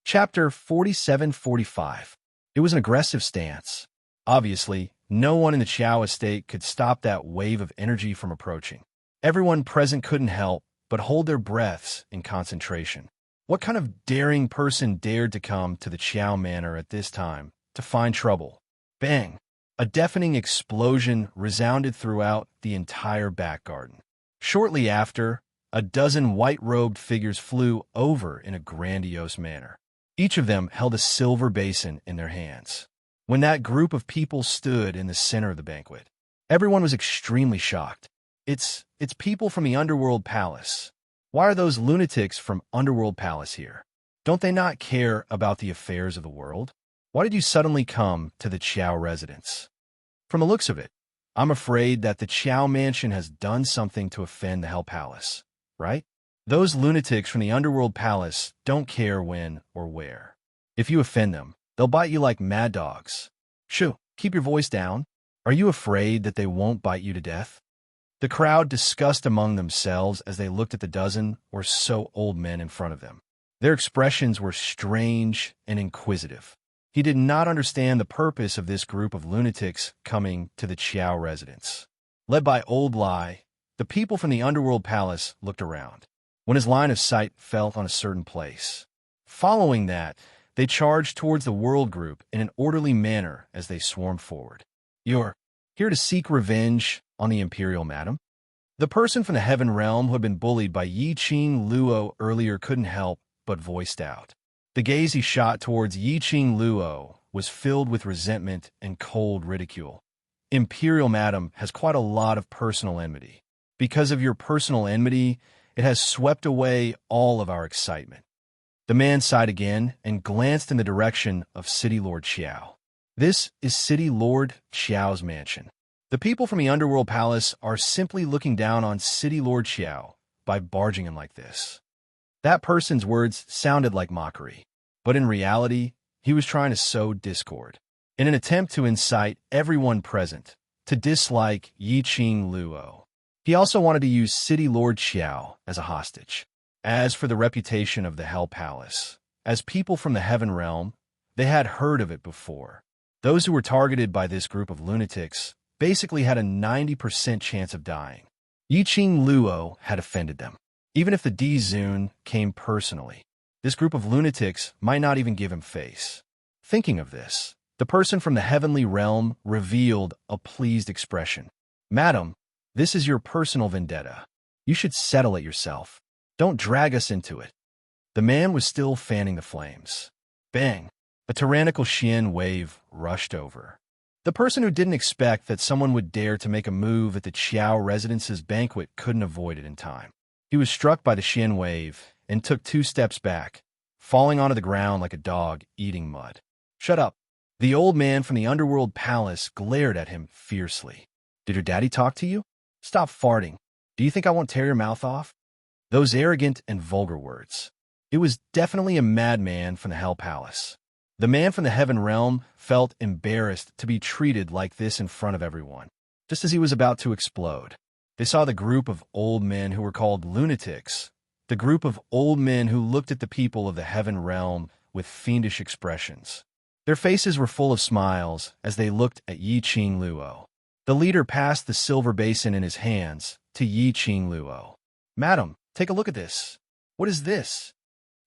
Chapter 47-45. It was an aggressive stance. Obviously, no one in the Qiao estate could stop that wave of energy from approaching. Everyone present couldn't help but hold their breaths in concentration. What kind of daring person dared to come to the Qiao Manor at this time to find trouble? Bang! A deafening explosion resounded throughout the entire back garden. Shortly after, a dozen white-robed figures flew over in a grandiose manner. Each of them held a silver basin in their hands. When that group of people stood in the center of the banquet, everyone was extremely shocked. It's people from the Underworld Palace. Why are those lunatics from Underworld Palace here? Don't they not care about the affairs of the world? Why did you suddenly come to the Qiao residence? From the looks of it, I'm afraid that the Qiao mansion has done something to offend the Hell Palace, right? Those lunatics from the Underworld Palace don't care when or where. If you offend them, they'll bite you like mad dogs. Shoo, keep your voice down. Are you afraid that they won't bite you to death? The crowd discussed among themselves as they looked at the dozen or so old men in front of them. Their expressions were strange and inquisitive. He did not understand the purpose of this group of lunatics coming to the Qiao residence. Led by Old Lai, the people from the Underworld Palace looked around, when his line of sight fell on a certain place. Following that, they charged towards the world group in an orderly manner as they swarmed forward. You're here to seek revenge on the Imperial Madam? The person from the Heaven Realm who had been bullied by Yi Qing Luo earlier couldn't help but voiced out. The gaze he shot towards Yi Qing Luo was filled with resentment and cold ridicule. Imperial Madam has quite a lot of personal enmity. Because of your personal enmity, it has swept away all of our excitement. The man sighed again and glanced in the direction of City Lord Qiao. This is City Lord Qiao's mansion. The people from the Underworld Palace are simply looking down on City Lord Qiao by barging in like this. That person's words sounded like mockery, but in reality, he was trying to sow discord. In an attempt to incite everyone present to dislike Yi Qing Luo, he also wanted to use City Lord Qiao as a hostage. As for the reputation of the Hell Palace, as people from the Heaven Realm, they had heard of it before. Those who were targeted by this group of lunatics basically had a 90% chance of dying. Yi Qing Luo had offended them. Even if the D-Zun came personally, this group of lunatics might not even give him face. Thinking of this, the person from the Heavenly Realm revealed a pleased expression. Madam, this is your personal vendetta. You should settle it yourself. Don't drag us into it. The man was still fanning the flames. Bang! A tyrannical Xian wave rushed over. The person who didn't expect that someone would dare to make a move at the Qiao residence's banquet couldn't avoid it in time. He was struck by the Xian wave and took 2 steps back, falling onto the ground like a dog eating mud. Shut up! The old man from the Underworld Palace glared at him fiercely. Did your daddy talk to you? Stop farting. Do you think I won't tear your mouth off? Those arrogant and vulgar words. It was definitely a madman from the Hell Palace. The man from the Heaven Realm felt embarrassed to be treated like this in front of everyone. Just as he was about to explode, they saw the group of old men who were called lunatics, the group of old men who looked at the people of the Heaven Realm with fiendish expressions. Their faces were full of smiles as they looked at Yi Qing Luo. The leader passed the silver basin in his hands to Yi Qing Luo. Madam, take a look at this. What is this?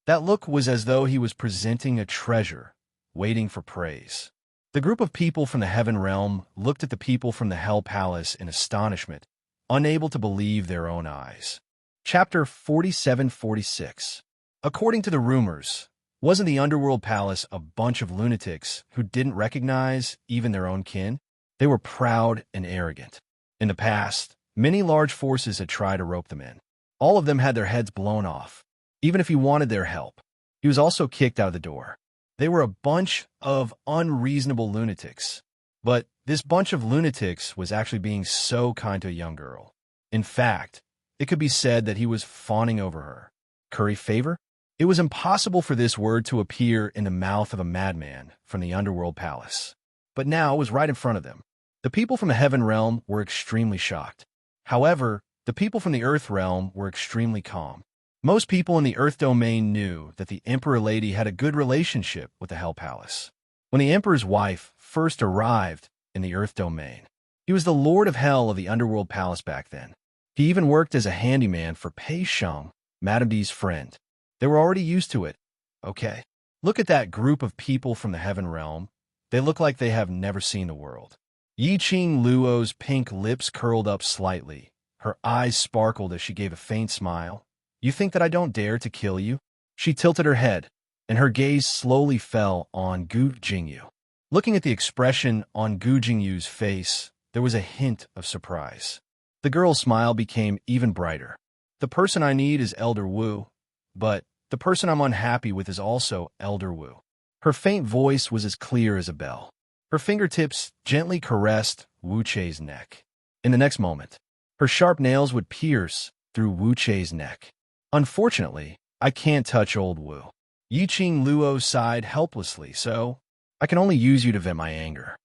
That look was as though he was presenting a treasure, waiting for praise. The group of people from the Heaven Realm looked at the people from the Hell Palace in astonishment, unable to believe their own eyes. Chapter 47-46. According to the rumors, wasn't the Underworld Palace a bunch of lunatics who didn't recognize even their own kin? They were proud and arrogant. In the past, many large forces had tried to rope them in. All of them had their heads blown off, even if he wanted their help. He was also kicked out of the door. They were a bunch of unreasonable lunatics. But this bunch of lunatics was actually being so kind to a young girl. In fact, it could be said that he was fawning over her. Curry favor? It was impossible for this word to appear in the mouth of a madman from the Underworld Palace. But now it was right in front of them. The people from the Heaven Realm were extremely shocked. However, the people from the Earth Realm were extremely calm. Most people in the Earth domain knew that the Emperor Lady had a good relationship with the Hell Palace. When the Emperor's wife first arrived in the Earth domain, he was the Lord of Hell of the Underworld Palace back then. He even worked as a handyman for Pei Sheng, Madame D's friend. They were already used to it. Okay. Look at that group of people from the Heaven Realm. They look like they have never seen the world. Yi Qing Luo's pink lips curled up slightly. Her eyes sparkled as she gave a faint smile. You think that I don't dare to kill you? She tilted her head, and her gaze slowly fell on Gu Jingyu. Looking at the expression on Gu Jingyu's face, there was a hint of surprise. The girl's smile became even brighter. The person I need is Elder Wu, but the person I'm unhappy with is also Elder Wu. Her faint voice was as clear as a bell. Her fingertips gently caressed Wu Chei's neck. In the next moment, her sharp nails would pierce through Wu Chei's neck. Unfortunately, I can't touch old Wu. Yi Qing Luo sighed helplessly, so I can only use you to vent my anger.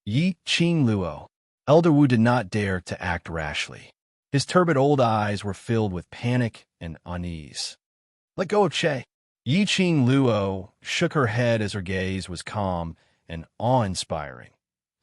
Yi Qing Luo. Elder Wu did not dare to act rashly. His turbid old eyes were filled with panic and unease. Let go of Che. Yi Qing Luo shook her head as her gaze was calm and awe-inspiring.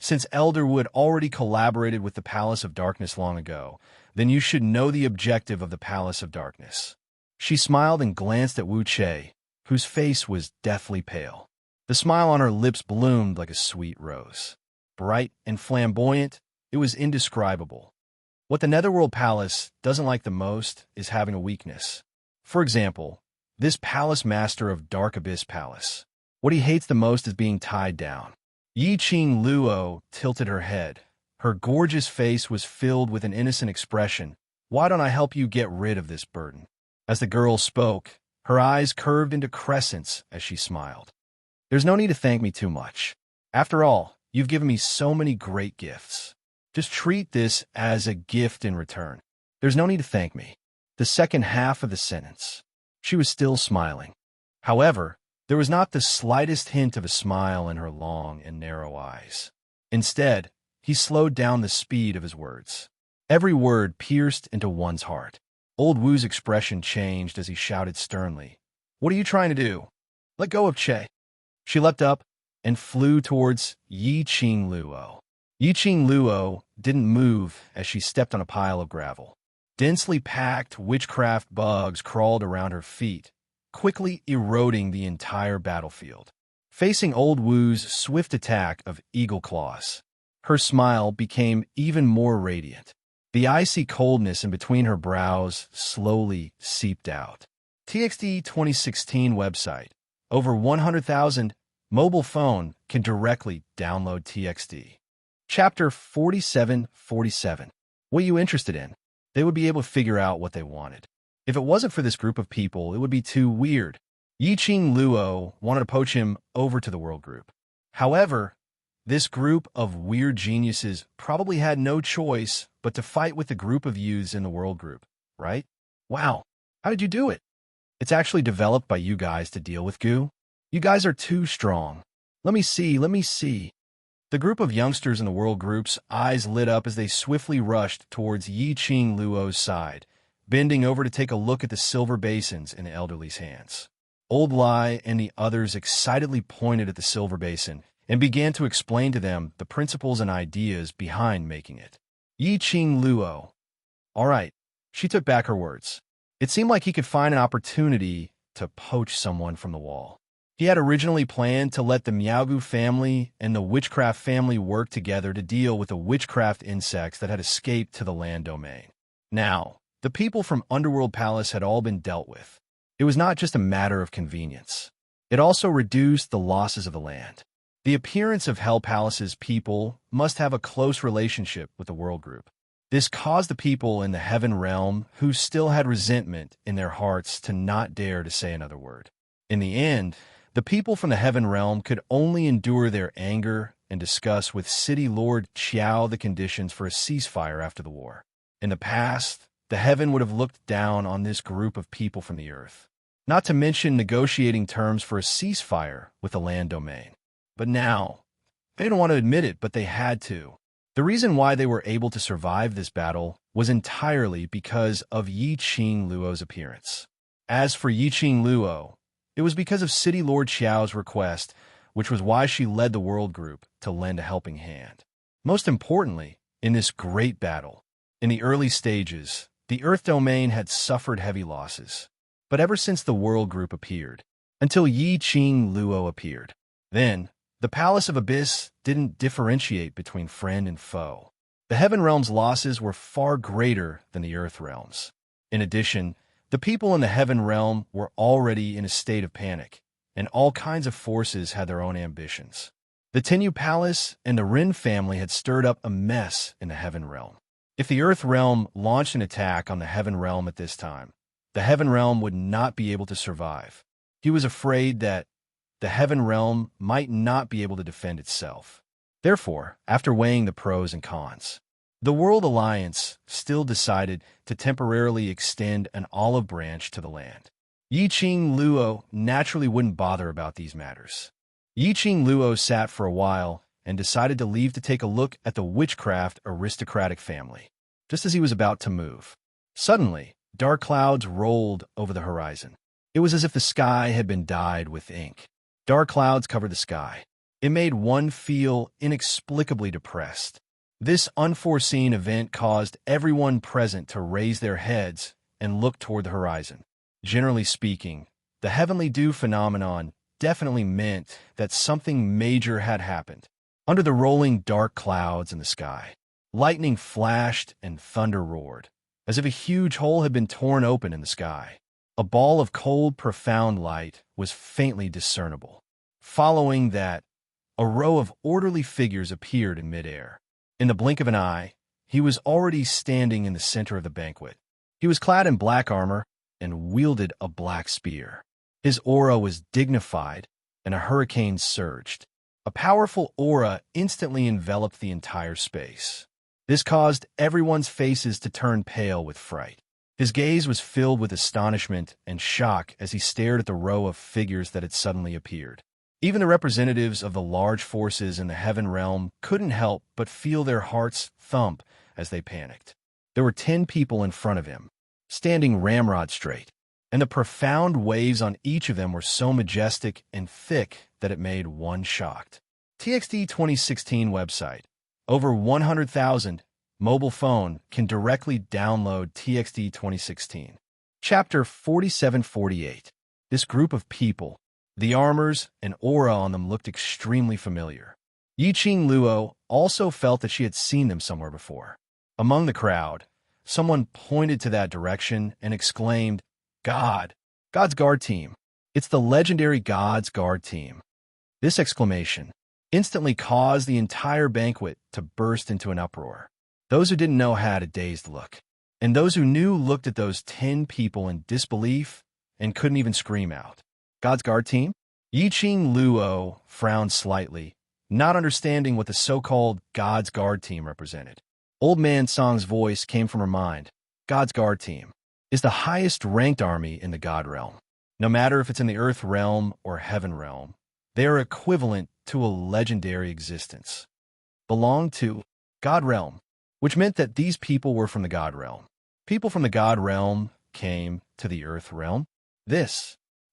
Since Elder Wu had already collaborated with the Palace of Darkness long ago, then you should know the objective of the Palace of Darkness. She smiled and glanced at Wu Che, whose face was deathly pale. The smile on her lips bloomed like a sweet rose. Bright and flamboyant, it was indescribable. What the Netherworld Palace doesn't like the most is having a weakness. For example, this Palace Master of Dark Abyss Palace. What he hates the most is being tied down. Yi Qing Luo tilted her head. Her gorgeous face was filled with an innocent expression. Why don't I help you get rid of this burden? As the girl spoke, her eyes curved into crescents as she smiled. There's no need to thank me too much. After all, you've given me so many great gifts. Just treat this as a gift in return. There's no need to thank me. The second half of the sentence. She was still smiling. However, there was not the slightest hint of a smile in her long and narrow eyes. Instead, he slowed down the speed of his words. Every word pierced into one's heart. Old Wu's expression changed as he shouted sternly, "What are you trying to do? Let go of Che." She leapt up and flew towards Yi Qing Luo. Yi Qing Luo didn't move as she stepped on a pile of gravel. Densely packed witchcraft bugs crawled around her feet, quickly eroding the entire battlefield. Facing old Wu's swift attack of eagle claws, her smile became even more radiant. The icy coldness in between her brows slowly seeped out. TXT 2016 website. Over 100,000 mobile phone can directly download TXT. Chapter 4747. What are you interested in? They would be able to figure out what they wanted. If it wasn't for this group of people, it would be too weird. Yi Qing Luo wanted to poach him over to the world group. However, this group of weird geniuses probably had no choice but to fight with the group of youths in the world group, right? Wow, how did you do it? It's actually developed by you guys to deal with goo. You guys are too strong. Let me see. The group of youngsters in the world group's eyes lit up as they swiftly rushed towards Yi Qing Luo's side, bending over to take a look at the silver basins in the elderly's hands. Old Lai and the others excitedly pointed at the silver basin and began to explain to them the principles and ideas behind making it. Yi Qing Luo. All right, she took back her words. It seemed like he could find an opportunity to poach someone from the wall. He had originally planned to let the Miaogu family and the witchcraft family work together to deal with the witchcraft insects that had escaped to the land domain. Now, the people from Underworld Palace had all been dealt with. It was not just a matter of convenience. It also reduced the losses of the land. The appearance of Hell Palace's people must have a close relationship with the world group. This caused the people in the Heaven Realm who still had resentment in their hearts to not dare to say another word. In the end, the people from the Heaven Realm could only endure their anger and discuss with City Lord Qiao the conditions for a ceasefire after the war. In the past, the Heaven would have looked down on this group of people from the Earth, not to mention negotiating terms for a ceasefire with the land domain. But now, they didn't want to admit it, but they had to. The reason why they were able to survive this battle was entirely because of Yi Qing Luo's appearance. As for Yiqing Luo, it was because of City Lord Xiao's request, which was why she led the world group to lend a helping hand. Most importantly, in this great battle, in the early stages, the Earth domain had suffered heavy losses. But ever since the world group appeared, until Yiqing Luo appeared, then the Palace of Abyss didn't differentiate between friend and foe. The Heaven Realm's losses were far greater than the Earth Realm's. In addition, the people in the Heaven Realm were already in a state of panic, and all kinds of forces had their own ambitions. The Tenyu Palace and the Rin family had stirred up a mess in the Heaven Realm. If the Earth Realm launched an attack on the Heaven Realm at this time, the Heaven Realm would not be able to survive. He was afraid that the Heaven Realm might not be able to defend itself. Therefore, after weighing the pros and cons, the World Alliance still decided to temporarily extend an olive branch to the land. Yiqing Luo naturally wouldn't bother about these matters. Yiqing Luo sat for a while and decided to leave to take a look at the witchcraft aristocratic family. Just as he was about to move, suddenly, dark clouds rolled over the horizon. It was as if the sky had been dyed with ink. Dark clouds covered the sky. It made one feel inexplicably depressed. This unforeseen event caused everyone present to raise their heads and look toward the horizon. Generally speaking, the heavenly dew phenomenon definitely meant that something major had happened. Under the rolling dark clouds in the sky, lightning flashed and thunder roared, as if a huge hole had been torn open in the sky. A ball of cold, profound light was faintly discernible. Following that, a row of orderly figures appeared in midair. In the blink of an eye, he was already standing in the center of the banquet. He was clad in black armor and wielded a black spear. His aura was dignified, and a hurricane surged. A powerful aura instantly enveloped the entire space. This caused everyone's faces to turn pale with fright. His gaze was filled with astonishment and shock as he stared at the row of figures that had suddenly appeared. Even the representatives of the large forces in the Heaven Realm couldn't help but feel their hearts thump as they panicked. There were 10 people in front of him, standing ramrod straight, and the profound waves on each of them were so majestic and thick that it made one shocked. TXT 2016 website. Over 100,000 mobile phone can directly download TXT 2016. Chapter 4748. This group of people, the armors and aura on them looked extremely familiar. Yiqing Luo also felt that she had seen them somewhere before. Among the crowd, someone pointed to that direction and exclaimed, God's Guard Team. It's the legendary God's Guard Team. This exclamation instantly caused the entire banquet to burst into an uproar. Those who didn't know had a dazed look, and those who knew looked at those 10 people in disbelief and couldn't even scream out. God's Guard Team? Yiqing Luo frowned slightly, not understanding what the so-called God's Guard Team represented. Old Man Song's voice came from her mind. God's Guard Team is the highest-ranked army in the God Realm. No matter if it's in the Earth Realm or Heaven Realm, they are equivalent to a legendary existence. Belong to God Realm, which meant that these people were from the God Realm. People from the God Realm came to the Earth Realm.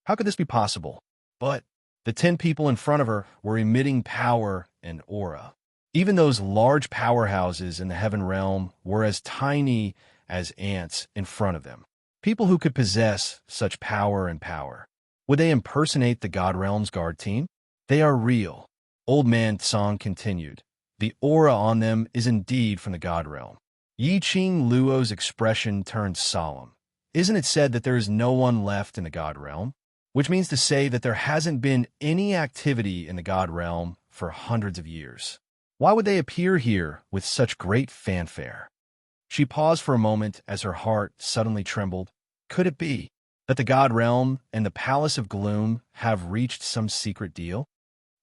How could this be possible? But the 10 people in front of her were emitting power and aura. Even those large powerhouses in the Heaven Realm were as tiny as ants in front of them. People who could possess such power and power. Would they impersonate the God Realm's guard team? They are real. Old Man Song continued. The aura on them is indeed from the God Realm. Yiqing Luo's expression turned solemn. Isn't it said that there is no one left in the God Realm? Which means to say that there hasn't been any activity in the God Realm for hundreds of years. Why would they appear here with such great fanfare? She paused for a moment as her heart suddenly trembled. Could it be that the God Realm and the Palace of Gloom have reached some secret deal?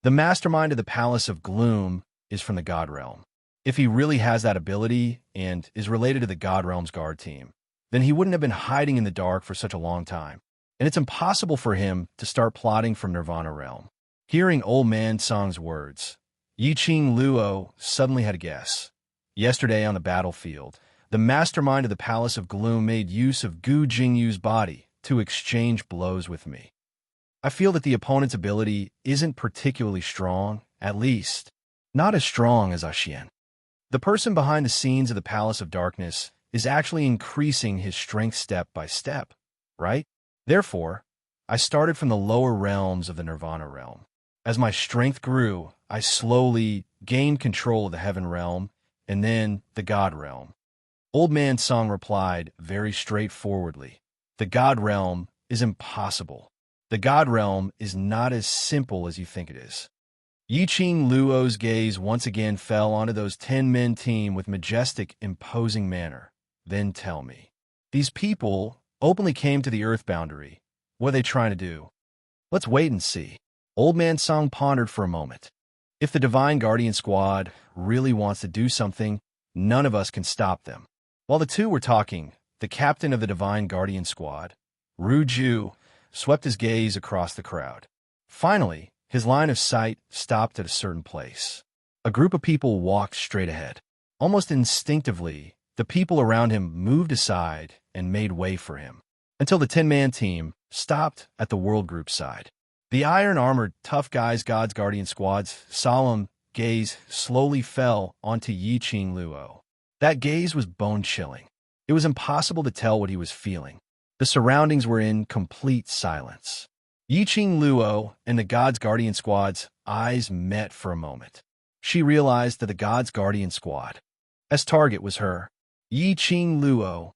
The mastermind of the Palace of Gloom is from the God Realm. If he really has that ability and is related to the God Realm's guard team, then he wouldn't have been hiding in the dark for such a long time. And it's impossible for him to start plotting from Nirvana Realm. Hearing Old Man Song's words, Yiqing Luo suddenly had a guess. Yesterday on the battlefield, the mastermind of the Palace of Gloom made use of Gu Jingyu's body to exchange blows with me. I feel that the opponent's ability isn't particularly strong, at least not as strong as Ashien. The person behind the scenes of the Palace of Darkness is actually increasing his strength step by step, right? Therefore, I started from the lower realms of the Nirvana realm. As my strength grew, I slowly gained control of the Heaven realm and then the God realm. Old Man Song replied very straightforwardly, "The God realm is impossible. The God realm is not as simple as you think it is." Yiqing Luo's gaze once again fell onto those 10-men team with majestic, imposing manner. "Then tell me, these people openly came to the Earth boundary. What are they trying to do?" "Let's wait and see." Old Man Song pondered for a moment. "If the Divine Guardian Squad really wants to do something, none of us can stop them." While the two were talking, the captain of the Divine Guardian Squad, Ru Ju, swept his gaze across the crowd. Finally, his line of sight stopped at a certain place. A group of people walked straight ahead. Almost instinctively, the people around him moved aside and made way for him, until the 10-man team stopped at the World Group side. The iron-armored, tough guys God's Guardian Squad's solemn gaze slowly fell onto Yiqing Luo. That gaze was bone-chilling. It was impossible to tell what he was feeling. The surroundings were in complete silence. Yiqing Luo and the God's Guardian Squad's eyes met for a moment. She realized that the God's Guardian Squad as target was her, Yiqing Luo.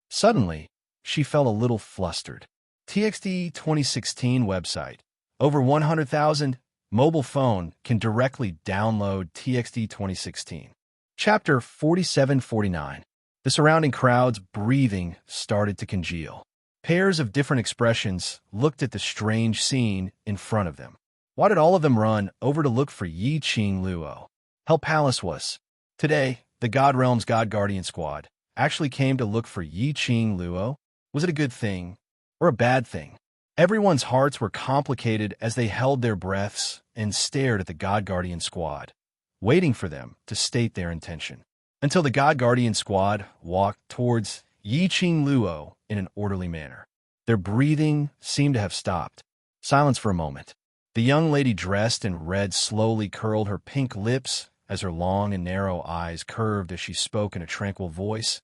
Suddenly, she felt a little flustered. TXT 2016 website. Over 100,000 mobile phone can directly download TXT 2016. Chapter 4749. The surrounding crowd's breathing started to congeal. Pairs of different expressions looked at the strange scene in front of them. Why did all of them run over to look for Yiqing Luo? Hell Palace was. Today, the God Realm's God Guardian Squad actually came to look for Yiqing Luo. Was it a good thing or a bad thing? Everyone's hearts were complicated as they held their breaths and stared at the God Guardian Squad, waiting for them to state their intention, until the God Guardian Squad walked towards Yiqing Luo in an orderly manner. Their breathing seemed to have stopped. Silence for a moment. The young lady dressed in red slowly curled her pink lips as her long and narrow eyes curved as she spoke in a tranquil voice.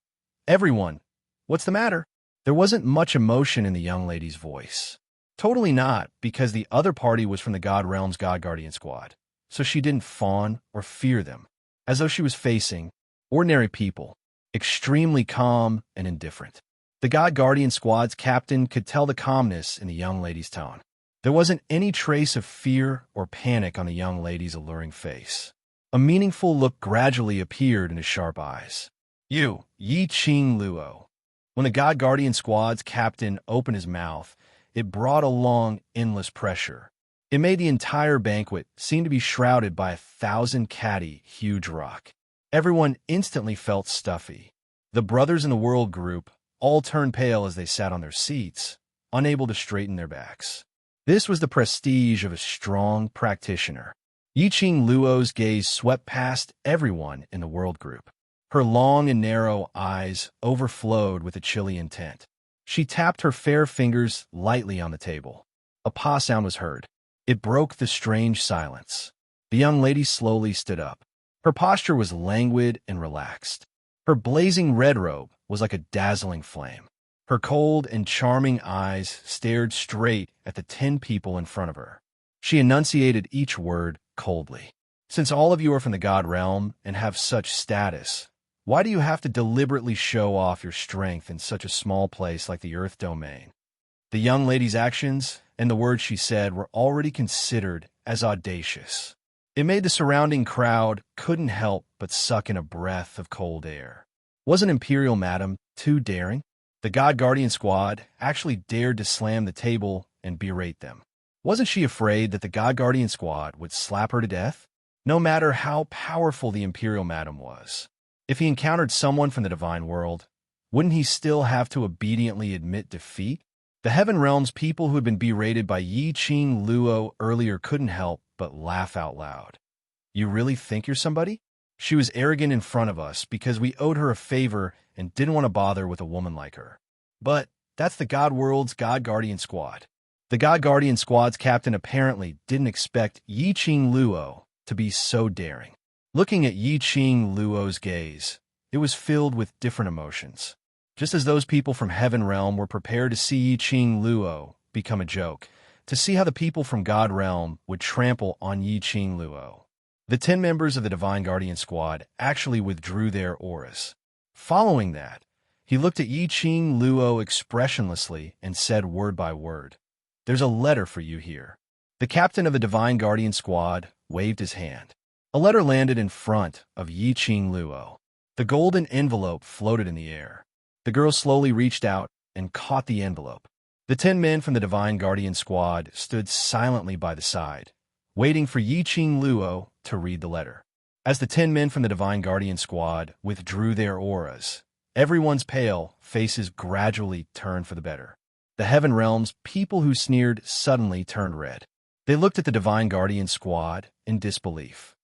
"Everyone, what's the matter?" There wasn't much emotion in the young lady's voice. Totally not, because the other party was from the God Realm's God Guardian Squad, so she didn't fawn or fear them, as though she was facing ordinary people, extremely calm and indifferent. The God Guardian Squad's captain could tell the calmness in the young lady's tone. There wasn't any trace of fear or panic on the young lady's alluring face. A meaningful look gradually appeared in his sharp eyes. "You, Yiqing Luo." When the God Guardian Squad's captain opened his mouth, it brought along endless pressure. It made the entire banquet seem to be shrouded by 1,000 catty, huge rock. Everyone instantly felt stuffy. The brothers in the World Group all turned pale as they sat on their seats, unable to straighten their backs. This was the prestige of a strong practitioner. Yiqing Luo's gaze swept past everyone in the World Group. Her long and narrow eyes overflowed with a chilly intent. She tapped her fair fingers lightly on the table. A paw sound was heard. It broke the strange silence. The young lady slowly stood up. Her posture was languid and relaxed. Her blazing red robe was like a dazzling flame. Her cold and charming eyes stared straight at the 10 people in front of her. She enunciated each word coldly. "Since all of you are from the God Realm and have such status, why do you have to deliberately show off your strength in such a small place like the Earth Domain?" The young lady's actions and the words she said were already considered as audacious. It made the surrounding crowd couldn't help but suck in a breath of cold air. Wasn't Imperial Madam too daring? The God Guardian Squad actually dared to slam the table and berate them. Wasn't she afraid that the God Guardian Squad would slap her to death? No matter how powerful the Imperial Madam was, if he encountered someone from the Divine World, wouldn't he still have to obediently admit defeat? The Heaven Realm's people who had been berated by Yiqing Luo earlier couldn't help but laugh out loud. "You really think you're somebody? She was arrogant in front of us because we owed her a favor and didn't want to bother with a woman like her. But That's the God World's God Guardian Squad. The God Guardian Squad's captain apparently didn't expect Yi Ching Luo to be so daring. Looking at Yi Ching Luo's gaze, it was filled with different emotions. Just as those people from Heaven Realm were prepared to see Yi Ching Luo become a joke, to see how the people from God Realm would trample on Yi Ching Luo. The 10 members of the Divine Guardian Squad actually withdrew their auras. Following that, he looked at Yi Ching Luo expressionlessly and said word by word, "There's a letter for you here." The captain of the Divine Guardian Squad waved his hand. A letter landed in front of Yi Ching Luo. The golden envelope floated in the air. The girl slowly reached out and caught the envelope. The 10 men from the Divine Guardian Squad stood silently by the side, waiting for Yi Ching Luo to read the letter. As the 10 men from the Divine Guardian Squad withdrew their auras, everyone's pale faces gradually turned for the better. The Heaven Realm's people who sneered suddenly turned red. They looked at the Divine Guardian Squad in disbelief.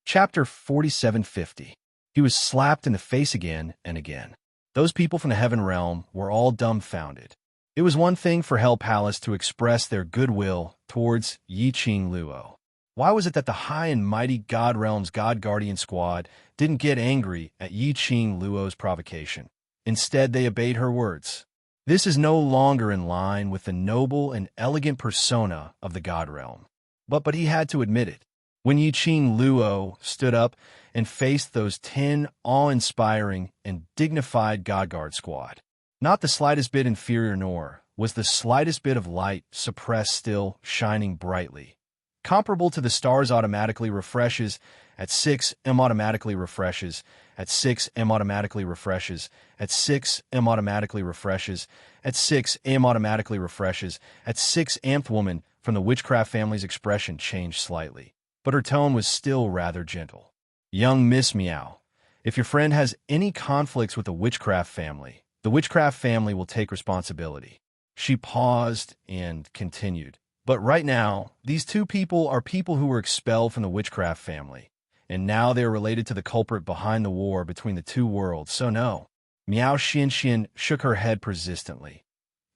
Chapter 4750. He was slapped in the face again and again. Those people from the Heaven Realm were all dumbfounded. It was one thing for Hell Palace to express their goodwill towards Yi Ching Luo. Why was it that the high and mighty God Realm's God Guardian Squad didn't get angry at Yi Ching Luo's provocation? Instead, they obeyed her words. This is no longer in line with the noble and elegant persona of the God Realm. But he had to admit it. When Yi Ching Luo stood up and faced those 10 awe-inspiring and dignified God Guard Squad, not the slightest bit inferior, nor was the slightest bit of light suppressed, still shining brightly. Comparable to the stars automatically refreshes at 6M automatically refreshes at 6M automatically refreshes at 6M automatically refreshes at 6M automatically refreshes at 6th woman from the Witchcraft family's expression changed slightly, but her tone was still rather gentle. Young Miss Meow, if your friend has any conflicts with the Witchcraft family, the Witchcraft family will take responsibility. She paused and continued. But right now, these 2 people are people who were expelled from the Witchcraft family, and now they are related to the culprit behind the war between the 2 worlds, so no. Miao Xianxian shook her head persistently.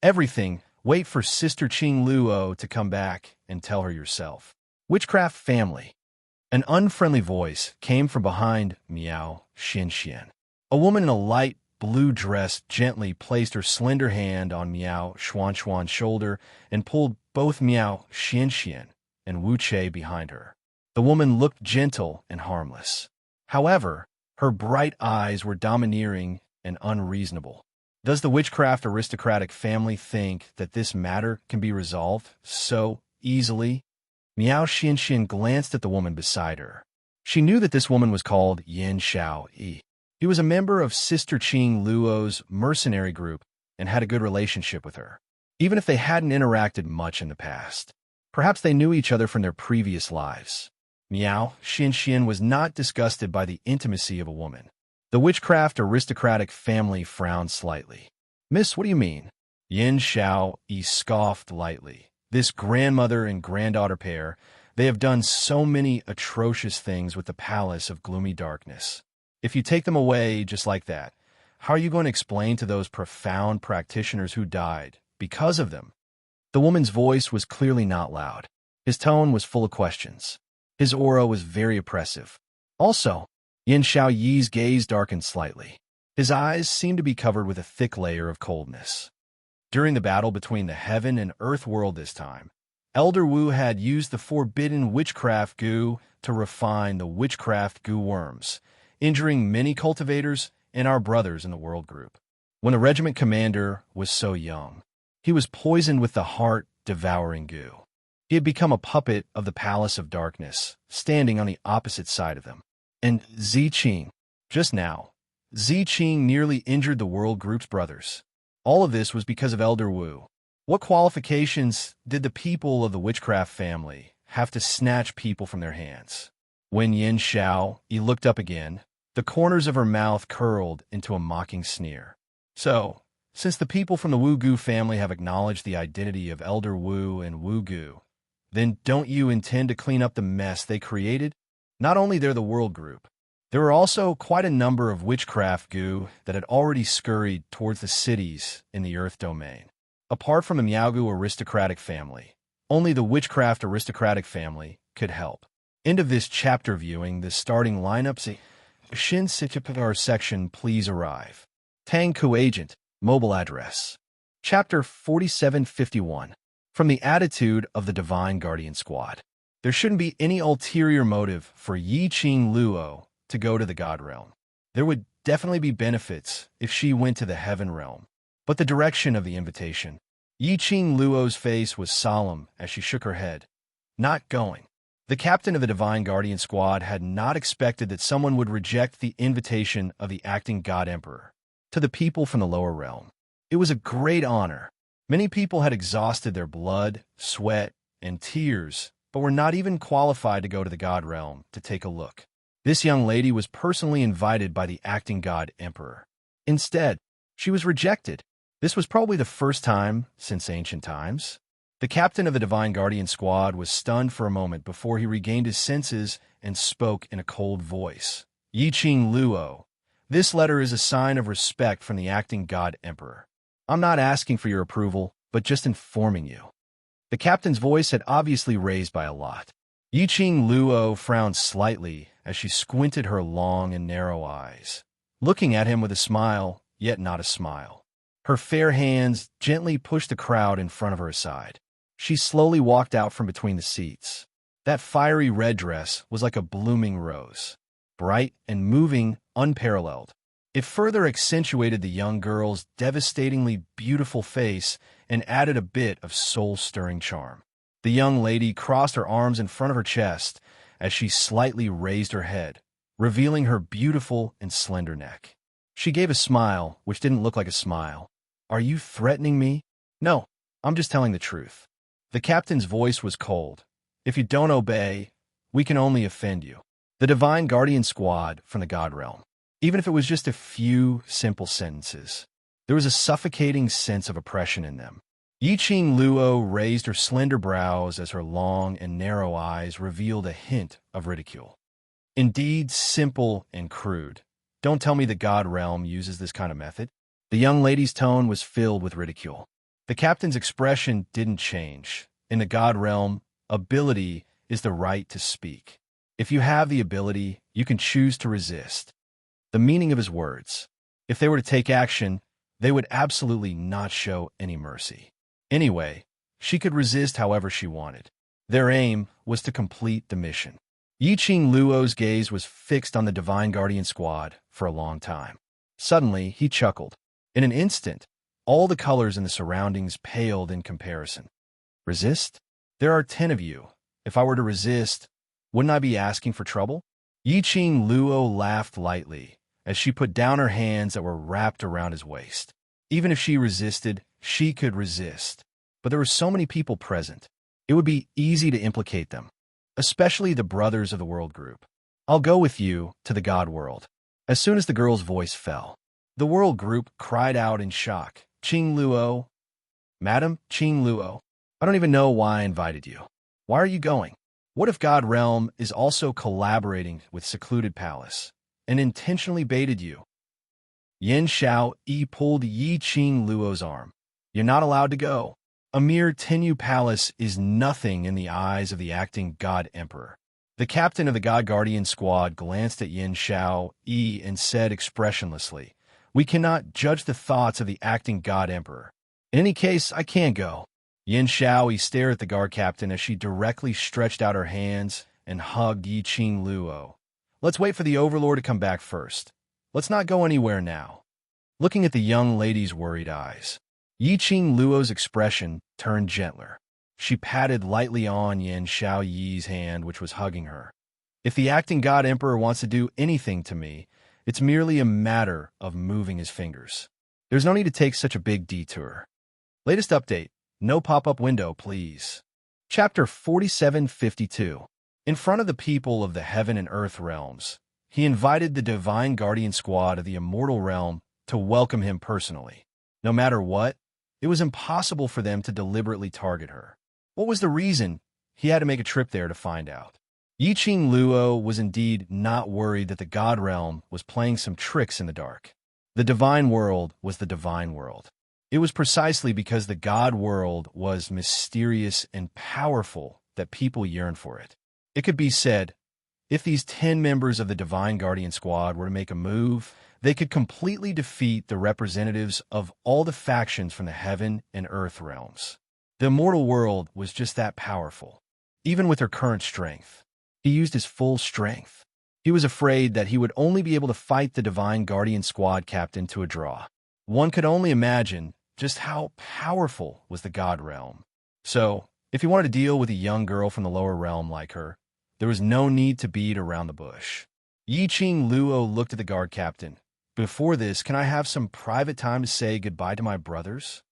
Everything, wait for Sister Ching Luo to come back and tell her yourself. Witchcraft family. An unfriendly voice came from behind Miao Xianxian. A woman in a light blue dress gently placed her slender hand on Miao Xuanxuan's shoulder and pulled both Miao Xianxian and Wu Che behind her. The woman looked gentle and harmless. However, her bright eyes were domineering and unreasonable. Does the Witchcraft aristocratic family think that this matter can be resolved so easily? Miao Xianxian glanced at the woman beside her. She knew that this woman was called Yin Xiao Yi. He was a member of Sister Ching Luo's mercenary group and had a good relationship with her, even if they hadn't interacted much in the past. Perhaps they knew each other from their previous lives. Miao Xianxian was not disgusted by the intimacy of a woman. The Witchcraft aristocratic family frowned slightly. "Miss, what do you mean?" Yin Xiao Yi scoffed lightly. "This grandmother and granddaughter pair, they have done so many atrocious things with the Palace of Gloomy Darkness. If you take them away just like that, how are you going to explain to those profound practitioners who died because of them?" The woman's voice was clearly not loud. His tone was full of questions. His aura was very oppressive. Also, Yin Xiao Yi's gaze darkened slightly. His eyes seemed to be covered with a thick layer of coldness. During the battle between the Heaven and Earth world this time, Elder Wu had used the forbidden witchcraft goo to refine the witchcraft goo worms, injuring many cultivators and our brothers in the world group. When the regiment commander was so young, he was poisoned with the heart-devouring goo. He had become a puppet of the Palace of Darkness, standing on the opposite side of them. And Ziqing, just now, Ziqing nearly injured the world group's brothers. All of this was because of Elder Wu. What qualifications did the people of the Witchcraft family have to snatch people from their hands? When Yin Xiao Yi looked up again, the corners of her mouth curled into a mocking sneer. So, since the people from the Wu Gu family have acknowledged the identity of Elder Wu and Wu Gu, then don't you intend to clean up the mess they created? Not only they're the world group, There were also quite a number of witchcraft goo that had already scurried towards the cities in the Earth domain. Apart from the Miaogu aristocratic family, only the witchcraft aristocratic family could help. End of this chapter viewing. The starting lineups. Shin Sitchapar section, please arrive. Tang Ku agent, mobile address. Chapter 4751. From the attitude of the Divine Guardian Squad. There shouldn't be any ulterior motive for Yi Qing Luo to go to the God Realm. There would definitely be benefits if she went to the Heaven Realm. But the direction of the invitation. Yi Qing Luo's face was solemn as she shook her head. Not going. The captain of the Divine Guardian Squad had not expected that someone would reject the invitation of the acting God Emperor to the people from the lower realm. It was a great honor. Many people had exhausted their blood, sweat, and tears, but were not even qualified to go to the God Realm to take a look. This young lady was personally invited by the acting God Emperor. Instead, she was rejected. This was probably the first time since ancient times. The captain of the Divine Guardian Squad was stunned for a moment before he regained his senses and spoke in a cold voice. Yi Qing Luo, this letter is a sign of respect from the acting God Emperor. I'm not asking for your approval, but just informing you. The captain's voice had obviously raised by a lot. Yi Qing Luo frowned slightly as she squinted her long and narrow eyes, looking at him with a smile, yet not a smile. Her fair hands gently pushed the crowd in front of her aside. She slowly walked out from between the seats. That fiery red dress was like a blooming rose, bright and moving, unparalleled. It further accentuated the young girl's devastatingly beautiful face and added a bit of soul-stirring charm. The young lady crossed her arms in front of her chest as she slightly raised her head, revealing her beautiful and slender neck. She gave a smile, which didn't look like a smile. Are you threatening me? No, I'm just telling the truth. The captain's voice was cold. If you don't obey, we can only offend you. The Divine Guardian Squad from the God Realm. Even if it was just a few simple sentences, there was a suffocating sense of oppression in them. Yi Qing Luo raised her slender brows as her long and narrow eyes revealed a hint of ridicule. Indeed, simple and crude. Don't tell me the God Realm uses this kind of method. The young lady's tone was filled with ridicule. The captain's expression didn't change. In the God Realm, ability is the right to speak. If you have the ability, you can choose to resist. The meaning of his words. If they were to take action, they would absolutely not show any mercy. Anyway, she could resist however she wanted. Their aim was to complete the mission. Yi Qing Luo's gaze was fixed on the Divine Guardian Squad for a long time. Suddenly, he chuckled. In an instant, all the colors in the surroundings paled in comparison. Resist? There are 10 of you. If I were to resist, wouldn't I be asking for trouble? Yi Qing Luo laughed lightly as she put down her hands that were wrapped around his waist. Even if she resisted, she could resist. But there were so many people present. It would be easy to implicate them, especially the brothers of the world group. I'll go with you to the God world. As soon as the girl's voice fell, the world group cried out in shock. Qing Luo, Madam Qing Luo, I don't even know why I invited you. Why are you going? What if God Realm is also collaborating with Secluded Palace and intentionally baited you? Yin Xiao Yi pulled Yi Qing Luo's arm. You're not allowed to go. A mere Tenyu Palace is nothing in the eyes of the acting God Emperor. The captain of the God Guardian Squad glanced at Yin Xiao Yi and said expressionlessly, we cannot judge the thoughts of the acting God Emperor. In any case, I can't go. Yin Xiao Yi stared at the guard captain as she directly stretched out her hands and hugged Yi Qing Luo. Let's wait for the Overlord to come back first. Let's not go anywhere now. Looking at the young lady's worried eyes, Yi Qing Luo's expression turned gentler. She patted lightly on Yin Xiao Yi's hand, which was hugging her. If the acting God Emperor wants to do anything to me, it's merely a matter of moving his fingers. There's no need to take such a big detour. Latest update. No pop-up window, please. Chapter 4752. In front of the people of the Heaven and Earth realms, he invited the Divine Guardian Squad of the Immortal Realm to welcome him personally. No matter what, it was impossible for them to deliberately target her. What was the reason? He had to make a trip there to find out. Yiqing Luo was indeed not worried that the God Realm was playing some tricks in the dark. The divine world was the divine world. It was precisely because the God world was mysterious and powerful that people yearned for it. It could be said, if these 10 members of the Divine Guardian Squad were to make a move, they could completely defeat the representatives of all the factions from the heaven and earth realms. The immortal world was just that powerful. Even with her current strength, he used his full strength. He was afraid that he would only be able to fight the Divine Guardian Squad captain to a draw. One could only imagine just how powerful was the God Realm. So, if he wanted to deal with a young girl from the lower realm like her, there was no need to beat around the bush. Yiqing Luo looked at the guard captain. Before this, can I have some private time to say goodbye to my brothers?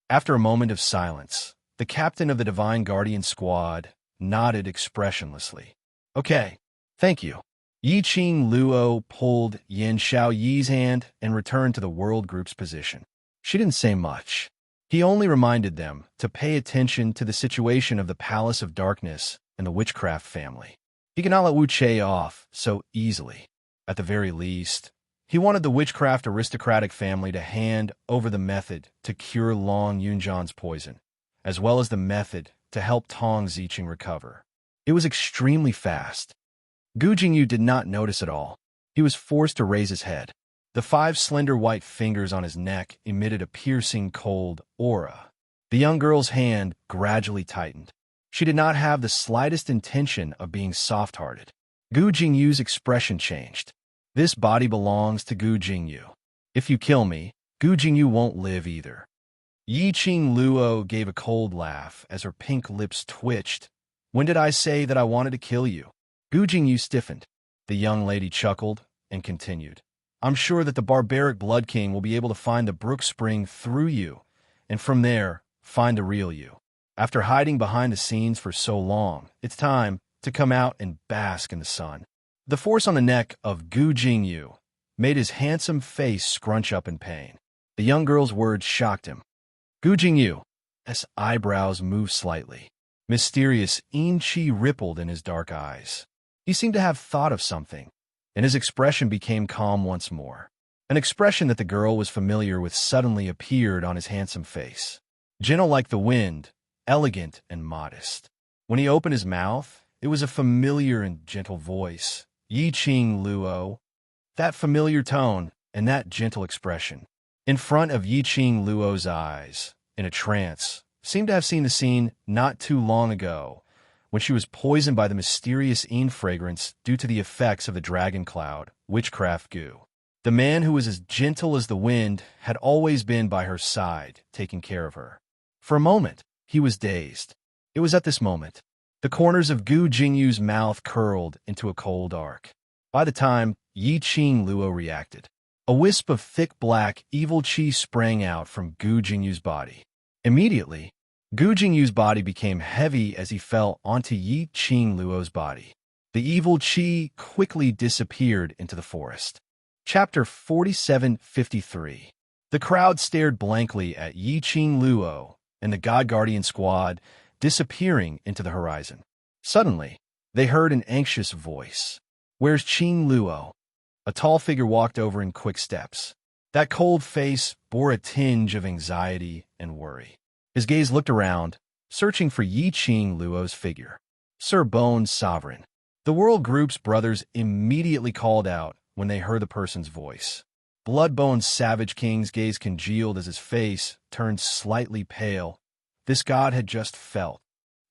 After a moment of silence, the captain of the Divine Guardian Squad nodded expressionlessly. Okay, thank you. Yiqing Luo pulled Yin Xiaoyi's hand and returned to the world group's position. She didn't say much. He only reminded them to pay attention to the situation of the Palace of Darkness and the Witchcraft family. He could not let Wu Che off so easily. At the very least, he wanted the Witchcraft aristocratic family to hand over the method to cure Long Yunjan's poison, as well as the method to help Tong Ziqing recover. It was extremely fast. Gu Jingyu did not notice at all. He was forced to raise his head. The 5 slender white fingers on his neck emitted a piercing cold aura. The young girl's hand gradually tightened. She did not have the slightest intention of being soft-hearted. Gu Jingyu's expression changed. This body belongs to Gu Jingyu. If you kill me, Gu Jingyu won't live either. Yiqing Luo gave a cold laugh as her pink lips twitched. When did I say that I wanted to kill you? Gu Jingyu stiffened. The young lady chuckled and continued. I'm sure that the barbaric Blood King will be able to find the brook spring through you, and from there, find the real you. After hiding behind the scenes for so long, it's time to come out and bask in the sun. The force on the neck of Gu Jingyu made his handsome face scrunch up in pain. The young girl's words shocked him. Gu Jingyu's eyebrows moved slightly. Mysterious yin-chi rippled in his dark eyes. He seemed to have thought of something, and his expression became calm once more. An expression that the girl was familiar with suddenly appeared on his handsome face. Gentle like the wind, elegant and modest. When he opened his mouth, it was a familiar and gentle voice. Yiqing Luo. That familiar tone and that gentle expression. In front of Yiqing Luo's eyes, in a trance, seemed to have seen the scene not too long ago, when she was poisoned by the mysterious yin fragrance due to the effects of the dragon cloud, witchcraft goo. The man who was as gentle as the wind had always been by her side, taking care of her. For a moment, he was dazed. It was at this moment. The corners of Gu Jingyu's mouth curled into a cold arc. By the time Yiqing Luo reacted, a wisp of thick black evil chi sprang out from Gu Jingyu's body. Immediately, Gu Jingyu's body became heavy as he fell onto Yiqing Luo's body. The evil chi quickly disappeared into the forest. Chapter 4753. The crowd stared blankly at Yiqing Luo and the God Guardian Squad disappearing into the horizon. Suddenly, they heard an anxious voice. Where's Qing Luo? A tall figure walked over in quick steps. That cold face bore a tinge of anxiety and worry. His gaze looked around, searching for Yiqing Luo's figure. Sir Bone Sovereign. The World Group's brothers immediately called out when they heard the person's voice. Bloodbone's Savage King's gaze congealed as his face turned slightly pale. This god had just felt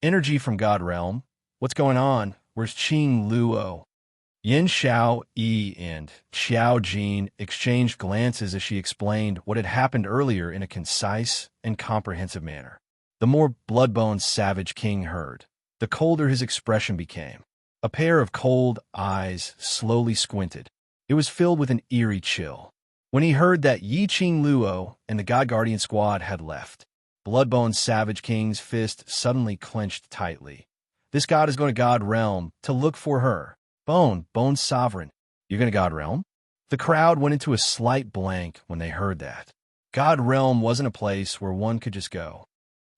energy from God Realm. What's going on? Where's Qing Luo? Yin Xiao Yi and Xiao Jin exchanged glances as she explained what had happened earlier in a concise and comprehensive manner. The more Bloodbone's Savage King heard, the colder his expression became. A pair of cold eyes slowly squinted. It was filled with an eerie chill. When he heard that Yiqing Luo and the God Guardian Squad had left, Bloodbone's Savage King's fist suddenly clenched tightly. This god is going to God Realm to look for her. Bone Sovereign, you're going to God Realm? The crowd went into a slight blank when they heard that. God Realm wasn't a place where one could just go.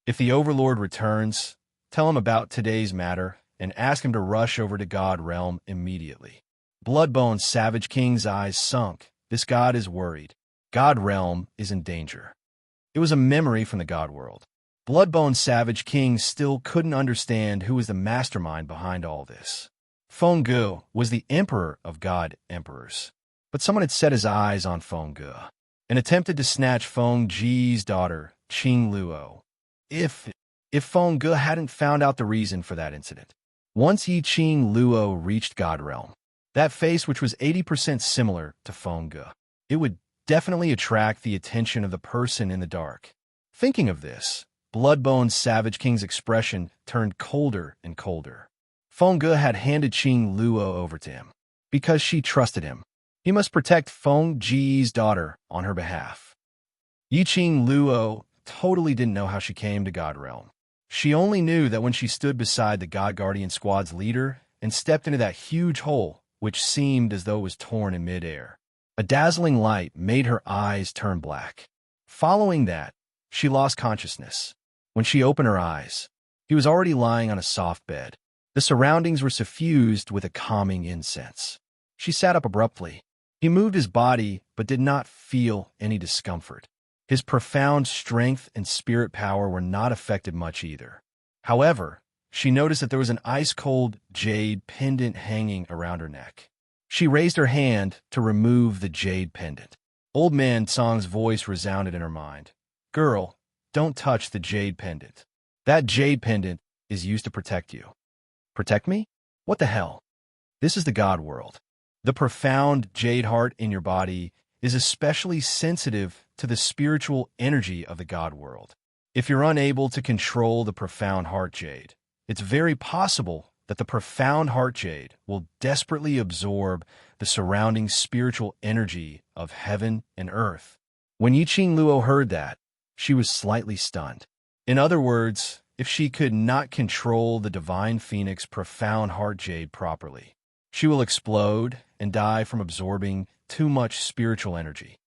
If the Overlord returns, tell him about today's matter and asked him to rush over to God Realm immediately. Bloodbone Savage King's eyes sunk. This god is worried. God Realm is in danger. It was a memory from the God world. Bloodbone Savage King still couldn't understand who was the mastermind behind all this. Feng Ge was the emperor of God Emperors, but someone had set his eyes on Feng Ge and attempted to snatch Feng Ji's daughter, Qing Luo. If Feng Ge hadn't found out the reason for that incident. Once Yi Qing Luo reached God Realm, that face which was 80% similar to Feng Ge, it would definitely attract the attention of the person in the dark. Thinking of this, Bloodbone Savage King's expression turned colder and colder. Feng Ge had handed Qing Luo over to him because she trusted him. He must protect Feng Ji's daughter on her behalf. Yi Qing Luo totally didn't know how she came to God Realm. She only knew that when she stood beside the God Guardian Squad's leader and stepped into that huge hole, which seemed as though it was torn in midair, a dazzling light made her eyes turn black. Following that, she lost consciousness. When she opened her eyes, he was already lying on a soft bed. The surroundings were suffused with a calming incense. She sat up abruptly. He moved his body but did not feel any discomfort. His profound strength and spirit power were not affected much either. However, she noticed that there was an ice-cold jade pendant hanging around her neck. She raised her hand to remove the jade pendant. Old Man Tsang's voice resounded in her mind. "Girl, don't touch the jade pendant. That jade pendant is used to protect you." "Protect me? What the hell?" This is the God world. The profound jade heart in your body is especially sensitive to the spiritual energy of the God world. If you're unable to control the profound heart jade, it's very possible that the profound heart jade will desperately absorb the surrounding spiritual energy of heaven and earth. When Yi Qing Luo heard that, she was slightly stunned. In other words, if she could not control the Divine Phoenix profound heart jade properly, she will explode and die from absorbing too much spiritual energy.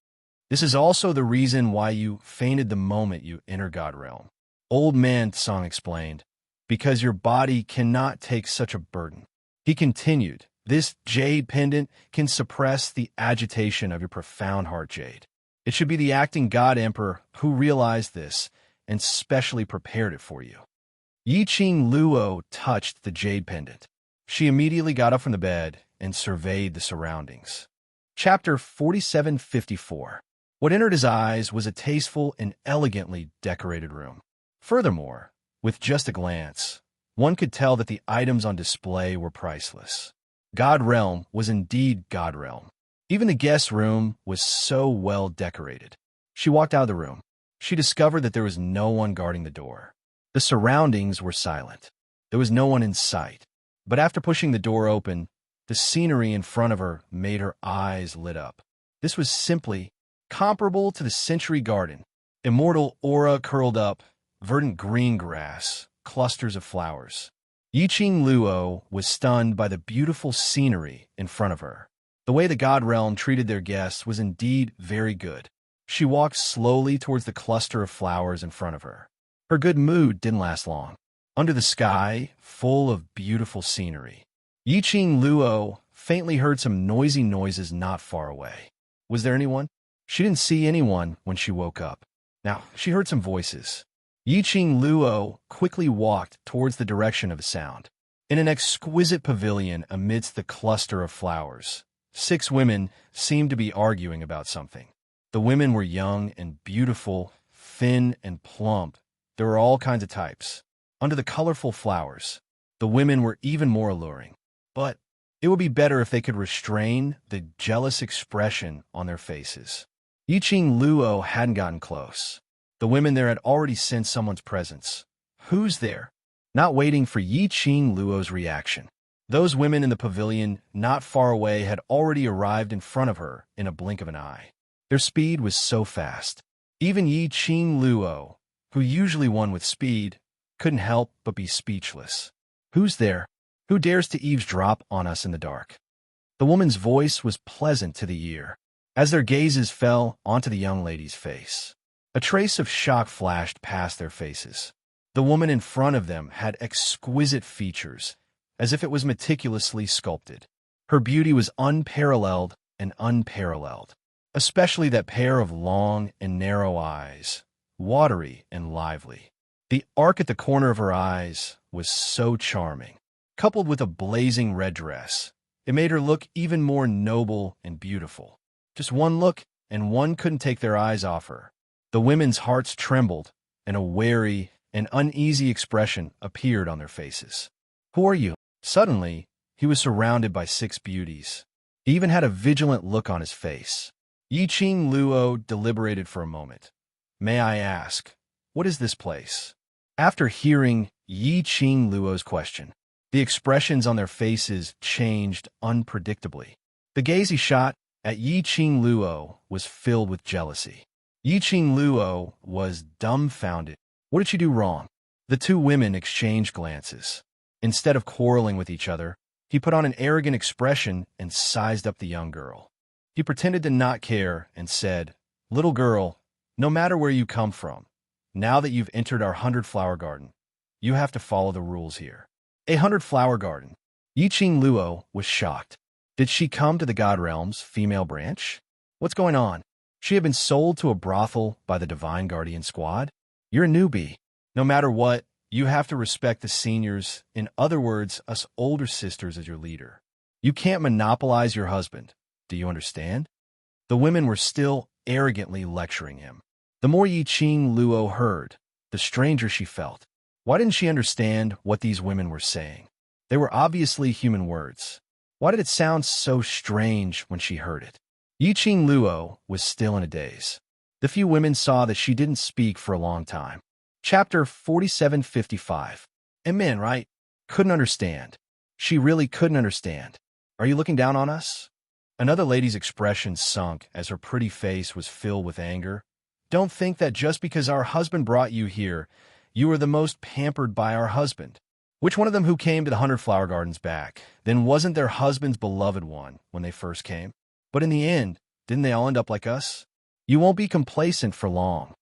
This is also the reason why you fainted the moment you enter God Realm. Old Man Tsang explained, because your body cannot take such a burden. He continued, this jade pendant can suppress the agitation of your profound heart jade. It should be the acting God Emperor who realized this and specially prepared it for you. Yi Qing Luo touched the jade pendant. She immediately got up from the bed and surveyed the surroundings. Chapter 4754. What entered his eyes was a tasteful and elegantly decorated room. Furthermore, with just a glance, one could tell that the items on display were priceless. God Realm was indeed God Realm. Even the guest room was so well decorated. She walked out of the room. She discovered that there was no one guarding the door. The surroundings were silent. There was no one in sight. But after pushing the door open, the scenery in front of her made her eyes lit up. This was simply comparable to the Century Garden. Immortal aura curled up, verdant green grass, clusters of flowers. Yi Qing Luo was stunned by the beautiful scenery in front of her. The way the God Realm treated their guests was indeed very good. She walked slowly towards the cluster of flowers in front of her. Her good mood didn't last long. Under the sky, full of beautiful scenery, Yi Qing Luo faintly heard some noisy noises not far away. Was there anyone? She didn't see anyone when she woke up. Now, she heard some voices. Yi Qing Luo quickly walked towards the direction of the sound. In an exquisite pavilion amidst the cluster of flowers, 6 women seemed to be arguing about something. The women were young and beautiful, thin and plump. There were all kinds of types. Under the colorful flowers, the women were even more alluring. But it would be better if they could restrain the jealous expression on their faces. Yi Qing Luo hadn't gotten close. The women there had already sensed someone's presence. Who's there? Not waiting for Yi Qing Luo's reaction, those women in the pavilion not far away had already arrived in front of her in a blink of an eye. Their speed was so fast. Even Yi Qing Luo, who usually won with speed, couldn't help but be speechless. Who's there? Who dares to eavesdrop on us in the dark? The woman's voice was pleasant to the ear. As their gazes fell onto the young lady's face, a trace of shock flashed past their faces. The woman in front of them had exquisite features, as if it was meticulously sculpted. Her beauty was unparalleled and unparalleled, especially that pair of long and narrow eyes, watery and lively. The arc at the corner of her eyes was so charming. Coupled with a blazing red dress, it made her look even more noble and beautiful. Just one look, and one couldn't take their eyes off her. The women's hearts trembled, and a wary and uneasy expression appeared on their faces. "Who are you?" Suddenly, he was surrounded by 6 beauties. He even had a vigilant look on his face. Yiqing Luo deliberated for a moment. "May I ask, what is this place?" After hearing Yiqing Luo's question, the expressions on their faces changed unpredictably. The gaze he shot at Yiqing Luo was filled with jealousy. Yiqing Luo was dumbfounded. What did she do wrong? The 2 women exchanged glances. Instead of quarreling with each other, he put on an arrogant expression and sized up the young girl. He pretended to not care and said, "Little girl, no matter where you come from, now that you've entered our 100-flower garden, you have to follow the rules here." A 100-flower garden. Yiqing Luo was shocked. Did she come to the God Realm's female branch? What's going on? She had been sold to a brothel by the Divine Guardian Squad? You're a newbie. No matter what, you have to respect the seniors, in other words, us older sisters as your leader. You can't monopolize your husband. Do you understand? The women were still arrogantly lecturing him. The more Yiqing Luo heard, the stranger she felt. Why didn't she understand what these women were saying? They were obviously human words. Why did it sound so strange when she heard it? Yiqing Luo was still in a daze. The few women saw that she didn't speak for a long time. Chapter 4755. And men, right? Couldn't understand. She really couldn't understand. Are you looking down on us? Another lady's expression sunk as her pretty face was filled with anger. Don't think that just because our husband brought you here, you are the most pampered by our husband. Which one of them who came to the 100-flower gardens back, then wasn't their husband's beloved one when they first came? But in the end, didn't they all end up like us? You won't be complacent for long.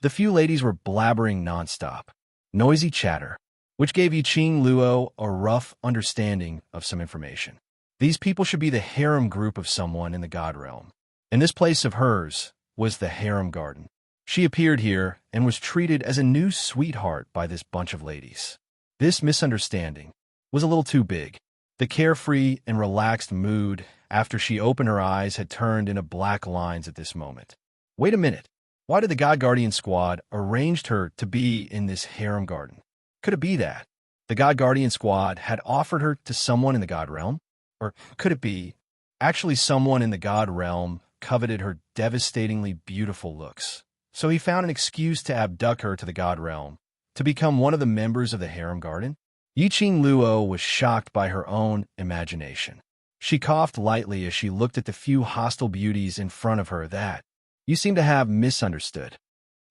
The few ladies were blabbering nonstop, noisy chatter, which gave Yiqing Luo a rough understanding of some information. These people should be the harem group of someone in the God Realm. And this place of hers was the harem garden. She appeared here and was treated as a new sweetheart by this bunch of ladies. This misunderstanding was a little too big. The carefree and relaxed mood after she opened her eyes had turned into black lines at this moment. Wait a minute. Why did the God Guardian Squad arrange her to be in this harem garden? Could it be that the God Guardian Squad had offered her to someone in the God Realm? Or could it be actually someone in the God Realm coveted her devastatingly beautiful looks? So he found an excuse to abduct her to the God Realm, to become one of the members of the harem garden? Yiqing Luo was shocked by her own imagination. She coughed lightly as she looked at the few hostile beauties in front of her that you seem to have misunderstood.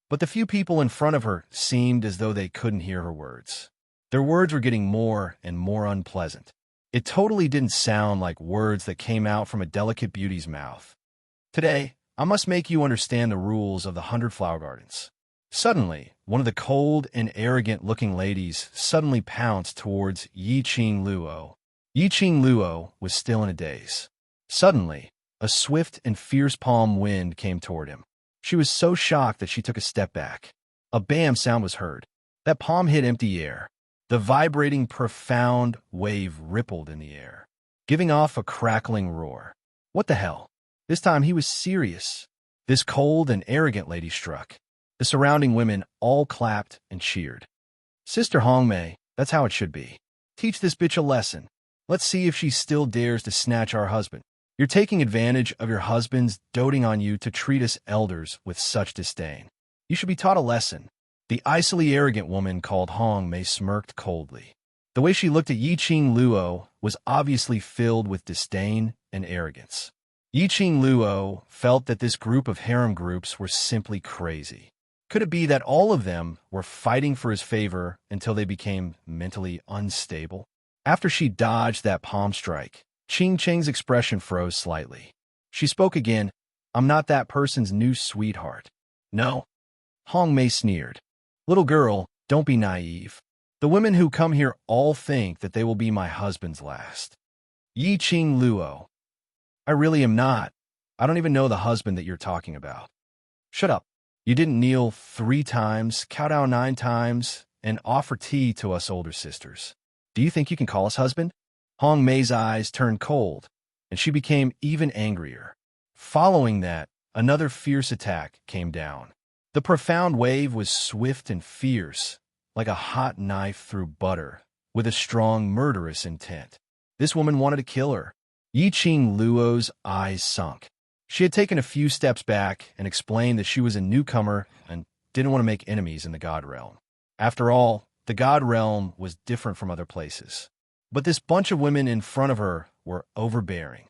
But the few people in front of her seemed as though they couldn't hear her words. Their words were getting more and more unpleasant. It totally didn't sound like words that came out from a delicate beauty's mouth. Today, I must make you understand the rules of the 100-flower gardens. Suddenly, one of the cold and arrogant-looking ladies suddenly pounced towards Yiqing Luo. Yiqing Luo was still in a daze. Suddenly, a swift and fierce palm wind came toward him. She was so shocked that she took a step back. A bam sound was heard. That palm hit empty air. The vibrating, profound wave rippled in the air, giving off a crackling roar. What the hell? This time he was serious. This cold and arrogant lady struck. The surrounding women all clapped and cheered. Sister Hongmei, that's how it should be. Teach this bitch a lesson. Let's see if she still dares to snatch our husband. You're taking advantage of your husband's doting on you to treat us elders with such disdain. You should be taught a lesson. The icily arrogant woman called Hongmei smirked coldly. The way she looked at Yiqing Luo was obviously filled with disdain and arrogance. Yiqing Luo felt that this group of harem groups were simply crazy. Could it be that all of them were fighting for his favor until they became mentally unstable? After she dodged that palm strike, Qing Cheng's expression froze slightly. She spoke again. I'm not that person's new sweetheart. No. Hongmei sneered. Little girl, don't be naive. The women who come here all think that they will be my husband's last. Yi Ching Luo. I really am not. I don't even know the husband that you're talking about. Shut up. You didn't kneel 3 times, kowtow 9 times, and offer tea to us older sisters. Do you think you can call us husband? Hong Mei's eyes turned cold, and she became even angrier. Following that, another fierce attack came down. The profound wave was swift and fierce, like a hot knife through butter, with a strong murderous intent. This woman wanted to kill her. Yi Ching Luo's eyes sunk. She had taken a few steps back and explained that she was a newcomer and didn't want to make enemies in the God Realm. After all, the God Realm was different from other places. But this bunch of women in front of her were overbearing.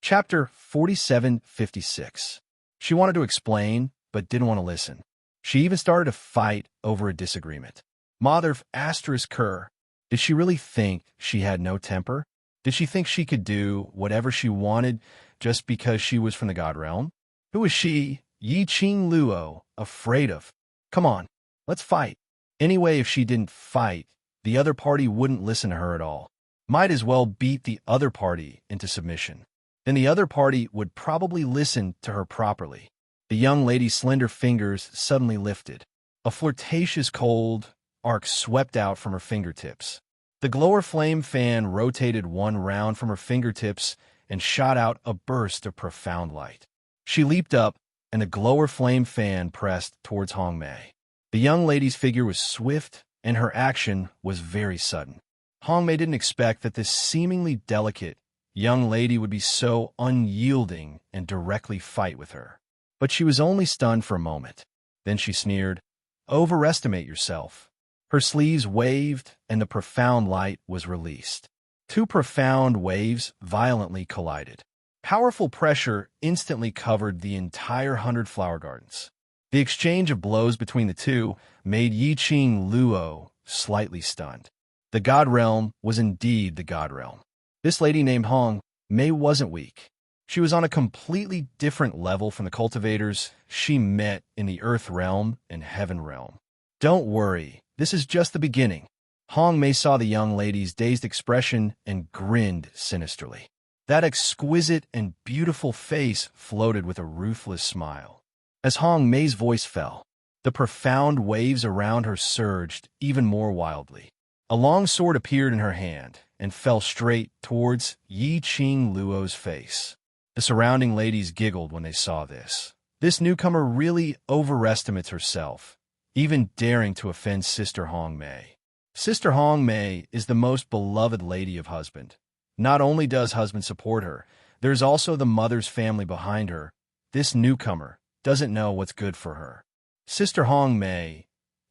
Chapter 4756. She wanted to explain, but didn't want to listen. She even started a fight over a disagreement. Mother asterisk Kerr. Did she really think she had no temper? Did she think she could do whatever she wanted just because she was from the God Realm? Who was she, Yi Ching Luo, afraid of? Come on, let's fight. Anyway, if she didn't fight, the other party wouldn't listen to her at all. Might as well beat the other party into submission. Then the other party would probably listen to her properly. The young lady's slender fingers suddenly lifted. A flirtatious cold arc swept out from her fingertips. The glower flame fan rotated one round from her fingertips and shot out a burst of profound light. She leaped up, and the glower flame fan pressed towards Hong Mei. The young lady's figure was swift, and her action was very sudden. Hong Mei didn't expect that this seemingly delicate young lady would be so unyielding and directly fight with her. But she was only stunned for a moment. Then she sneered, "Overestimate yourself." Her sleeves waved, and the profound light was released. 2 profound waves violently collided. Powerful pressure instantly covered the entire 100 flower gardens. The exchange of blows between the two made Yi Ching Luo slightly stunned. The God Realm was indeed the God Realm. This lady named Hong Mei wasn't weak. She was on a completely different level from the cultivators she met in the Earth Realm and Heaven Realm. Don't worry, this is just the beginning. Hong Mei saw the young lady's dazed expression and grinned sinisterly. That exquisite and beautiful face floated with a ruthless smile. As Hong Mei's voice fell, the profound waves around her surged even more wildly. A long sword appeared in her hand and fell straight towards Yi Ching Luo's face. The surrounding ladies giggled when they saw this. This newcomer really overestimates herself, even daring to offend Sister Hong Mei. Sister Hong Mei is the most beloved lady of husband. Not only does husband support her, there's also the mother's family behind her. This newcomer doesn't know what's good for her. Sister Hong Mei,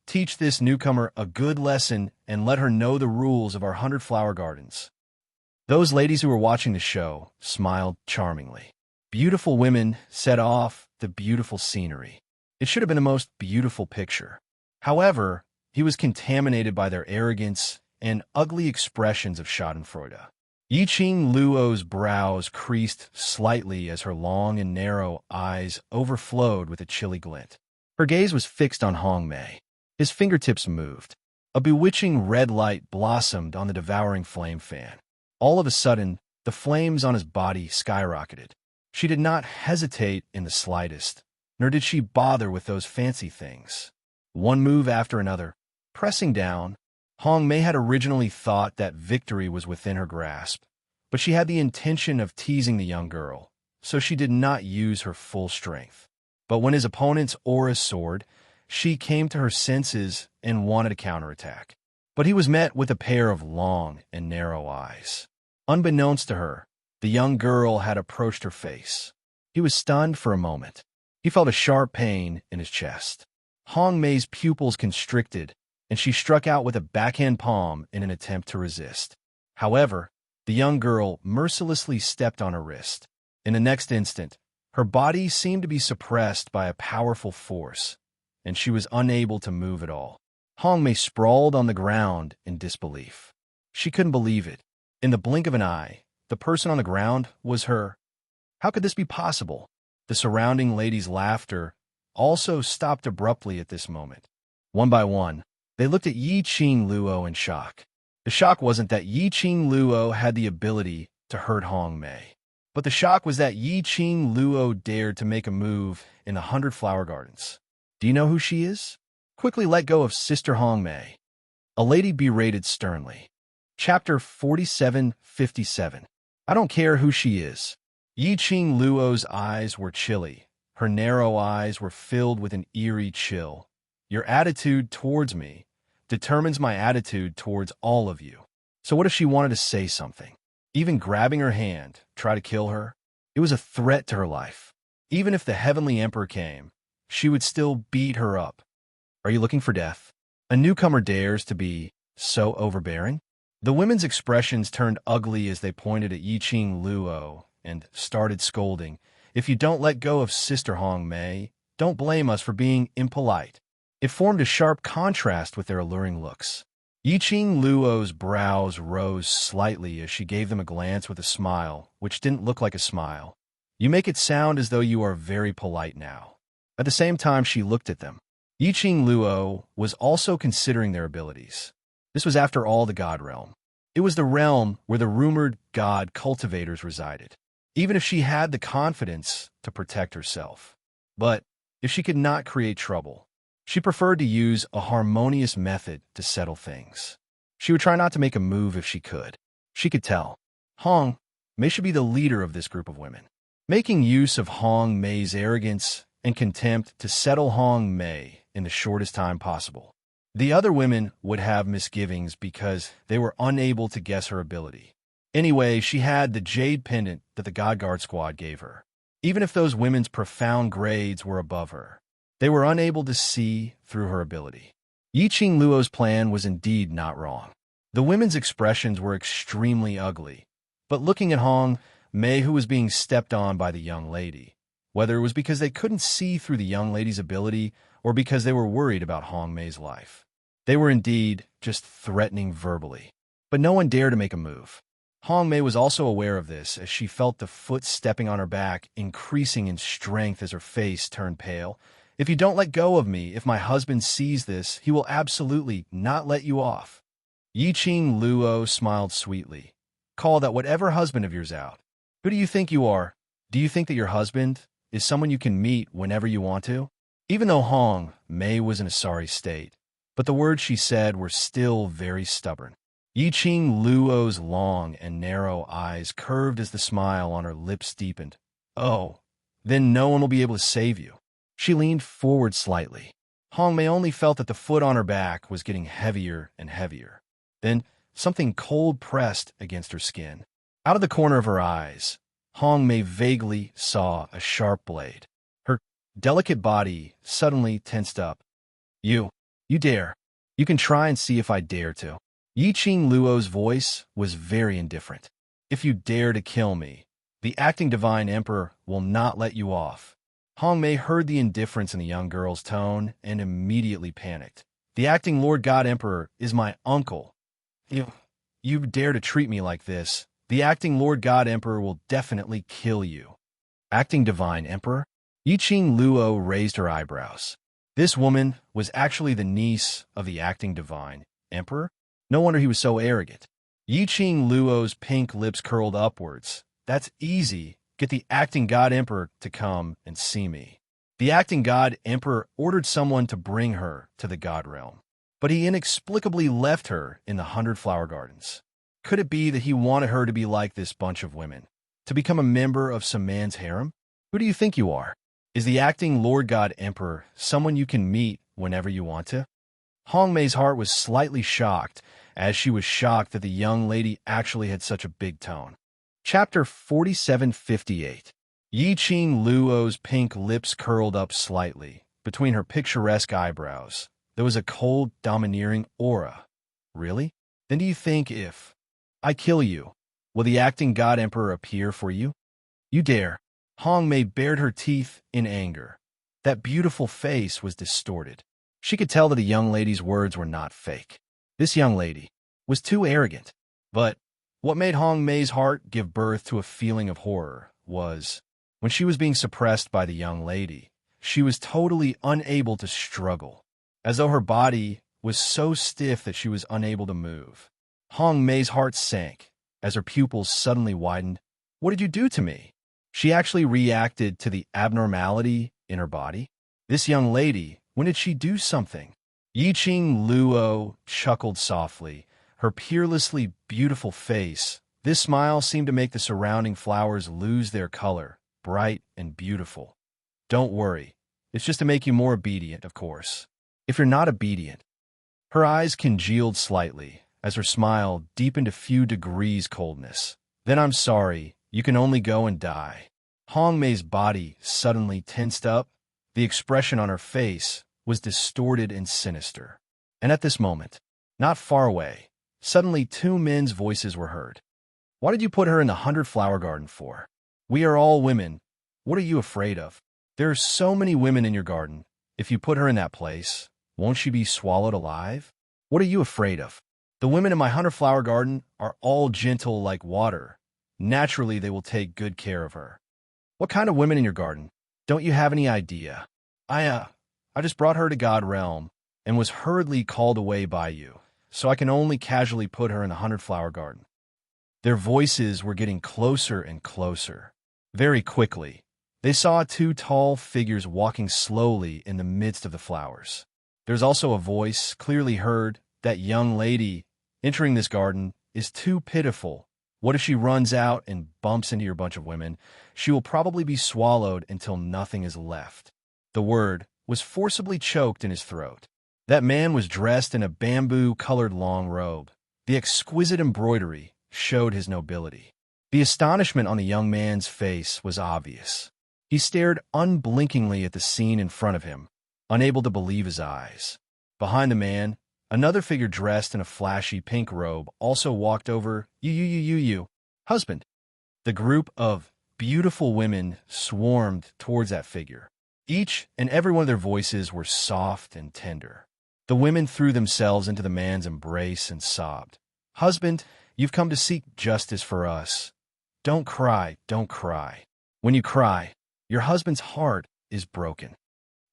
teach this newcomer a good lesson and let her know the rules of our 100 flower gardens. Those ladies who were watching the show smiled charmingly. Beautiful women set off the beautiful scenery. It should have been the most beautiful picture. However, he was contaminated by their arrogance and ugly expressions of schadenfreude. Yi Ching Luo's brows creased slightly as her long and narrow eyes overflowed with a chilly glint. Her gaze was fixed on Hong Mei. His fingertips moved. A bewitching red light blossomed on the devouring flame fan. All of a sudden, the flames on his body skyrocketed. She did not hesitate in the slightest, nor did she bother with those fancy things. One move after another, pressing down, Hong Mei had originally thought that victory was within her grasp, but she had the intention of teasing the young girl, so she did not use her full strength. But when his opponent's aura soared, she came to her senses and wanted to counterattack. But he was met with a pair of long and narrow eyes. Unbeknownst to her, the young girl had approached her face. He was stunned for a moment. He felt a sharp pain in his chest. Hong Mei's pupils constricted, and she struck out with a backhand palm in an attempt to resist. However, the young girl mercilessly stepped on her wrist. In the next instant, her body seemed to be suppressed by a powerful force, and she was unable to move at all. Hong Mei sprawled on the ground in disbelief. She couldn't believe it. In the blink of an eye, the person on the ground was her. How could this be possible? The surrounding ladies' laughter also stopped abruptly at this moment. One by one, They looked at Yi Qing Luo in shock. The shock wasn't that Yi Qing Luo had the ability to hurt Hong Mei, but the shock was that Yi Qing Luo dared to make a move in the 100 Flower Gardens. Do you know who she is? Quickly let go of Sister Hong Mei. A lady berated sternly. Chapter 4757. I don't care who she is. Yi Qing Luo's eyes were chilly. Her narrow eyes were filled with an eerie chill. Your attitude towards me determines my attitude towards all of you. So what if she wanted to say something? Even grabbing her hand, try to kill her? It was a threat to her life. Even if the Heavenly Emperor came, she would still beat her up. Are you looking for death? A newcomer dares to be so overbearing? The women's expressions turned ugly as they pointed at Yi Qing Luo and started scolding. If you don't let go of Sister Hong Mei, don't blame us for being impolite. It formed a sharp contrast with their alluring looks. Yi Qing Luo's brows rose slightly as she gave them a glance with a smile, which didn't look like a smile. You make it sound as though you are very polite now. At the same time she looked at them. Yi Qing Luo was also considering their abilities. This was, after all, the God Realm. It was the realm where the rumored God cultivators resided. Even if she had the confidence to protect herself. But if she could not create trouble, she preferred to use a harmonious method to settle things. She would try not to make a move if she could. She could tell. Hong Mei should be the leader of this group of women. Making use of Hong Mei's arrogance and contempt to settle Hong Mei in the shortest time possible. The other women would have misgivings because they were unable to guess her ability. Anyway, she had the jade pendant that the God Guard squad gave her. Even if those women's profound grades were above her, they were unable to see through her ability. Yi Qing Luo's plan was indeed not wrong. The women's expressions were extremely ugly, but looking at Hong Mei, who was being stepped on by the young lady, whether it was because they couldn't see through the young lady's ability or because they were worried about Hong Mei's life, they were indeed just threatening verbally. But no one dared to make a move. Hong Mei was also aware of this as she felt the foot stepping on her back increasing in strength as her face turned pale. If you don't let go of me, if my husband sees this, he will absolutely not let you off. Yi Qing Luo smiled sweetly. Call that whatever husband of yours out. Who do you think you are? Do you think that your husband is someone you can meet whenever you want to? Even though Hong Mei was in a sorry state, but the words she said were still very stubborn. Yi Qing Luo's long and narrow eyes curved as the smile on her lips deepened. Oh, then no one will be able to save you. She leaned forward slightly. Hong Mei only felt that the foot on her back was getting heavier and heavier. Then something cold pressed against her skin. Out of the corner of her eyes, Hong Mei vaguely saw a sharp blade. Her delicate body suddenly tensed up. You dare. You can try and see if I dare to. Yi Qing Luo's voice was very indifferent. If you dare to kill me, the acting Divine Emperor will not let you off. Hong Mei heard the indifference in the young girl's tone and immediately panicked. The acting Lord God Emperor is my uncle. You dare to treat me like this, the acting Lord God Emperor will definitely kill you. Acting Divine Emperor? Yi Qing Luo raised her eyebrows. This woman was actually the niece of the acting Divine Emperor? No wonder he was so arrogant. Yi Qing Luo's pink lips curled upwards. That's easy. Get the acting God Emperor to come and see me. The acting God Emperor ordered someone to bring her to the God Realm, but he inexplicably left her in the 100 Flower Gardens. Could it be that he wanted her to be like this bunch of women? To become a member of some man's harem? Who do you think you are? Is the acting Lord God Emperor someone you can meet whenever you want to? Hong Mei's heart was slightly shocked, as she was shocked that the young lady actually had such a big tone. Chapter 4758. Yi Qing Luo's pink lips curled up slightly. Between her picturesque eyebrows, there was a cold, domineering aura. Really? Then do you think if I kill you, will the acting God Emperor appear for you? You dare. Hong Mei bared her teeth in anger. That beautiful face was distorted. She could tell that the young lady's words were not fake. This young lady was too arrogant. But what made Hong Mei's heart give birth to a feeling of horror was, when she was being suppressed by the young lady, she was totally unable to struggle, as though her body was so stiff that she was unable to move. Hong Mei's heart sank as her pupils suddenly widened. What did you do to me? She actually reacted to the abnormality in her body. This young lady, when did she do something? Yiqing Luo chuckled softly, her peerlessly beautiful face. This smile seemed to make the surrounding flowers lose their color, bright and beautiful. Don't worry, it's just to make you more obedient, of course. If you're not obedient. Her eyes congealed slightly as her smile deepened a few degrees coldness. Then I'm sorry, you can only go and die. Hong Mei's body suddenly tensed up. The expression on her face was distorted and sinister. And at this moment, not far away, suddenly two men's voices were heard. Why did you put her in the 100-flower garden for? We are all women. What are you afraid of? There are so many women in your garden. If you put her in that place, won't she be swallowed alive? What are you afraid of? The women in my 100-flower garden are all gentle like water. Naturally, they will take good care of her. What kind of women in your garden? Don't you have any idea? I just brought her to God Realm and was hurriedly called away by you, so I can only casually put her in the 100-flower garden. Their voices were getting closer and closer. Very quickly, they saw two tall figures walking slowly in the midst of the flowers. There's also a voice clearly heard. That young lady entering this garden is too pitiful. What if she runs out and bumps into your bunch of women? She will probably be swallowed until nothing is left. The word was forcibly choked in his throat. That man was dressed in a bamboo-colored long robe. The exquisite embroidery showed his nobility. The astonishment on the young man's face was obvious. He stared unblinkingly at the scene in front of him, unable to believe his eyes. Behind the man, another figure dressed in a flashy pink robe also walked over. You, husband. The group of beautiful women swarmed towards that figure. Each and every one of their voices were soft and tender. The women threw themselves into the man's embrace and sobbed. Husband, you've come to seek justice for us. Don't cry, don't cry. When you cry, your husband's heart is broken.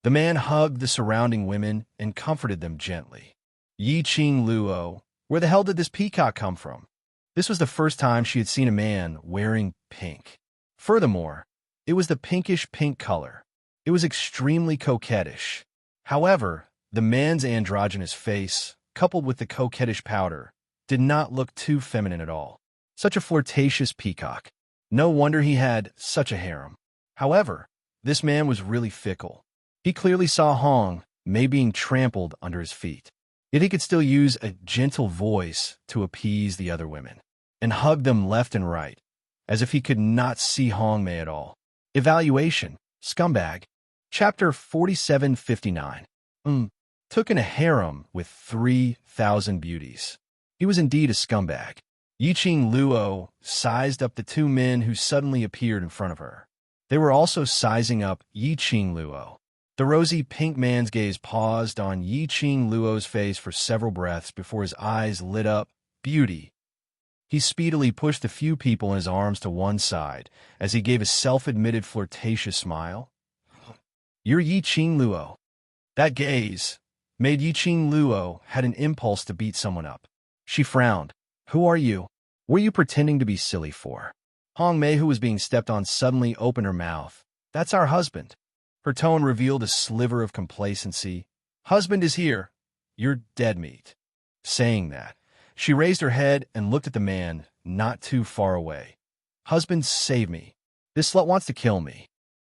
The man hugged the surrounding women and comforted them gently. Yiqing Luo, where the hell did this peacock come from? This was the first time she had seen a man wearing pink. Furthermore, it was the pinkish-pink color. It was extremely coquettish. However, the man's androgynous face, coupled with the coquettish powder, did not look too feminine at all. Such a flirtatious peacock. No wonder he had such a harem. However, this man was really fickle. He clearly saw Hong Mei being trampled under his feet. Yet he could still use a gentle voice to appease the other women, and hug them left and right, as if he could not see Hong Mei at all. Evaluation, scumbag. Chapter 4759. Took in a harem with 3,000 beauties. He was indeed a scumbag. Yiqing Luo sized up the two men who suddenly appeared in front of her. They were also sizing up Yiqing Luo. The rosy pink man's gaze paused on Yiqing Luo's face for several breaths before his eyes lit up. Beauty. He speedily pushed the few people in his arms to one side as he gave a self-admitted flirtatious smile. You're Yiqing Luo. That gaze made Yiqing Luo had an impulse to beat someone up. She frowned. Who are you? What are you pretending to be silly for? Hong Mei, who was being stepped on, suddenly opened her mouth. That's our husband. Her tone revealed a sliver of complacency. Husband is here. You're dead meat. Saying that, she raised her head and looked at the man not too far away. Husband, save me. This slut wants to kill me.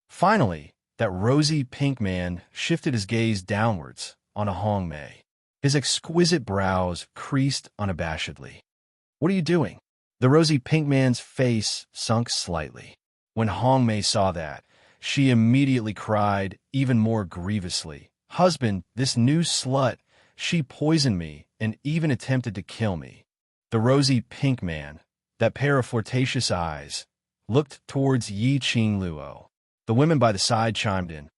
Finally, that rosy pink man shifted his gaze downwards on a Hong Mei. His exquisite brows creased unabashedly. What are you doing? The rosy pink man's face sunk slightly. When Hong Mei saw that, she immediately cried even more grievously. Husband, this new slut, she poisoned me and even attempted to kill me. The rosy pink man, that pair of flirtatious eyes, looked towards Yiqing Luo. The women by the side chimed in.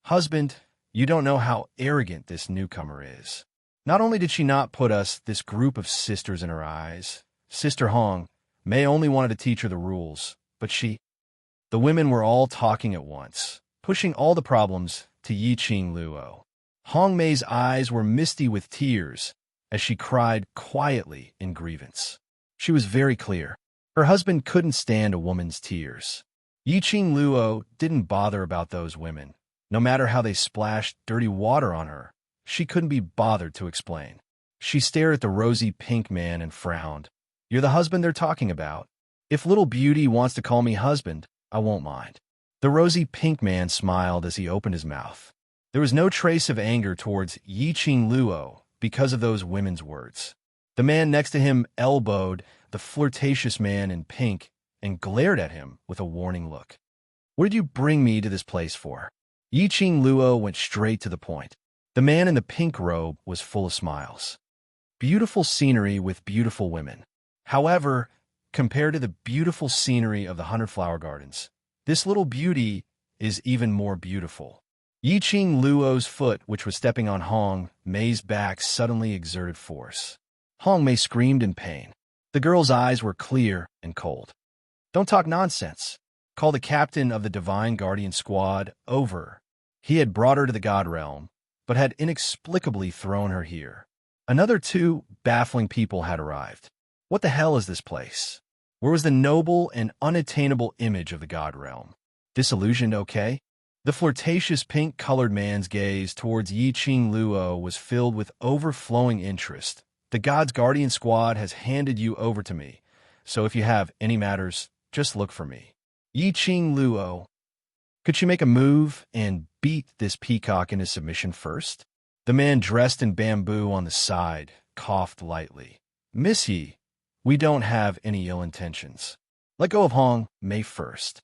Husband, you don't know how arrogant this newcomer is. Not only did she not put us, this group of sisters, in her eyes, Sister Hong Mei only wanted to teach her the rules, but she... The women were all talking at once, pushing all the problems to Yiqing Luo. Hong Mei's eyes were misty with tears as she cried quietly in grievance. She was very clear. Her husband couldn't stand a woman's tears. Yiqing Luo didn't bother about those women. No matter how they splashed dirty water on her, she couldn't be bothered to explain. She stared at the rosy pink man and frowned. You're the husband they're talking about. If little beauty wants to call me husband, I won't mind. The rosy pink man smiled as he opened his mouth. There was no trace of anger towards Yiqing Luo because of those women's words. The man next to him elbowed the flirtatious man in pink and glared at him with a warning look. What did you bring me to this place for? Yiqing Luo went straight to the point. The man in the pink robe was full of smiles. Beautiful scenery with beautiful women. However, compared to the beautiful scenery of the 100 flower gardens, this little beauty is even more beautiful. Yiqing Luo's foot, which was stepping on Hong Mei's back, suddenly exerted force. Hong Mei screamed in pain. The girl's eyes were clear and cold. Don't talk nonsense. Call the captain of the Divine Guardian Squad over. He had brought her to the God Realm, but had inexplicably thrown her here. Another two baffling people had arrived. What the hell is this place? Where was the noble and unattainable image of the God Realm? Disillusioned, okay? The flirtatious pink-colored man's gaze towards Yiqing Luo was filled with overflowing interest. The God's Guardian Squad has handed you over to me, so if you have any matters, just look for me. Yiqing Luo. Could she make a move and beat this peacock into submission first? The man dressed in bamboo on the side coughed lightly. Miss Yi, we don't have any ill intentions. Let go of Hong Mei first.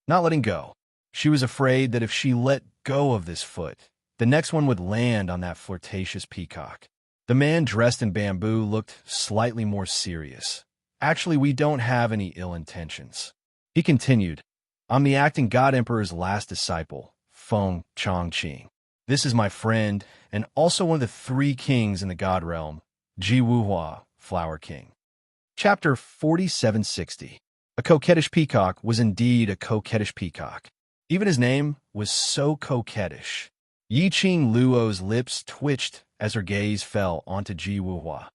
Not letting go. She was afraid that if she let go of this foot, the next one would land on that flirtatious peacock. The man dressed in bamboo looked slightly more serious. Actually, we don't have any ill intentions. He continued, I'm the acting God Emperor's last disciple, Feng Chongqing. This is my friend, and also one of the 3 kings in the God Realm, Ji Wuhua, Flower King. Chapter 4760. A coquettish peacock was indeed a coquettish peacock. Even his name was so coquettish. Yiqing Luo's lips twitched as her gaze fell onto Ji Wuhua.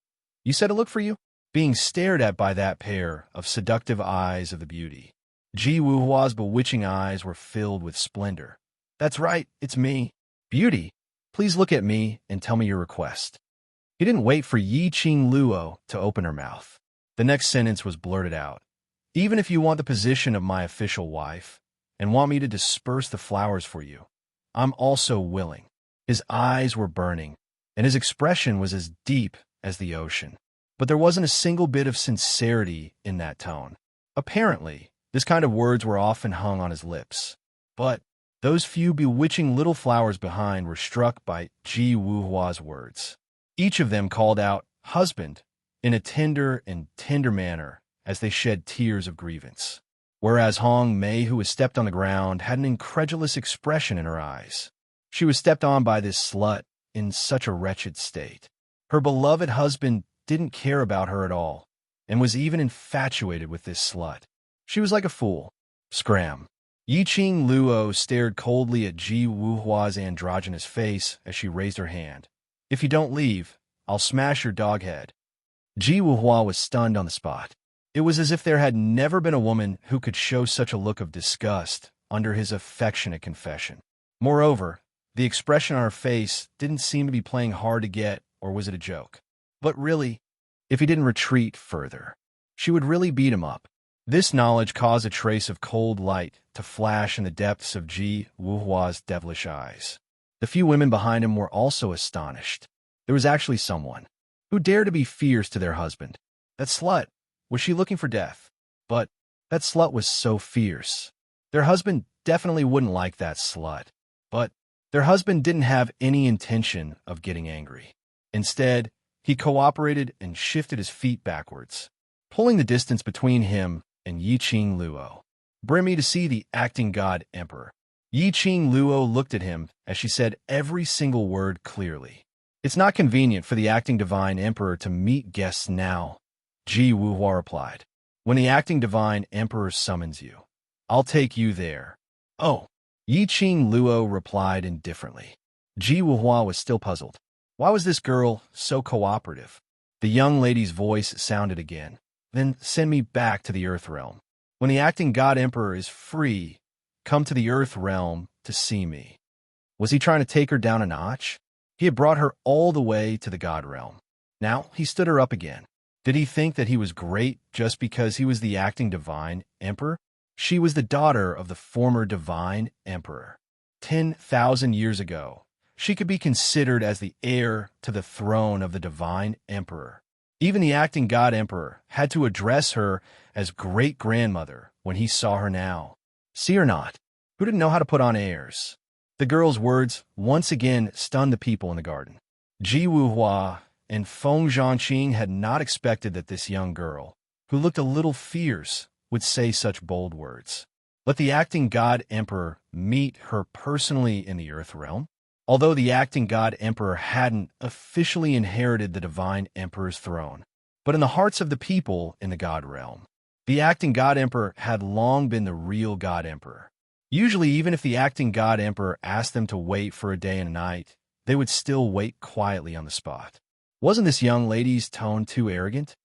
You said to look for you? Being stared at by that pair of seductive eyes of the beauty. Ji Wuhua's bewitching eyes were filled with splendor. That's right, it's me. Beauty, please look at me and tell me your request. He didn't wait for Yiqing Luo to open her mouth. The next sentence was blurted out. Even if you want the position of my official wife, and want me to disperse the flowers for you, I'm also willing. His eyes were burning, and his expression was as deep as the ocean. But there wasn't a single bit of sincerity in that tone. Apparently, this kind of words were often hung on his lips. But those few bewitching little flowers behind were struck by Ji Wuhua's words. Each of them called out, husband, in a tender manner as they shed tears of grievance. Whereas Hong Mei, who was stepped on the ground, had an incredulous expression in her eyes. She was stepped on by this slut in such a wretched state. Her beloved husband didn't care about her at all, and was even infatuated with this slut. She was like a fool. Scram. Yiqing Luo stared coldly at Ji Wuhua's androgynous face as she raised her hand. If you don't leave, I'll smash your dog head. Ji Wuhua was stunned on the spot. It was as if there had never been a woman who could show such a look of disgust under his affectionate confession. Moreover, the expression on her face didn't seem to be playing hard to get, or was it a joke? But really, if he didn't retreat further, she would really beat him up. This knowledge caused a trace of cold light to flash in the depths of Ji Wuhua's devilish eyes. The few women behind him were also astonished. There was actually someone who dared to be fierce to their husband. That slut, was she looking for death? But that slut was so fierce. Their husband definitely wouldn't like that slut. But their husband didn't have any intention of getting angry. Instead, he cooperated and shifted his feet backwards, pulling the distance between him and Yiqing Luo. Bring me to see the acting god emperor. Yiqing Luo looked at him as she said every single word clearly. It's not convenient for the acting divine emperor to meet guests now, Ji Wuhua replied. When the acting divine emperor summons you, I'll take you there. Oh, Yiqing Luo replied indifferently. Ji Wuhua was still puzzled. Why was this girl so cooperative? The young lady's voice sounded again. Then send me back to the Earth realm. When the acting God Emperor is free, come to the Earth realm to see me. Was he trying to take her down a notch? He had brought her all the way to the God realm. Now he stood her up again. Did he think that he was great just because he was the acting divine emperor? She was the daughter of the former divine emperor. 10,000 years ago, she could be considered as the heir to the throne of the divine emperor. Even the acting God Emperor had to address her as great-grandmother when he saw her now. See or not, who didn't know how to put on airs? The girl's words once again stunned the people in the garden. Ji Wuhua and Feng Zhangqing had not expected that this young girl, who looked a little fierce, would say such bold words. Let the acting God Emperor meet her personally in the Earth realm. Although the acting God Emperor hadn't officially inherited the divine emperor's throne, but in the hearts of the people in the God realm, the acting God Emperor had long been the real God Emperor. Usually, even if the acting God Emperor asked them to wait for a day and a night, they would still wait quietly on the spot. Wasn't this young lady's tone too arrogant?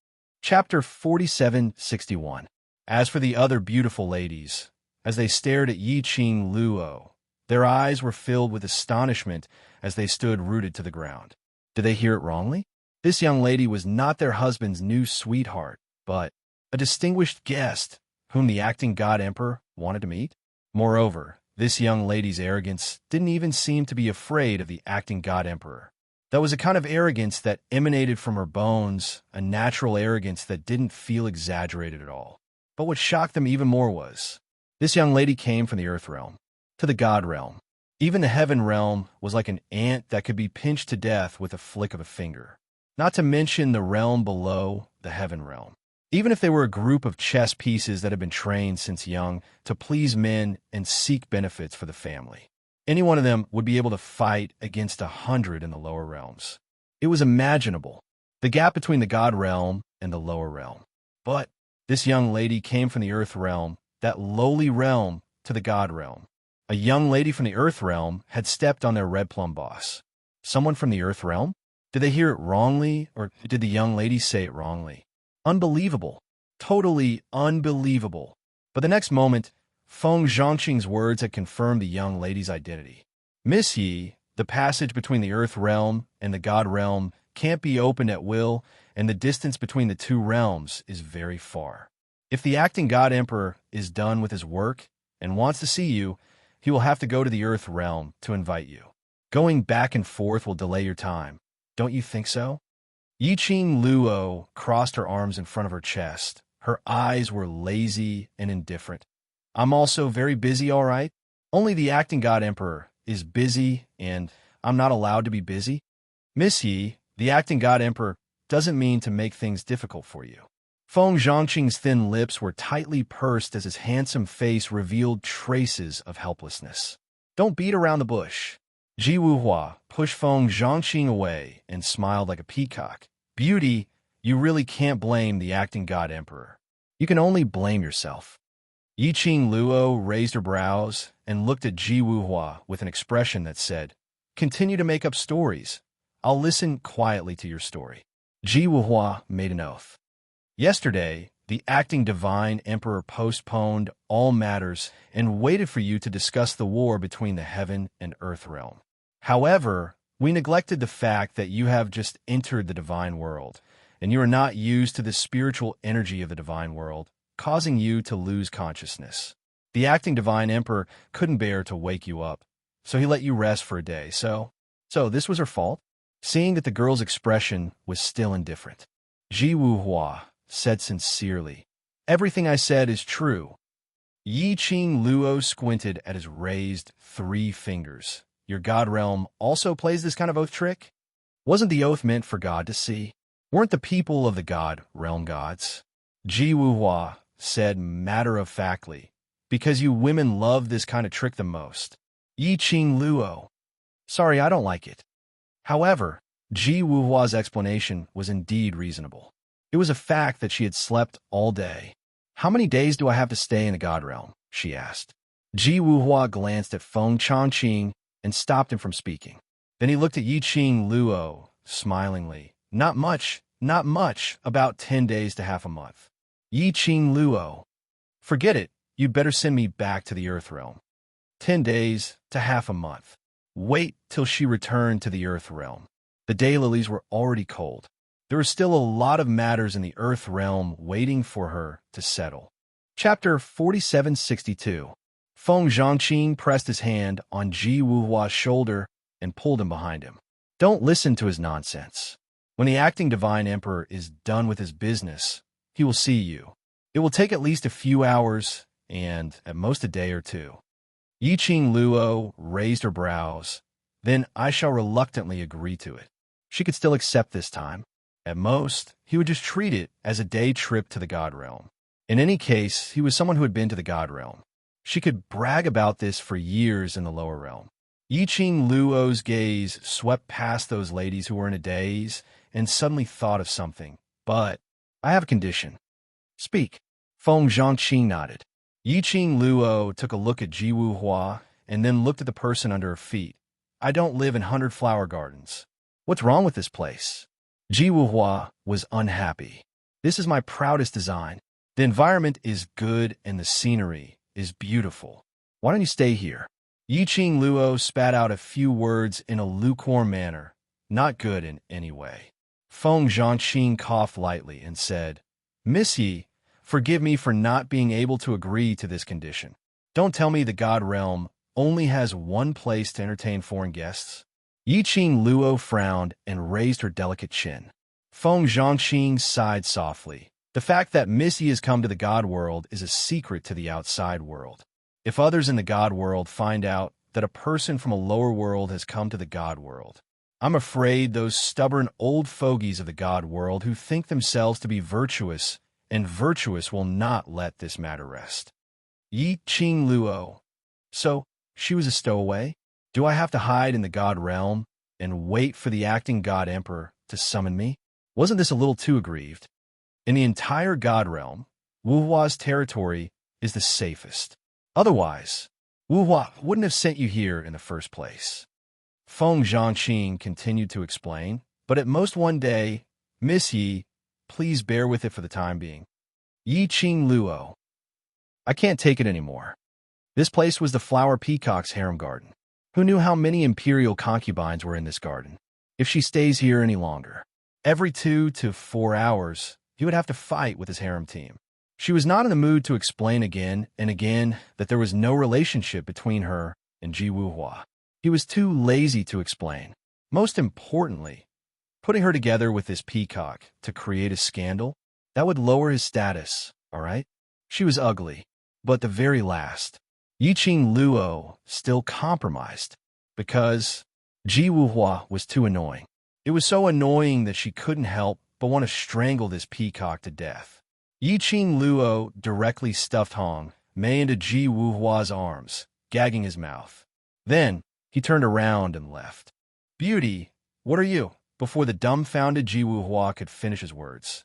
Chapter 4761. As for the other beautiful ladies, as they stared at Yi Qing Luo, their eyes were filled with astonishment as they stood rooted to the ground. Did they hear it wrongly? This young lady was not their husband's new sweetheart, but a distinguished guest whom the acting God Emperor wanted to meet. Moreover, this young lady's arrogance didn't even seem to be afraid of the acting God Emperor. That was a kind of arrogance that emanated from her bones, a natural arrogance that didn't feel exaggerated at all. But what shocked them even more was, this young lady came from the Earth realm to the God realm. Even the heaven realm was like an ant that could be pinched to death with a flick of a finger. Not to mention the realm below the heaven realm. Even if they were a group of chess pieces that had been trained since young to please men and seek benefits for the family, any one of them would be able to fight against 100 in the lower realms. It was imaginable, the gap between the God realm and the lower realm. But this young lady came from the Earth realm, that lowly realm, to the God realm. A young lady from the Earth realm had stepped on their red plum boss. Someone from the Earth realm? Did they hear it wrongly, or did the young lady say it wrongly? Unbelievable. Totally unbelievable. But the next moment, Feng Zhangqing's words had confirmed the young lady's identity. Miss Yi, the passage between the Earth realm and the God realm can't be opened at will, and the distance between the two realms is very far. If the acting God Emperor is done with his work and wants to see you, he will have to go to the Earth realm to invite you. Going back and forth will delay your time. Don't you think so? Yi Qing Luo crossed her arms in front of her chest. Her eyes were lazy and indifferent. I'm also very busy, all right? Only the acting God Emperor is busy, and I'm not allowed to be busy. Miss Yi, the acting God Emperor doesn't mean to make things difficult for you. Feng Zhangqing's thin lips were tightly pursed as his handsome face revealed traces of helplessness. Don't beat around the bush. Ji Wuhua pushed Feng Zhangqing away and smiled like a peacock. Beauty, you really can't blame the acting God Emperor. You can only blame yourself. Yi Qing Luo raised her brows and looked at Ji Wuhua with an expression that said, continue to make up stories. I'll listen quietly to your story. Ji Wuhua made an oath. Yesterday, the acting divine emperor postponed all matters and waited for you to discuss the war between the heaven and earth realm. However, we neglected the fact that you have just entered the divine world, and you are not used to the spiritual energy of the divine world, causing you to lose consciousness. The acting divine emperor couldn't bear to wake you up, so he let you rest for a day. So this was her fault? Seeing that the girl's expression was still indifferent, Ji Wuhua said sincerely, everything I said is true. Yi Qing Luo squinted at his raised 3 fingers. Your God realm also plays this kind of oath trick? Wasn't the oath meant for God to see? Weren't the people of the God realm gods? Ji Wuhua said matter-of-factly, because you women love this kind of trick the most. Yi Qing Luo. Sorry, I don't like it. However, Ji Wuhua's explanation was indeed reasonable. It was a fact that she had slept all day. How many days do I have to stay in the God realm? She asked. Ji Wuhua glanced at Feng Zhangqing and stopped him from speaking. Then he looked at Yiqing Luo, smilingly. Not much, about 10 days to half a month. Yiqing Luo. Forget it, you'd better send me back to the Earth realm. 10 days to half a month. Wait till she returned to the Earth realm. The daylilies were already cold. There were still a lot of matters in the Earth realm waiting for her to settle. Chapter 4762. Feng Zhangqing pressed his hand on Ji Wuhua's shoulder and pulled him behind him. Don't listen to his nonsense. When the acting divine emperor is done with his business, he will see you. It will take at least a few hours and at most a day or two. Yiqing Luo raised her brows. Then I shall reluctantly agree to it. She could still accept this time. At most, he would just treat it as a day trip to the God realm. In any case, he was someone who had been to the God realm. She could brag about this for years in the lower realm. Yiqing Luo's gaze swept past those ladies who were in a daze and suddenly thought of something. But I have a condition. Speak. Feng Zhangqing nodded. Yiqing Luo took a look at Ji Wuhua and then looked at the person under her feet. I don't live in 100 flower gardens. What's wrong with this place? Ji Wuhua was unhappy. This is my proudest design. The environment is good and the scenery is beautiful. Why don't you stay here? Yiqing Luo spat out a few words in a lukewarm manner, not good in any way. Feng Zhangqing coughed lightly and said, Miss Yi, forgive me for not being able to agree to this condition. Don't tell me the God realm only has one place to entertain foreign guests. Yiqing Luo frowned and raised her delicate chin. Feng Zhangqing sighed softly. The fact that Miss Yi has come to the God world is a secret to the outside world. If others in the God world find out that a person from a lower world has come to the God world, I'm afraid those stubborn old fogies of the God world who think themselves to be virtuous and virtuous will not let this matter rest. Yiqing Luo. So, she was a stowaway? Do I have to hide in the God realm and wait for the acting God Emperor to summon me? Wasn't this a little too aggrieved? In the entire God realm, Wuhua's territory is the safest. Otherwise, Wuhua wouldn't have sent you here in the first place. Feng Zhangqing continued to explain, but at most one day, Miss Yi, please bear with it for the time being. Yiqing Luo. I can't take it anymore. This place was the flower peacock's harem garden. Who knew how many imperial concubines were in this garden? If she stays here any longer, every 2 to 4 hours, he would have to fight with his harem team. She was not in the mood to explain again and again that there was no relationship between her and Ji Wuhua. He was too lazy to explain. Most importantly, putting her together with this peacock to create a scandal, that would lower his status, all right? She was ugly, but the very last, Yiqing Luo still compromised because Ji Wuhua was too annoying. It was so annoying that she couldn't help but want to strangle this peacock to death. Yiqing Luo directly stuffed Hong Mei into Ji Wuhua's arms, gagging his mouth. Then, he turned around and left. Beauty, what are you? Before the dumbfounded Ji Wuhua could finish his words,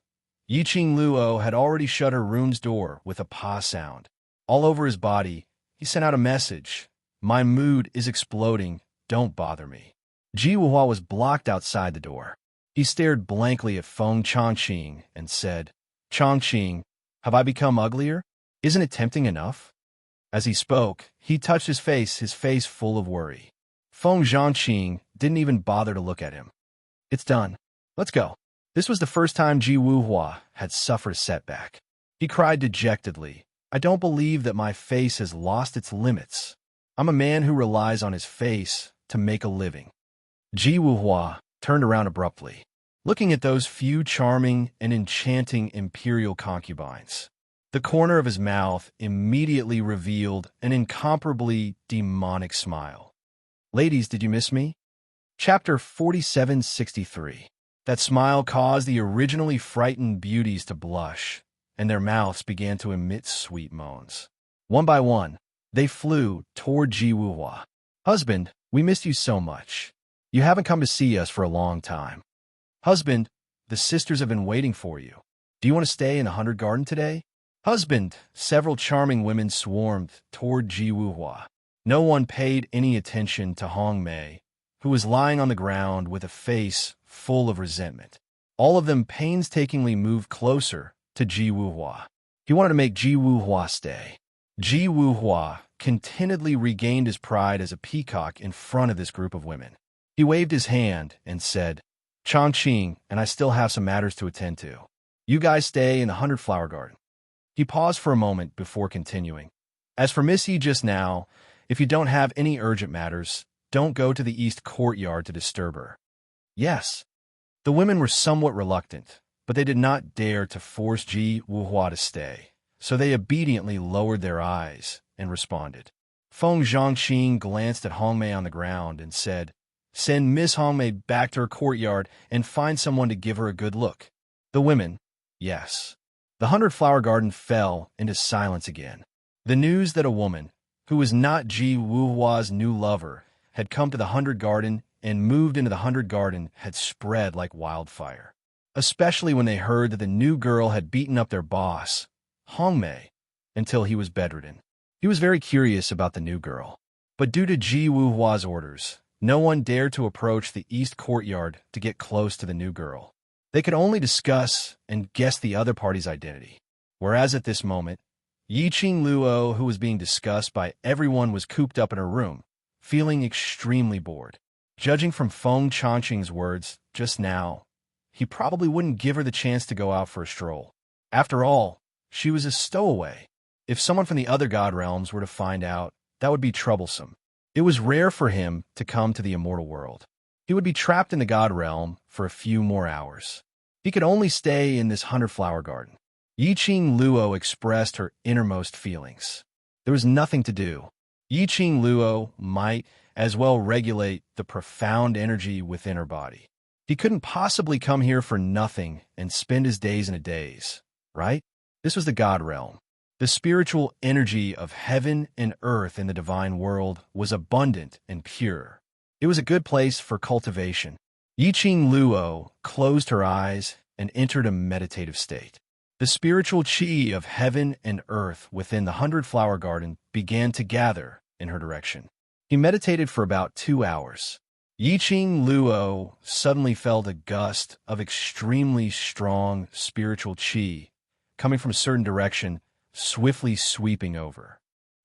Yiqing Luo had already shut her room's door with a pa sound. All over his body, he sent out a message. My mood is exploding, don't bother me. Ji Wuhua was blocked outside the door. He stared blankly at Feng Zhangqing and said, Zhangqing, have I become uglier? Isn't it tempting enough? As he spoke, he touched his face full of worry. Feng Zhangqing didn't even bother to look at him. It's done. Let's go. This was the first time Ji Wuhua had suffered a setback. He cried dejectedly, I don't believe that my face has lost its limits. I'm a man who relies on his face to make a living. Ji Wuhua turned around abruptly, looking at those few charming and enchanting imperial concubines. The corner of his mouth immediately revealed an incomparably demonic smile. Ladies, did you miss me? Chapter 4763. That smile caused the originally frightened beauties to blush, and their mouths began to emit sweet moans. One by one, they flew toward Ji Wuhua. Husband, we missed you so much. You haven't come to see us for a long time. Husband, the sisters have been waiting for you. Do you want to stay in the 100 Garden today? Husband, several charming women swarmed toward Ji Wuhua. No one paid any attention to Hong Mei, who was lying on the ground with a face full of resentment. All of them painstakingly moved closer to Ji Wuhua. He wanted to make Ji Wuhua stay. Ji Wuhua contentedly regained his pride as a peacock in front of this group of women. He waved his hand and said, "Chongqing and I still have some matters to attend to. You guys stay in the 100-flower garden." He paused for a moment before continuing. "As for Missy just now, if you don't have any urgent matters, don't go to the east courtyard to disturb her." "Yes." The women were somewhat reluctant, but they did not dare to force Ji Wuhua to stay, so they obediently lowered their eyes and responded. Feng Zhongqing glanced at Hongmei on the ground and said, "Send Miss Hongmei back to her courtyard and find someone to give her a good look." The women, "Yes." The 100-flower garden fell into silence again. The news that a woman, who was not Ji Wuhua's new lover, had come to the 100 garden and moved into the 100 garden had spread like wildfire, especially when they heard that the new girl had beaten up their boss, Hongmei, until he was bedridden. He was very curious about the new girl, but due to Ji Wuhua's orders, no one dared to approach the east courtyard to get close to the new girl. They could only discuss and guess the other party's identity, whereas at this moment, Yiqing Luo, who was being discussed by everyone, was cooped up in her room, feeling extremely bored. Judging from Feng Chongqing's words just now, he probably wouldn't give her the chance to go out for a stroll. After all, she was a stowaway. If someone from the other god realms were to find out, that would be troublesome. It was rare for him to come to the immortal world. He would be trapped in the god realm for a few more hours. He could only stay in this 100-flower garden. Yiqing Luo expressed her innermost feelings. There was nothing to do. Yiqing Luo might as well regulate the profound energy within her body. He couldn't possibly come here for nothing and spend his days in a daze, right? This was the god realm. The spiritual energy of heaven and earth in the divine world was abundant and pure. It was a good place for cultivation. Yiqing Luo closed her eyes and entered a meditative state. The spiritual qi of heaven and earth within the 100-flower garden began to gather in her direction. He meditated for about 2 hours. Yiqing Luo suddenly felt a gust of extremely strong spiritual qi coming from a certain direction, swiftly sweeping over.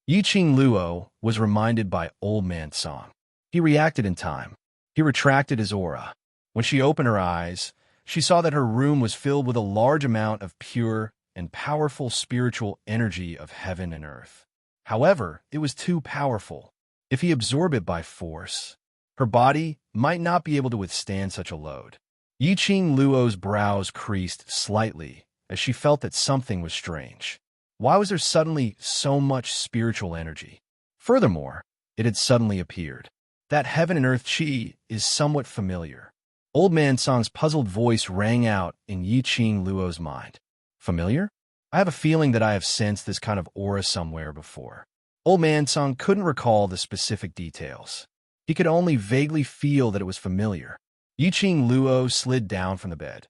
Yiqing Luo was reminded by Old Man Song. He reacted in time. He retracted his aura. When she opened her eyes, she saw that her room was filled with a large amount of pure and powerful spiritual energy of heaven and earth. However, it was too powerful. If he absorbed it by force, her body might not be able to withstand such a load. Yiqing Luo's brows creased slightly as she felt that something was strange. Why was there suddenly so much spiritual energy? Furthermore, it had suddenly appeared. That heaven and earth qi is somewhat familiar. Old Man Song's puzzled voice rang out in Yiqing Luo's mind. Familiar? I have a feeling that I have sensed this kind of aura somewhere before. Old Man Song couldn't recall the specific details. He could only vaguely feel that it was familiar. Yiqing Luo slid down from the bed.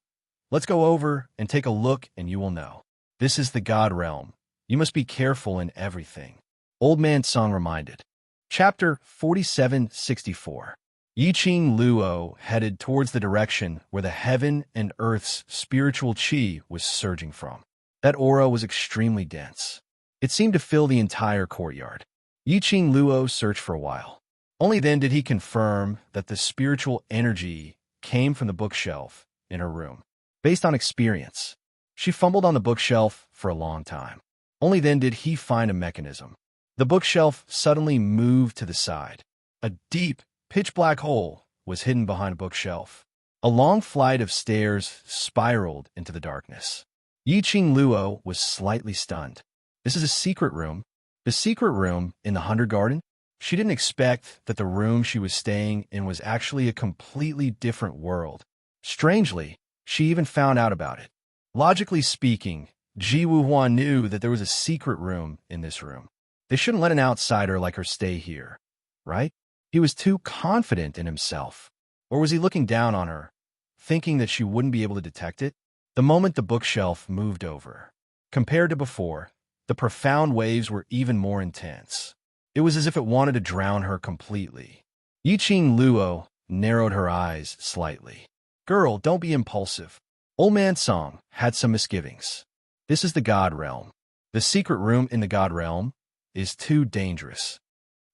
"Let's go over and take a look and you will know. This is the god realm. You must be careful in everything," Old Man Song reminded. Chapter 4764. Yiqing Luo headed towards the direction where the heaven and earth's spiritual qi was surging from. That aura was extremely dense. It seemed to fill the entire courtyard. Yiqing Luo searched for a while. Only then did he confirm that the spiritual energy came from the bookshelf in her room. Based on experience, she fumbled on the bookshelf for a long time. Only then did he find a mechanism. The bookshelf suddenly moved to the side. A deep, pitch-black hole was hidden behind a bookshelf. A long flight of stairs spiraled into the darkness. Yiqing Luo was slightly stunned. This is a secret room. The secret room in the 100 garden? She didn't expect that the room she was staying in was actually a completely different world. Strangely, she even found out about it. Logically speaking, Ji Wuhuan knew that there was a secret room in this room. They shouldn't let an outsider like her stay here, right? He was too confident in himself. Or was he looking down on her, thinking that she wouldn't be able to detect it? The moment the bookshelf moved over, compared to before, the profound waves were even more intense. It was as if it wanted to drown her completely. Yiqing Luo narrowed her eyes slightly. Girl, don't be impulsive. Old Man Song had some misgivings. This is the God Realm. The secret room in the God Realm is too dangerous.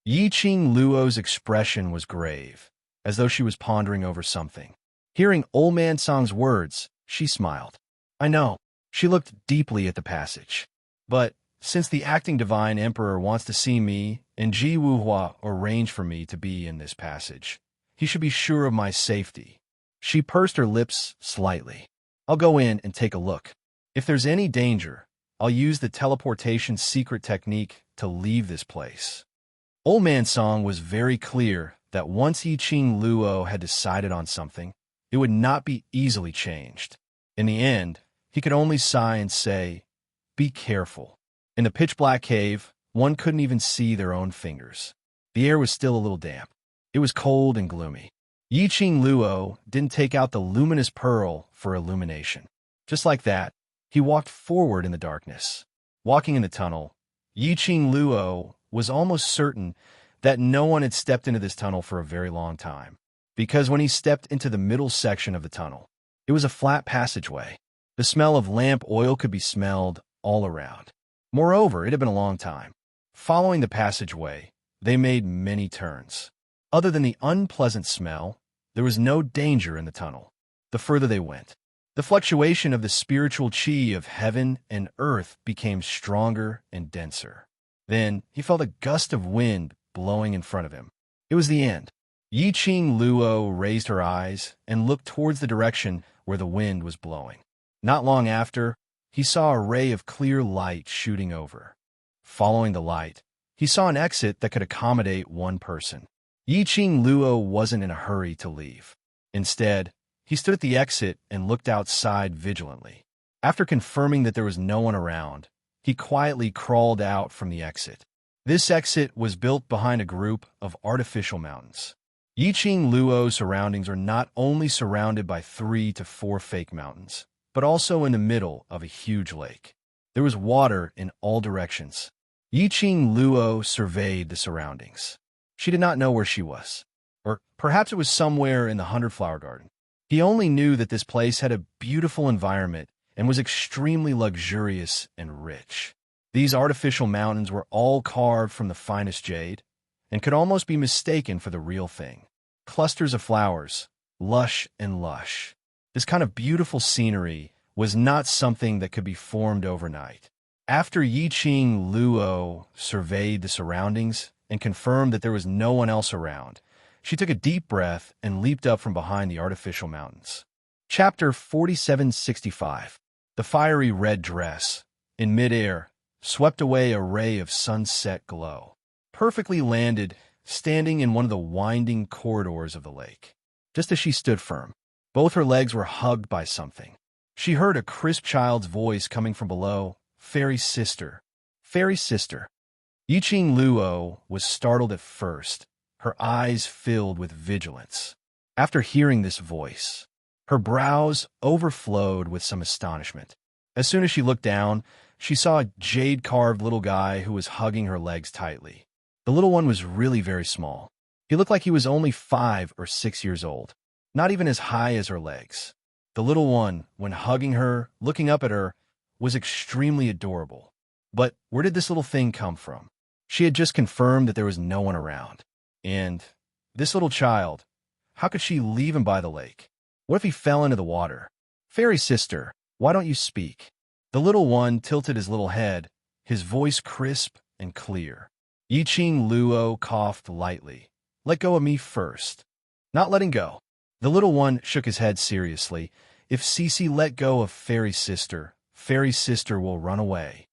Yi Ching Luo's expression was grave, as though she was pondering over something. Hearing Old Man Song's words, she smiled. I know. She looked deeply at the passage. But since the acting divine emperor wants to see me and Ji Wuhua arranged for me to be in this passage, he should be sure of my safety. She pursed her lips slightly. I'll go in and take a look. If there's any danger, I'll use the teleportation secret technique to leave this place. Old Man Song was very clear that once Yi Ching Luo had decided on something, it would not be easily changed. In the end, he could only sigh and say, be careful. In the pitch-black cave, one couldn't even see their own fingers. The air was still a little damp. It was cold and gloomy. Yi Ching Luo didn't take out the luminous pearl for illumination. Just like that, he walked forward in the darkness. Walking in the tunnel, Yi Ching Luo was almost certain that no one had stepped into this tunnel for a very long time. Because when he stepped into the middle section of the tunnel, it was a flat passageway. The smell of lamp oil could be smelled all around. Moreover, it had been a long time. Following the passageway, they made many turns. Other than the unpleasant smell, there was no danger in the tunnel. The further they went, the fluctuation of the spiritual chi of heaven and earth became stronger and denser. Then he felt a gust of wind blowing in front of him. It was the end. Yi Ching Luo raised her eyes and looked towards the direction where the wind was blowing. Not long after, he saw a ray of clear light shooting over. Following the light, he saw an exit that could accommodate one person. Yi Ching Luo wasn't in a hurry to leave. Instead, he stood at the exit and looked outside vigilantly. After confirming that there was no one around, he quietly crawled out from the exit. This exit was built behind a group of artificial mountains. Yi Ching Luo's surroundings are not only surrounded by 3 to 4 fake mountains, but also in the middle of a huge lake. There was water in all directions. Yi Ching Luo surveyed the surroundings. She did not know where she was. Or perhaps it was somewhere in the 100-flower garden. He only knew that this place had a beautiful environment and was extremely luxurious and rich. These artificial mountains were all carved from the finest jade and could almost be mistaken for the real thing. Clusters of flowers, lush and lush. This kind of beautiful scenery was not something that could be formed overnight. After Yi Ching Luo surveyed the surroundings and confirmed that there was no one else around, she took a deep breath and leaped up from behind the artificial mountains. Chapter 4765. The fiery red dress, in midair, swept away a ray of sunset glow. Perfectly landed, standing in one of the winding corridors of the lake. Just as she stood firm, both her legs were hugged by something. She heard a crisp child's voice coming from below. Fairy sister. Fairy sister. Yi Ching Luo was startled at first, her eyes filled with vigilance. After hearing this voice, her brows overflowed with some astonishment. As soon as she looked down, she saw a jade-carved little guy who was hugging her legs tightly. The little one was really very small. He looked like he was only 5 or 6 years old, not even as high as her legs. The little one, when hugging her, looking up at her, was extremely adorable. But where did this little thing come from? She had just confirmed that there was no one around. And this little child, how could she leave him by the lake? What if he fell into the water? Fairy sister, why don't you speak? The little one tilted his little head, his voice crisp and clear. Yi Ching Luo coughed lightly. Let go of me first. Not letting go. The little one shook his head seriously. If Cece let go of Fairy sister will run away.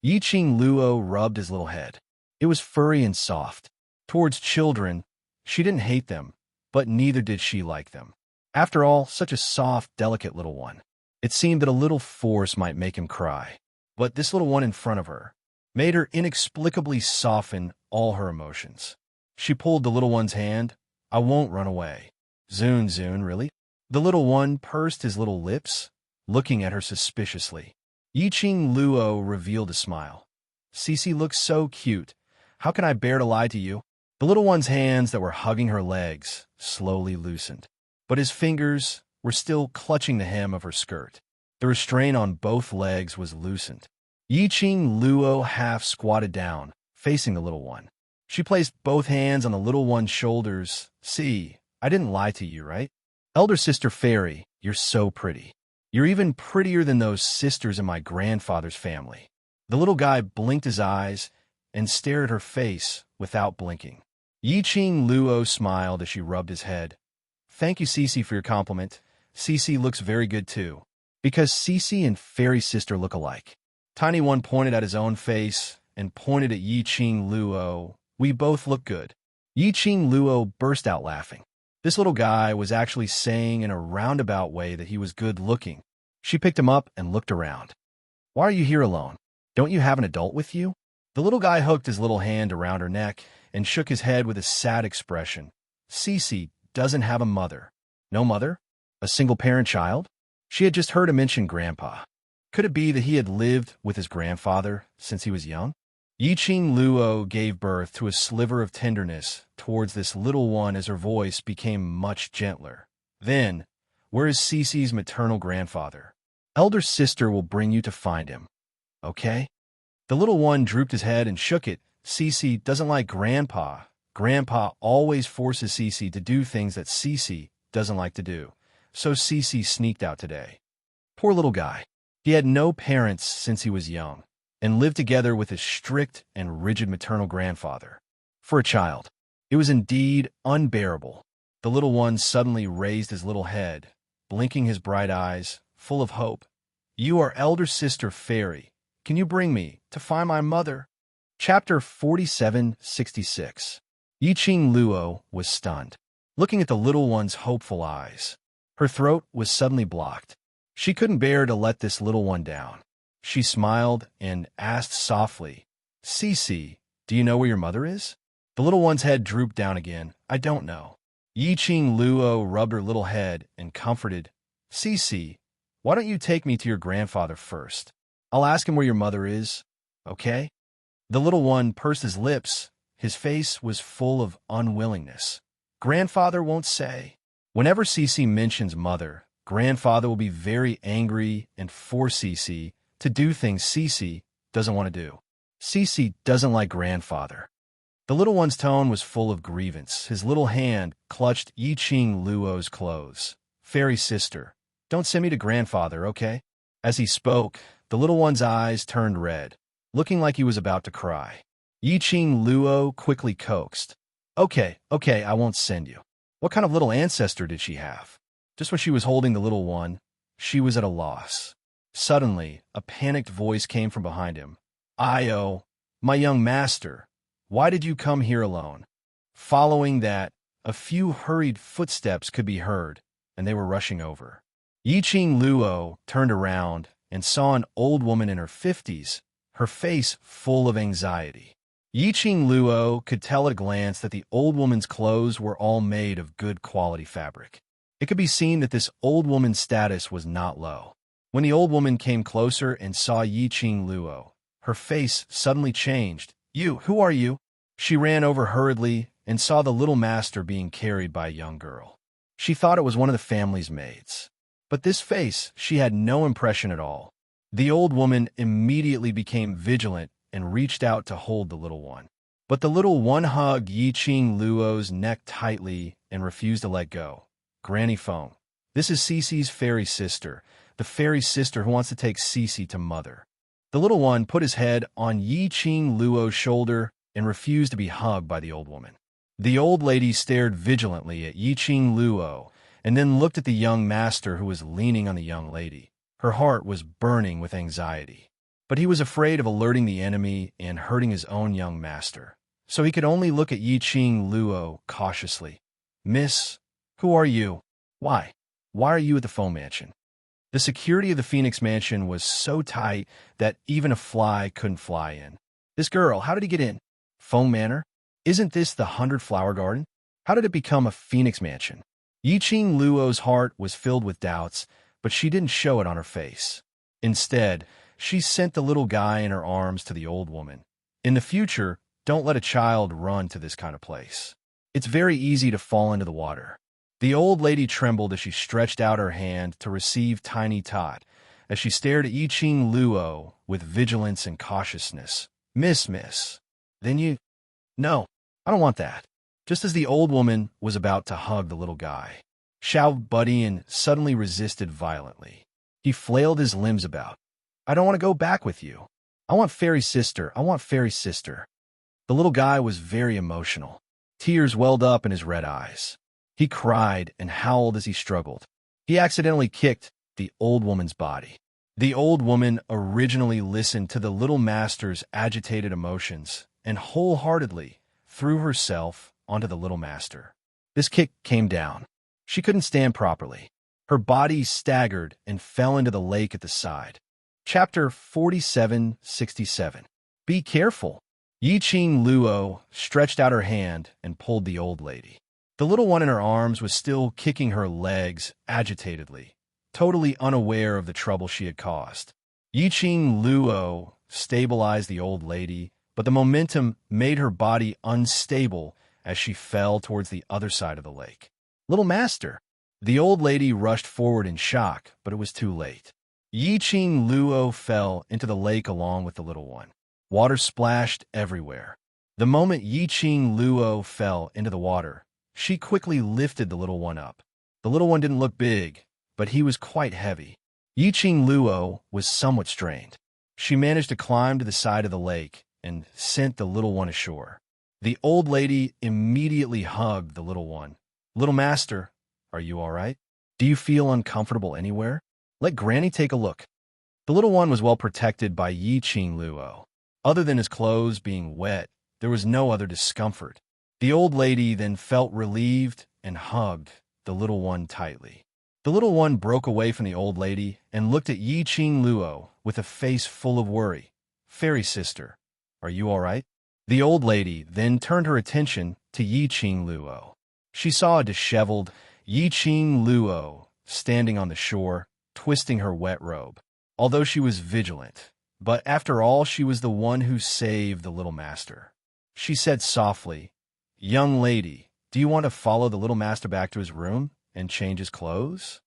Yi Ching Luo rubbed his little head. It was furry and soft. Towards children, she didn't hate them, but neither did she like them. After all, such a soft, delicate little one. It seemed that a little force might make him cry. But this little one in front of her made her inexplicably soften all her emotions. She pulled the little one's hand. I won't run away. Zun, really? The little one pursed his little lips, looking at her suspiciously. Yi Ching Luo revealed a smile. Cece looks so cute. How can I bear to lie to you? The little one's hands that were hugging her legs slowly loosened, but his fingers were still clutching the hem of her skirt. The restraint on both legs was loosened. Yiqing Luo half squatted down, facing the little one. She placed both hands on the little one's shoulders. See, I didn't lie to you, right? Elder sister fairy, you're so pretty. You're even prettier than those sisters in my grandfather's family. The little guy blinked his eyes and stared at her face without blinking. Yiqing Luo smiled as she rubbed his head. Thank you, Cece, for your compliment. Cece looks very good too. Because Cece and fairy sister look alike. Tiny One pointed at his own face and pointed at Yiqing Luo. We both look good. Yiqing Luo burst out laughing. This little guy was actually saying in a roundabout way that he was good-looking. She picked him up and looked around. Why are you here alone? Don't you have an adult with you? The little guy hooked his little hand around her neck and shook his head with a sad expression. Cece doesn't have a mother. No mother? A single-parent child? She had just heard him mention Grandpa. Could it be that he had lived with his grandfather since he was young? Yiqing Luo gave birth to a sliver of tenderness towards this little one as her voice became much gentler. Then, where is Cece's maternal grandfather? Elder sister will bring you to find him. Okay? The little one drooped his head and shook it. Cece doesn't like Grandpa. Grandpa always forces Cece to do things that Cece doesn't like to do. So Cece sneaked out today. Poor little guy. He had no parents since he was young, and lived together with his strict and rigid maternal grandfather. For a child, it was indeed unbearable. The little one suddenly raised his little head, blinking his bright eyes, full of hope. You are elder sister fairy. Can you bring me to find my mother? Chapter 4766. Yiqing Luo was stunned, looking at the little one's hopeful eyes. Her throat was suddenly blocked. She couldn't bear to let this little one down. She smiled and asked softly, Cece, do you know where your mother is? The little one's head drooped down again. I don't know. Yiqing Luo rubbed her little head and comforted, Cece, why don't you take me to your grandfather first? I'll ask him where your mother is, okay? The little one pursed his lips. His face was full of unwillingness. Grandfather won't say. Whenever Cece mentions mother, grandfather will be very angry and force Cece to do things Cece doesn't want to do. Cece doesn't like grandfather. The little one's tone was full of grievance. His little hand clutched Yiqing Luo's clothes. Fairy sister, don't send me to grandfather, okay? As he spoke, the little one's eyes turned red, looking like he was about to cry. Yiqing Luo quickly coaxed. Okay, I won't send you. What kind of little ancestor did she have? Just when she was holding the little one, she was at a loss. Suddenly, a panicked voice came from behind him. Io, my young master, why did you come here alone? Following that, a few hurried footsteps could be heard, and they were rushing over. Yiqing Luo turned around and saw an old woman in her 50s, her face full of anxiety. Yiqing Luo could tell at a glance that the old woman's clothes were all made of good quality fabric. It could be seen that this old woman's status was not low. When the old woman came closer and saw Yiqing Luo, her face suddenly changed. Who are you? She ran over hurriedly and saw the little master being carried by a young girl. She thought it was one of the family's maids. But this face, she had no impression at all. The old woman immediately became vigilant and reached out to hold the little one. But the little one hugged Yiqing Luo's neck tightly and refused to let go. Granny Feng, this is Cece's fairy sister, the fairy sister who wants to take Cece to mother. The little one put his head on Yiqing Luo's shoulder and refused to be hugged by the old woman. The old lady stared vigilantly at Yiqing Luo and then looked at the young master who was leaning on the young lady. Her heart was burning with anxiety. But he was afraid of alerting the enemy and hurting his own young master. So he could only look at Yiqing Luo cautiously. Miss, who are you? Why? Why are you at the Foam Mansion? The security of the Phoenix Mansion was so tight that even a fly couldn't fly in. This girl, how did he get in? Foam Manor? Isn't this the 100-flower garden? How did it become a Phoenix Mansion? Yiqing Luo's heart was filled with doubts, but she didn't show it on her face. Instead, she sent the little guy in her arms to the old woman. In the future, don't let a child run to this kind of place. It's very easy to fall into the water. The old lady trembled as she stretched out her hand to receive Tiny Tot, as she stared at Yi-Ching Luo with vigilance and cautiousness. Miss. Then you... No, I don't want that. Just as the old woman was about to hug the little guy, Xiao Budian suddenly resisted violently. He flailed his limbs about. I don't want to go back with you. I want fairy sister. I want fairy sister. The little guy was very emotional. Tears welled up in his red eyes. He cried and howled as he struggled. He accidentally kicked the old woman's body. The old woman originally listened to the little master's agitated emotions and wholeheartedly threw herself onto the little master. This kick came down. She couldn't stand properly. Her body staggered and fell into the lake at the side. Chapter 4767. Be careful. Yi-Ching Luo stretched out her hand and pulled the old lady. The little one in her arms was still kicking her legs agitatedly, totally unaware of the trouble she had caused. Yi-Ching Luo stabilized the old lady, but the momentum made her body unstable as she fell towards the other side of the lake. Little master! The old lady rushed forward in shock, but it was too late. Yi-Ching Luo fell into the lake along with the little one. Water splashed everywhere. The moment Yi-Ching Luo fell into the water, she quickly lifted the little one up. The little one didn't look big, but he was quite heavy. Yi-Ching Luo was somewhat strained. She managed to climb to the side of the lake and sent the little one ashore. The old lady immediately hugged the little one. Little master, are you all right? Do you feel uncomfortable anywhere? Let Granny take a look. The little one was well protected by Yi-Ching Luo. Other than his clothes being wet, there was no other discomfort. The old lady then felt relieved and hugged the little one tightly. The little one broke away from the old lady and looked at Yi-Ching Luo with a face full of worry. Fairy sister, are you all right? The old lady then turned her attention to Yi-Ching Luo. She saw a disheveled Yi-Ching Luo standing on the shore, twisting her wet robe. Although she was vigilant, but after all, she was the one who saved the little master. She said softly, Young lady, do you want to follow the little master back to his room and change his clothes?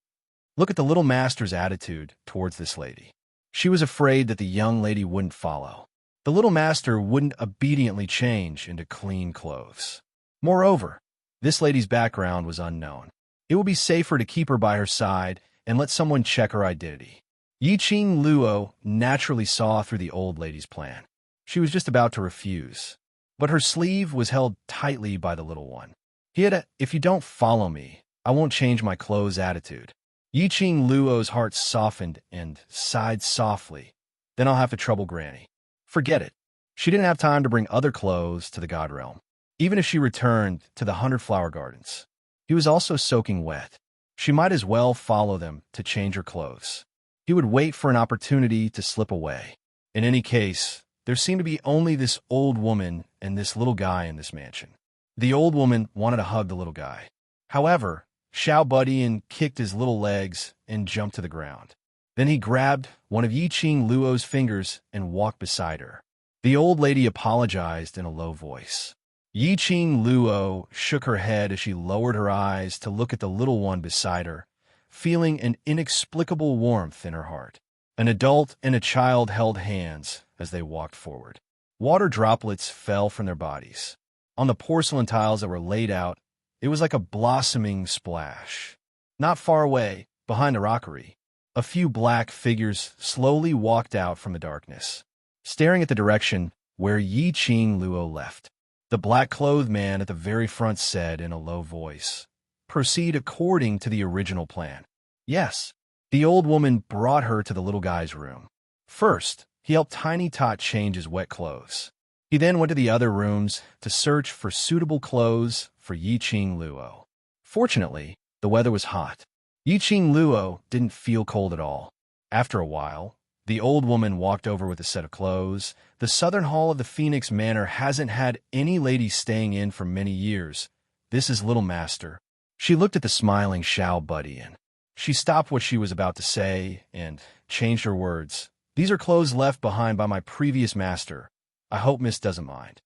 Look at the little master's attitude towards this lady. She was afraid that the young lady wouldn't follow. The little master wouldn't obediently change into clean clothes. Moreover, this lady's background was unknown. It would be safer to keep her by her side and let someone check her identity. Yi-Ching Luo naturally saw through the old lady's plan. She was just about to refuse, but her sleeve was held tightly by the little one. He had a, if you don't follow me, I won't change my clothes attitude. Yi-Ching Luo's heart softened and sighed softly. Then I'll have to trouble Granny. Forget it. She didn't have time to bring other clothes to the God Realm, even if she returned to the 100 Flower Gardens. He was also soaking wet. She might as well follow them to change her clothes. He would wait for an opportunity to slip away. In any case, there seemed to be only this old woman and this little guy in this mansion. The old woman wanted to hug the little guy. However, Xiao Budian kicked his little legs and jumped to the ground. Then he grabbed one of Yi-Ching Luo's fingers and walked beside her. The old lady apologized in a low voice. Yi-Ching Luo shook her head as she lowered her eyes to look at the little one beside her, feeling an inexplicable warmth in her heart. An adult and a child held hands as they walked forward. Water droplets fell from their bodies. On the porcelain tiles that were laid out, it was like a blossoming splash. Not far away, behind the rockery, a few black figures slowly walked out from the darkness, staring at the direction where Yi-Ching Luo left. The black-clothed man at the very front said in a low voice, "Proceed according to the original plan." Yes. The old woman brought her to the little guy's room. First, he helped Tiny Tot change his wet clothes. He then went to the other rooms to search for suitable clothes for Yi-Ching Luo. Fortunately, the weather was hot. Yi-Ching Luo didn't feel cold at all. After a while, the old woman walked over with a set of clothes. The southern hall of the Phoenix Manor hasn't had any ladies staying in for many years. This is Little Master. She looked at the smiling Xiao Budian. She stopped what she was about to say and changed her words. These are clothes left behind by my previous master. I hope Miss doesn't mind.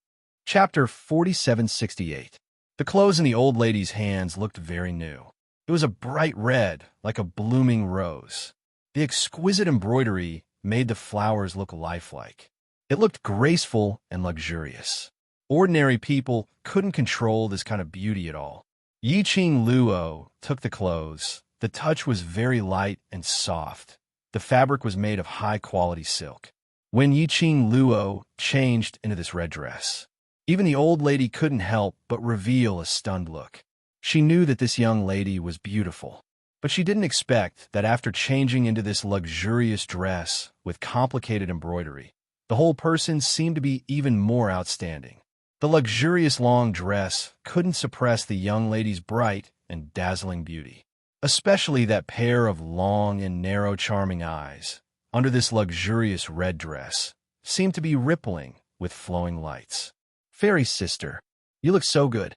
Chapter 4768. The clothes in the old lady's hands looked very new. It was a bright red, like a blooming rose. The exquisite embroidery made the flowers look lifelike. It looked graceful and luxurious. Ordinary people couldn't control this kind of beauty at all. Yi-Ching Luo took the clothes. The touch was very light and soft. The fabric was made of high-quality silk. When Yi-Ching Luo changed into this red dress, even the old lady couldn't help but reveal a stunned look. She knew that this young lady was beautiful, but she didn't expect that after changing into this luxurious dress with complicated embroidery, the whole person seemed to be even more outstanding. The luxurious long dress couldn't suppress the young lady's bright and dazzling beauty, especially that pair of long and narrow charming eyes under this luxurious red dress seemed to be rippling with flowing lights. "Fairy sister, you look so good."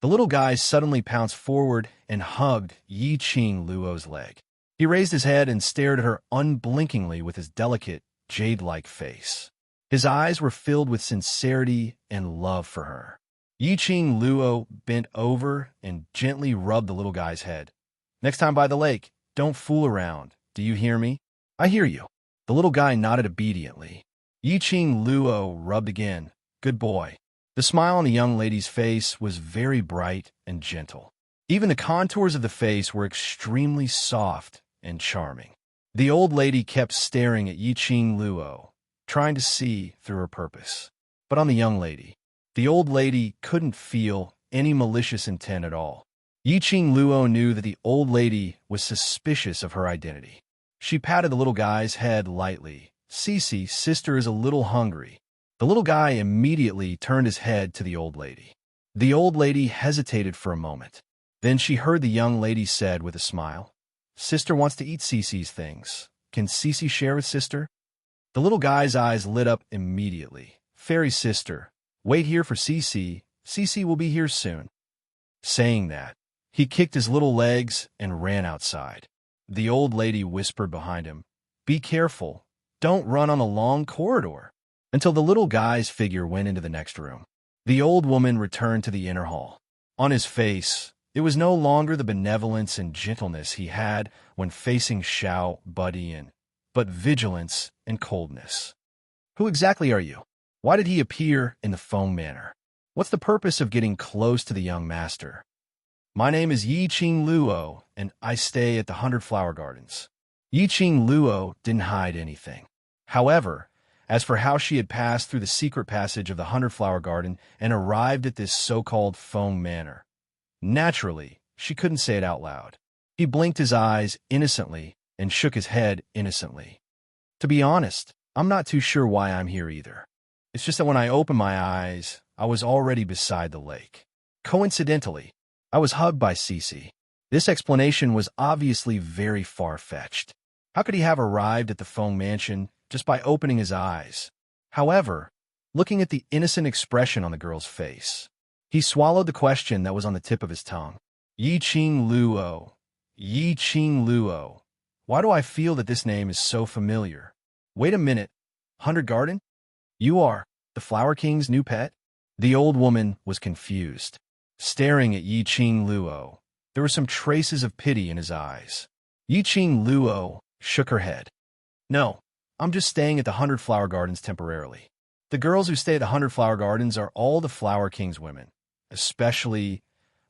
The little guy suddenly pounced forward and hugged Yi-Ching Luo's leg. He raised his head and stared at her unblinkingly with his delicate, jade-like face. His eyes were filled with sincerity and love for her. Yi-Ching Luo bent over and gently rubbed the little guy's head. "Next time by the lake, don't fool around. Do you hear me?" "I hear you." The little guy nodded obediently. Yi-Ching Luo rubbed again. "Good boy." The smile on the young lady's face was very bright and gentle. Even the contours of the face were extremely soft and charming. The old lady kept staring at Yi-Ching Luo, trying to see through her purpose. But on the young lady, the old lady couldn't feel any malicious intent at all. Yi-Ching Luo knew that the old lady was suspicious of her identity. She patted the little guy's head lightly. "Cece, sister is a little hungry." The little guy immediately turned his head to the old lady. The old lady hesitated for a moment. Then she heard the young lady said with a smile, "Sister wants to eat Cece's things. Can Cece share with sister?" The little guy's eyes lit up immediately. "Fairy sister, wait here for Cece. Cece will be here soon." Saying that, he kicked his little legs and ran outside. The old lady whispered behind him, "Be careful. Don't run on the long corridor," until the little guy's figure went into the next room. The old woman returned to the inner hall. On his face, it was no longer the benevolence and gentleness he had when facing Xiao Budian, but vigilance and coldness. "Who exactly are you? Why did he appear in the Feng manner? What's the purpose of getting close to the young master?" "My name is Yi-Ching Luo, and I stay at the 100 Flower Gardens." Yi-Ching Luo didn't hide anything. However, as for how she had passed through the secret passage of the 100 Flower Garden and arrived at this so-called Feng manor, naturally, she couldn't say it out loud. He blinked his eyes innocently and shook his head innocently. "To be honest, I'm not too sure why I'm here either. It's just that when I opened my eyes, I was already beside the lake. Coincidentally, I was hugged by Cece." This explanation was obviously very far-fetched. How could he have arrived at the Feng mansion just by opening his eyes? However, looking at the innocent expression on the girl's face, he swallowed the question that was on the tip of his tongue. Yi-Ching Luo. Yi-Ching Luo. Why do I feel that this name is so familiar? Wait a minute. 100 Garden? You are the Flower King's new pet? The old woman was confused. Staring at Yi-Ching Luo, there were some traces of pity in his eyes. Yi-Ching Luo shook her head. "No, I'm just staying at the 100 Flower Gardens temporarily. The girls who stay at the 100 Flower Gardens are all the Flower King's women, especially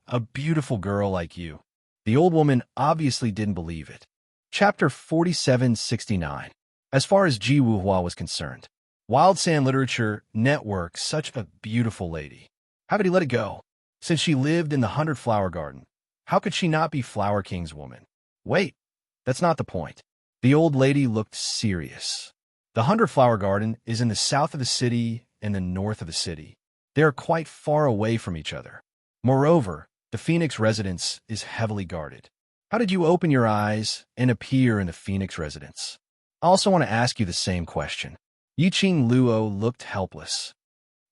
a beautiful girl like you." The old woman obviously didn't believe it. Chapter 4769. As far as Ji Wuhua was concerned, Wild Sand Literature networked such a beautiful lady. How could he let it go? Since she lived in the 100 Flower Garden, how could she not be Flower King's woman? Wait, that's not the point. The old lady looked serious. The 100 Flower Garden is in the south of the city and the north of the city. They are quite far away from each other. Moreover, the Phoenix residence is heavily guarded. How did you open your eyes and appear in the Phoenix residence? I also want to ask you the same question. Yi-Ching Luo looked helpless.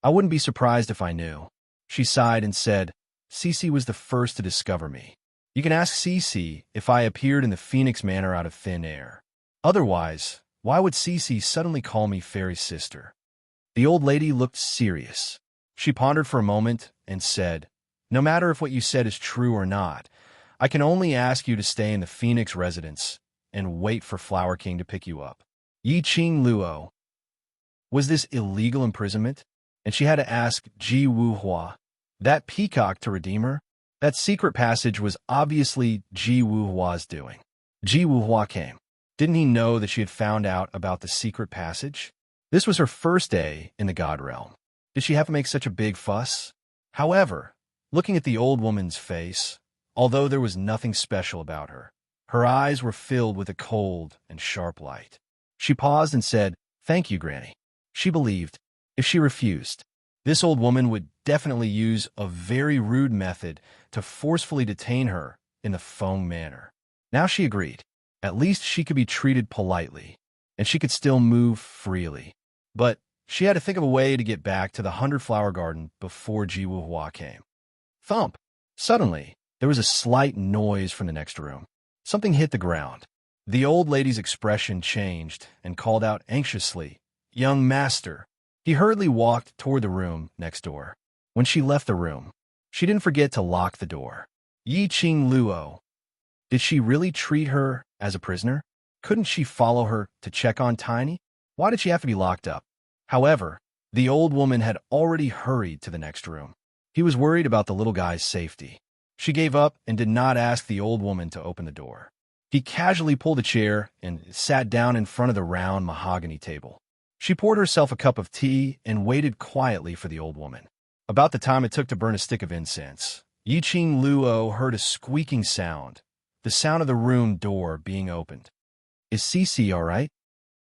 "I wouldn't be surprised if I knew." She sighed and said, "Cece was the first to discover me. You can ask Cece if I appeared in the Phoenix manor out of thin air. Otherwise, why would Cece suddenly call me fairy sister?" The old lady looked serious. She pondered for a moment and said, "No matter if what you said is true or not, I can only ask you to stay in the Phoenix residence and wait for Flower King to pick you up." Yi Qing Luo. Was this illegal imprisonment? And she had to ask Ji Wuhua, that peacock, to redeem her? That secret passage was obviously Ji Wuhua's doing. Ji Wuhua came. Didn't he know that she had found out about the secret passage? This was her first day in the God realm. Did she have to make such a big fuss? However, looking at the old woman's face, although there was nothing special about her, her eyes were filled with a cold and sharp light. She paused and said, "Thank you, Granny." She believed, if she refused, this old woman would definitely use a very rude method to forcefully detain her in the Feng manner. Now she agreed. At least she could be treated politely, and she could still move freely. But she had to think of a way to get back to the 100-flower garden before Ji Wuhua came. Thump! Suddenly, there was a slight noise from the next room. Something hit the ground. The old lady's expression changed and called out anxiously, "Young master." He hurriedly walked toward the room next door. When she left the room, she didn't forget to lock the door. Yi Qing Luo. Did she really treat her as a prisoner? Couldn't she follow her to check on Tiny? Why did she have to be locked up? However, the old woman had already hurried to the next room. He was worried about the little guy's safety. She gave up and did not ask the old woman to open the door. He casually pulled a chair and sat down in front of the round mahogany table. She poured herself a cup of tea and waited quietly for the old woman. About the time it took to burn a stick of incense, Yi Qing Luo heard a squeaking sound, the sound of the room door being opened. "Is Cece all right?"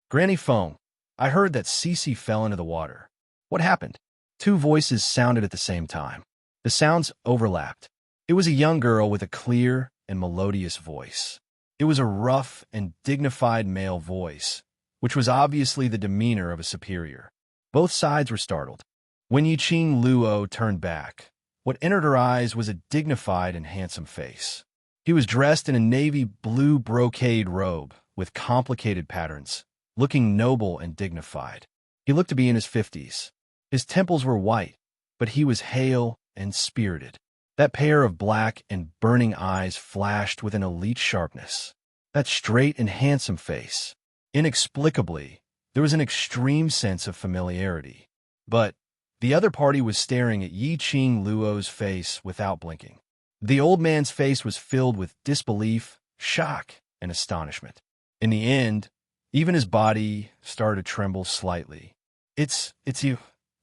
"Granny Feng, I heard that Cece fell into the water. What happened?" Two voices sounded at the same time. The sounds overlapped. It was a young girl with a clear and melodious voice. It was a rough and dignified male voice, which was obviously the demeanor of a superior. Both sides were startled. When Yi Qing Luo turned back, what entered her eyes was a dignified and handsome face. He was dressed in a navy blue brocade robe with complicated patterns, looking noble and dignified. He looked to be in his 50s. His temples were white, but he was hale and spirited. That pair of black and burning eyes flashed with an elite sharpness. That straight and handsome face. Inexplicably, there was an extreme sense of familiarity. But the other party was staring at Yi Qing Luo's face without blinking. The old man's face was filled with disbelief, shock, and astonishment. In the end, even his body started to tremble slightly. It's you."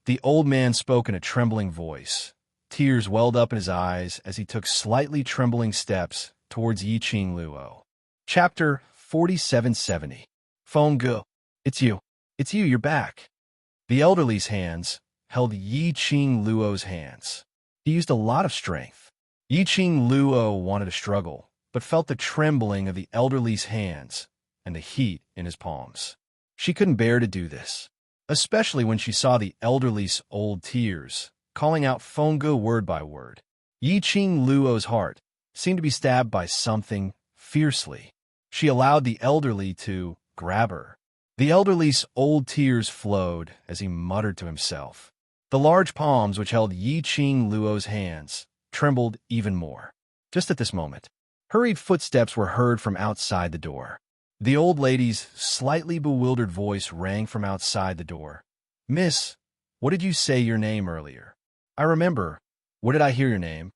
The old man spoke in a trembling voice. Tears welled up in his eyes as he took slightly trembling steps towards Yi Qing Luo. Chapter 4770. Feng Gu. It's you. It's you, you're back." The elderly's hands held Yi Qing Luo's hands. He used a lot of strength. Yi Qing Luo wanted to struggle, but felt the trembling of the elderly's hands and the heat in his palms. She couldn't bear to do this, especially when she saw the elderly's old tears, calling out Feng Gu word by word. Yi Qing Luo's heart seemed to be stabbed by something fiercely. She allowed the elderly to grab her. The elderly's old tears flowed as he muttered to himself. The large palms which held Yi Qing Luo's hands trembled even more. Just at this moment, hurried footsteps were heard from outside the door. The old lady's slightly bewildered voice rang from outside the door. "Miss, what did you say your name earlier?" "I remember. Where did I hear your name?"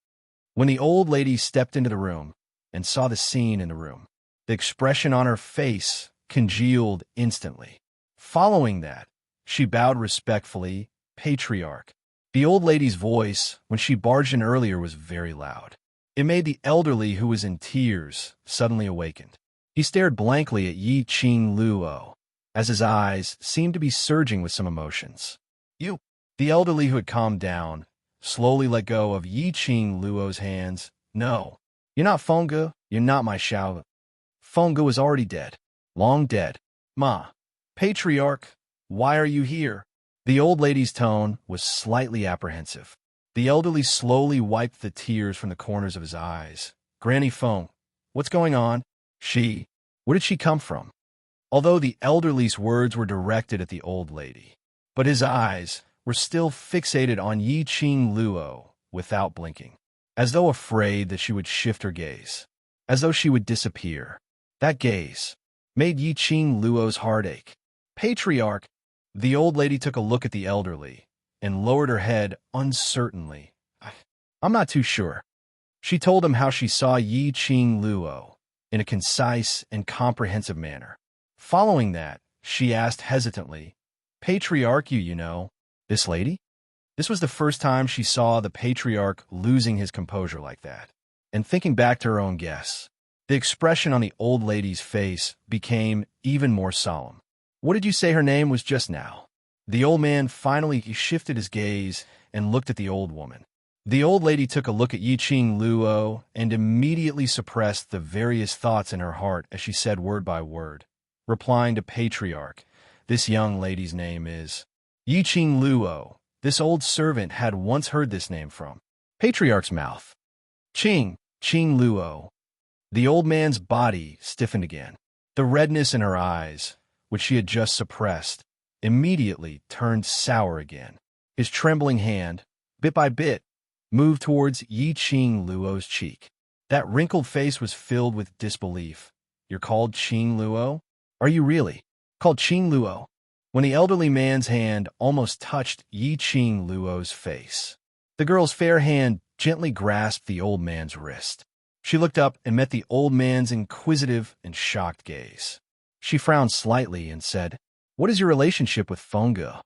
When the old lady stepped into the room and saw the scene in the room, the expression on her face congealed instantly. Following that, she bowed respectfully, "Patriarch." The old lady's voice, when she barged in earlier, was very loud. It made the elderly, who was in tears, suddenly awakened. He stared blankly at Yi Qing Luo, as his eyes seemed to be surging with some emotions. "You." The elderly, who had calmed down, slowly let go of Yi Qing Luo's hands. "No, you're not Feng Gu, you're not my Xiao. Feng Gu is already dead. Long dead. Ma. Patriarch, why are you here?" The old lady's tone was slightly apprehensive. The elderly slowly wiped the tears from the corners of his eyes. "Granny Feng, what's going on?" "She. Where did she come from?" Although the elderly's words were directed at the old lady, but his eyes, were still fixated on Yi Qing Luo without blinking, as though afraid that she would shift her gaze, as though she would disappear. That gaze made Yi Qing Luo's heart ache. Patriarch, the old lady took a look at the elderly and lowered her head uncertainly. I'm not too sure. She told him how she saw Yi Qing Luo in a concise and comprehensive manner. Following that, she asked hesitantly, Patriarch, you know, this lady? This was the first time she saw the patriarch losing his composure like that. And thinking back to her own guess, the expression on the old lady's face became even more solemn. What did you say her name was just now? The old man finally shifted his gaze and looked at the old woman. The old lady took a look at Yi Qing Luo and immediately suppressed the various thoughts in her heart as she said word by word, replying to Patriarch, this young lady's name is Yi Qing Luo. This old servant had once heard this name from Patriarch's mouth. Qing Luo. The old man's body stiffened again. The redness in her eyes, which she had just suppressed, immediately turned sour again. His trembling hand, bit by bit, moved towards Yi Qing Luo's cheek. That wrinkled face was filled with disbelief. You're called Qing Luo? Are you really? Called Qing Luo? When the elderly man's hand almost touched Yi Qing Luo's face, the girl's fair hand gently grasped the old man's wrist. She looked up and met the old man's inquisitive and shocked gaze. She frowned slightly and said, What is your relationship with Fengge?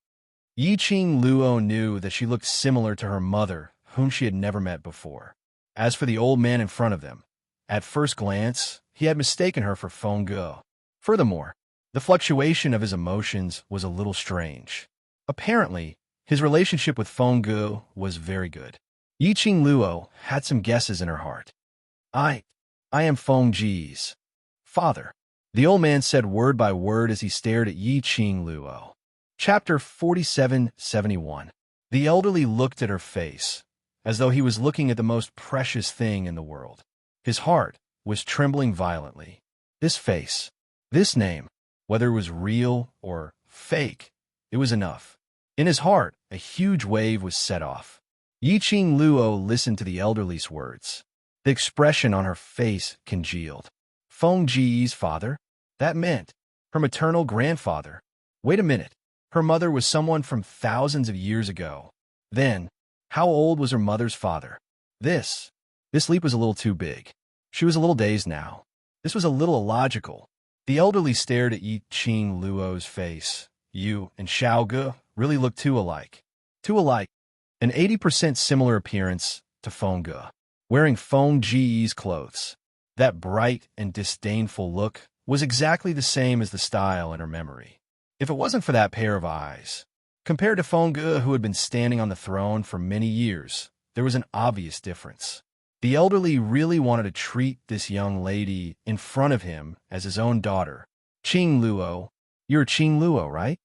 Yi Qing Luo knew that she looked similar to her mother, whom she had never met before. As for the old man in front of them, at first glance, he had mistaken her for Fengge. Furthermore, the fluctuation of his emotions was a little strange. Apparently, his relationship with Fengge was very good. Yi Qing Luo had some guesses in her heart. I am Fengge's father, the old man said word by word as he stared at Yi Qing Luo. Chapter 4771. The elderly looked at her face, as though he was looking at the most precious thing in the world. His heart was trembling violently. This face, this name, whether it was real or fake, it was enough. In his heart, a huge wave was set off. Yi Qing Luo listened to the elderly's words. The expression on her face congealed. Fengge's father? That meant her maternal grandfather. Wait a minute. Her mother was someone from thousands of years ago. Then, how old was her mother's father? This leap was a little too big. She was a little dazed now. This was a little illogical. The elderly stared at Yi Qing Luo's face. You and Xiaoge really look too alike. Too alike. An 80% similar appearance to Fengge, wearing Fengge's clothes. That bright and disdainful look was exactly the same as the style in her memory. If it wasn't for that pair of eyes, compared to Fengge, who had been standing on the throne for many years, there was an obvious difference. The elderly really wanted to treat this young lady in front of him as his own daughter. Qing Luo, you're Qing Luo, right?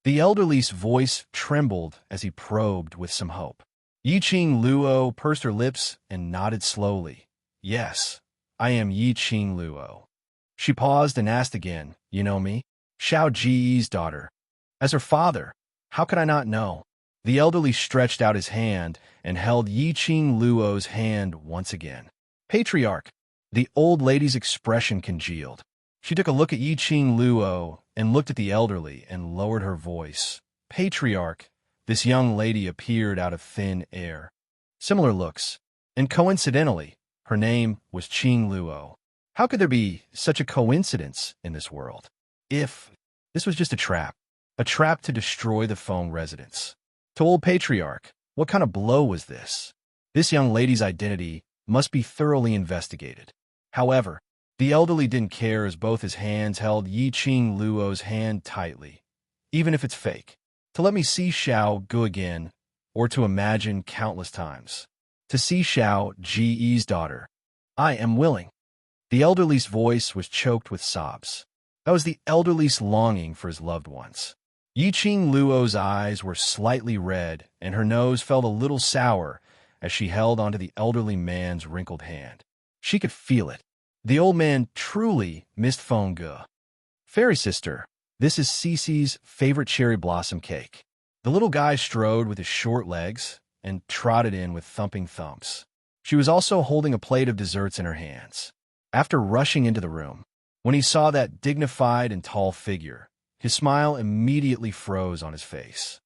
The elderly's voice trembled as he probed with some hope. Yi Qing Luo pursed her lips and nodded slowly. Yes, I am Yi Qing Luo. She paused and asked again, You know me? Xiao Ji's daughter. As her father, how could I not know? The elderly stretched out his hand and held Yi Qing Luo's hand once again. Patriarch, the old lady's expression congealed. She took a look at Yi Qing Luo and looked at the elderly and lowered her voice. Patriarch, this young lady appeared out of thin air. Similar looks, and coincidentally, her name was Qing Luo. How could there be such a coincidence in this world? If this was just a trap to destroy the Feng residence. To old Patriarch, what kind of blow was this? This young lady's identity must be thoroughly investigated. However, the elderly didn't care as both his hands held Yi Qing Luo's hand tightly, even if it's fake. To let me see Xiao Gu again, or to imagine countless times. To see Xiao Ji's daughter. I am willing. The elderly's voice was choked with sobs. That was the elderly's longing for his loved ones. Yi Qing Luo's eyes were slightly red, and her nose felt a little sour as she held onto the elderly man's wrinkled hand. She could feel it. The old man truly missed Fengge. Fairy sister, this is Cece's favorite cherry blossom cake. The little guy strode with his short legs and trotted in with thumping thumps. She was also holding a plate of desserts in her hands. After rushing into the room, when he saw that dignified and tall figure, his smile immediately froze on his face.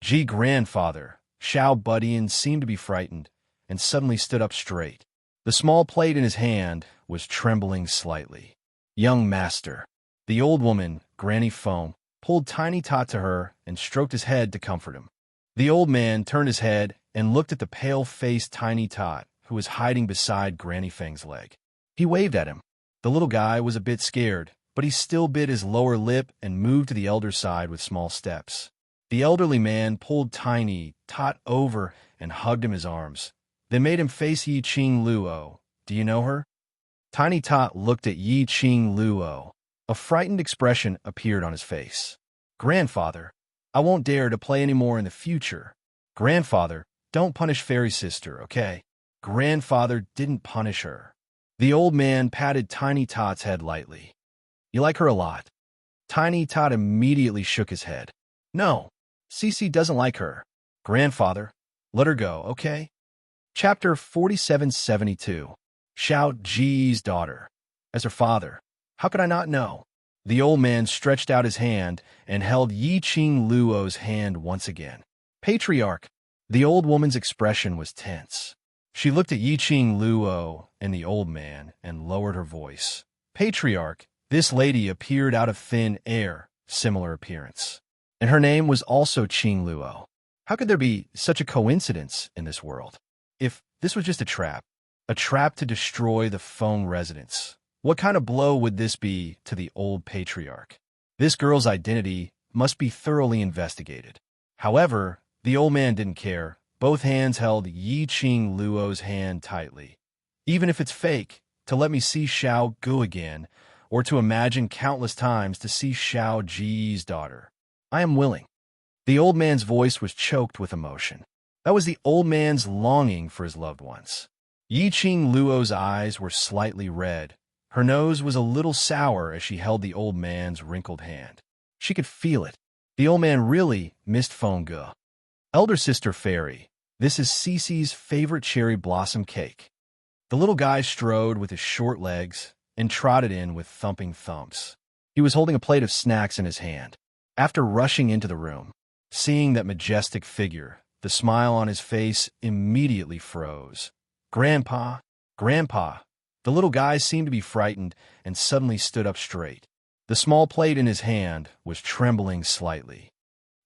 Gee, grandfather, Xiao Budian seemed to be frightened and suddenly stood up straight. The small plate in his hand was trembling slightly. Young master. The old woman, Granny Foam, pulled Tiny Tot to her and stroked his head to comfort him. The old man turned his head and looked at the pale-faced Tiny Tot, who was hiding beside Granny Fang's leg. He waved at him. The little guy was a bit scared, but he still bit his lower lip and moved to the elder's side with small steps. The elderly man pulled Tiny Tot over and hugged him in his arms, then made him face Yi Ching Luo. Do you know her? Tiny Tot looked at Yi Ching Luo. A frightened expression appeared on his face. Grandfather, I won't dare to play any more in the future. Grandfather, don't punish Fairy Sister, okay? Grandfather didn't punish her. The old man patted Tiny Tot's head lightly. You like her a lot. Tiny Tot immediately shook his head. No, Cece doesn't like her. Grandfather, let her go, okay? Chapter 4772. Xiao Ji's daughter. As her father, how could I not know? The old man stretched out his hand and held Yi Ching Luo's hand once again. Patriarch. The old woman's expression was tense. She looked at Yi Ching Luo and the old man and lowered her voice. Patriarch. This lady appeared out of thin air, similar appearance. And her name was also Ching Luo. How could there be such a coincidence in this world? If this was just a trap to destroy the Feng residents, what kind of blow would this be to the old patriarch? This girl's identity must be thoroughly investigated. However, the old man didn't care. Both hands held Yi Ching Luo's hand tightly. Even if it's fake, to let me see Xiao Gu again, or to imagine countless times to see Xiao Ji's daughter, I am willing. The old man's voice was choked with emotion. That was the old man's longing for his loved ones. Yi Ching Luo's eyes were slightly red. Her nose was a little sour as she held the old man's wrinkled hand. She could feel it. The old man really missed Feng Ge. Elder Sister Fairy, this is Cece's favorite cherry blossom cake. The little guy strode with his short legs and trotted in with thumping thumps. He was holding a plate of snacks in his hand. After rushing into the room, seeing that majestic figure, the smile on his face immediately froze. Grandpa, Grandpa. The little guy seemed to be frightened and suddenly stood up straight. The small plate in his hand was trembling slightly.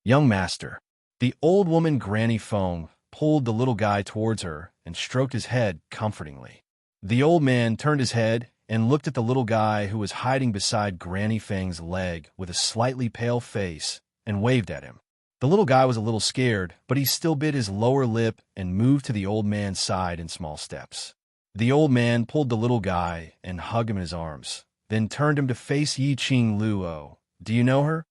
Young master. The old woman Granny Foam pulled the little guy towards her and stroked his head comfortingly. The old man turned his head and looked at the little guy who was hiding beside Granny Fang's leg with a slightly pale face and waved at him. The little guy was a little scared, but he still bit his lower lip and moved to the old man's side in small steps. The old man pulled the little guy and hugged him in his arms, then turned him to face Yi Ching Luo. Do you know her?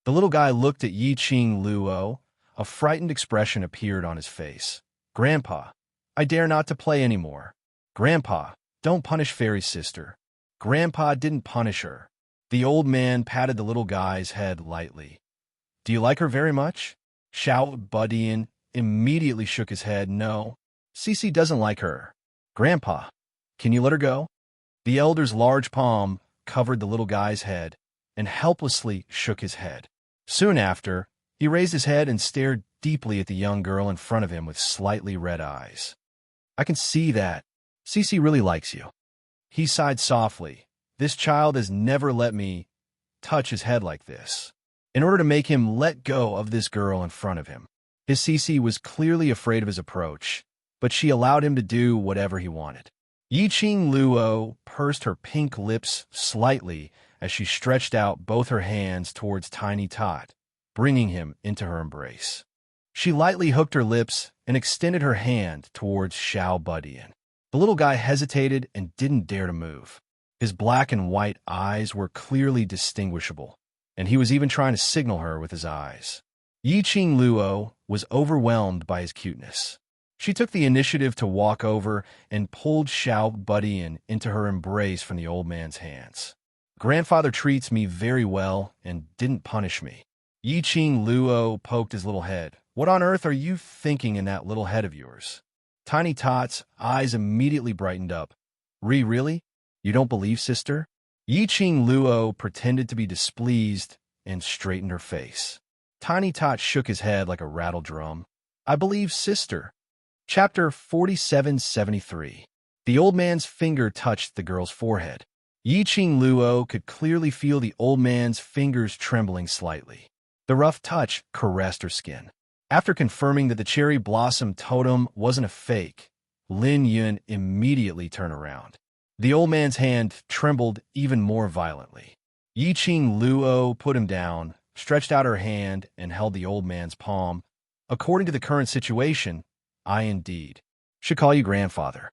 The little guy looked at Yi Ching Luo. A frightened expression appeared on his face. Grandpa, I dare not to play any more. Grandpa, don't punish Fairy Sister. Grandpa didn't punish her. The old man patted the little guy's head lightly. Do you like her very much? Xiao Budian immediately shook his head. No, Cece doesn't like her. Grandpa, can you let her go? The elder's large palm covered the little guy's head and helplessly shook his head. Soon after, he raised his head and stared deeply at the young girl in front of him with slightly red eyes. I can see that. Cece really likes you. He sighed softly. This child has never let me touch his head like this. In order to make him let go of this girl in front of him. His Cece was clearly afraid of his approach, but she allowed him to do whatever he wanted. Yi Ching Luo pursed her pink lips slightly as she stretched out both her hands towards Tiny Tot, bringing him into her embrace. She lightly hooked her lips and extended her hand towards Xiao Budian. The little guy hesitated and didn't dare to move. His black and white eyes were clearly distinguishable, and he was even trying to signal her with his eyes. Yi Ching Luo was overwhelmed by his cuteness. She took the initiative to walk over and pulled Xiao Budian into her embrace from the old man's hands. Grandfather treats me very well and didn't punish me. Yi Ching Luo poked his little head. What on earth are you thinking in that little head of yours? Tiny Tot's eyes immediately brightened up. Really? You don't believe, sister? Yi Ching Luo pretended to be displeased and straightened her face. Tiny Tot shook his head like a rattle drum. I believe, sister. Chapter 4773. The old man's finger touched the girl's forehead. Yi Ching Luo could clearly feel the old man's fingers trembling slightly. The rough touch caressed her skin. After confirming that the cherry blossom totem wasn't a fake, Lin Yun immediately turned around. The old man's hand trembled even more violently. Yi Ching Luo put him down, stretched out her hand, and held the old man's palm. According to the current situation, I indeed should call you grandfather.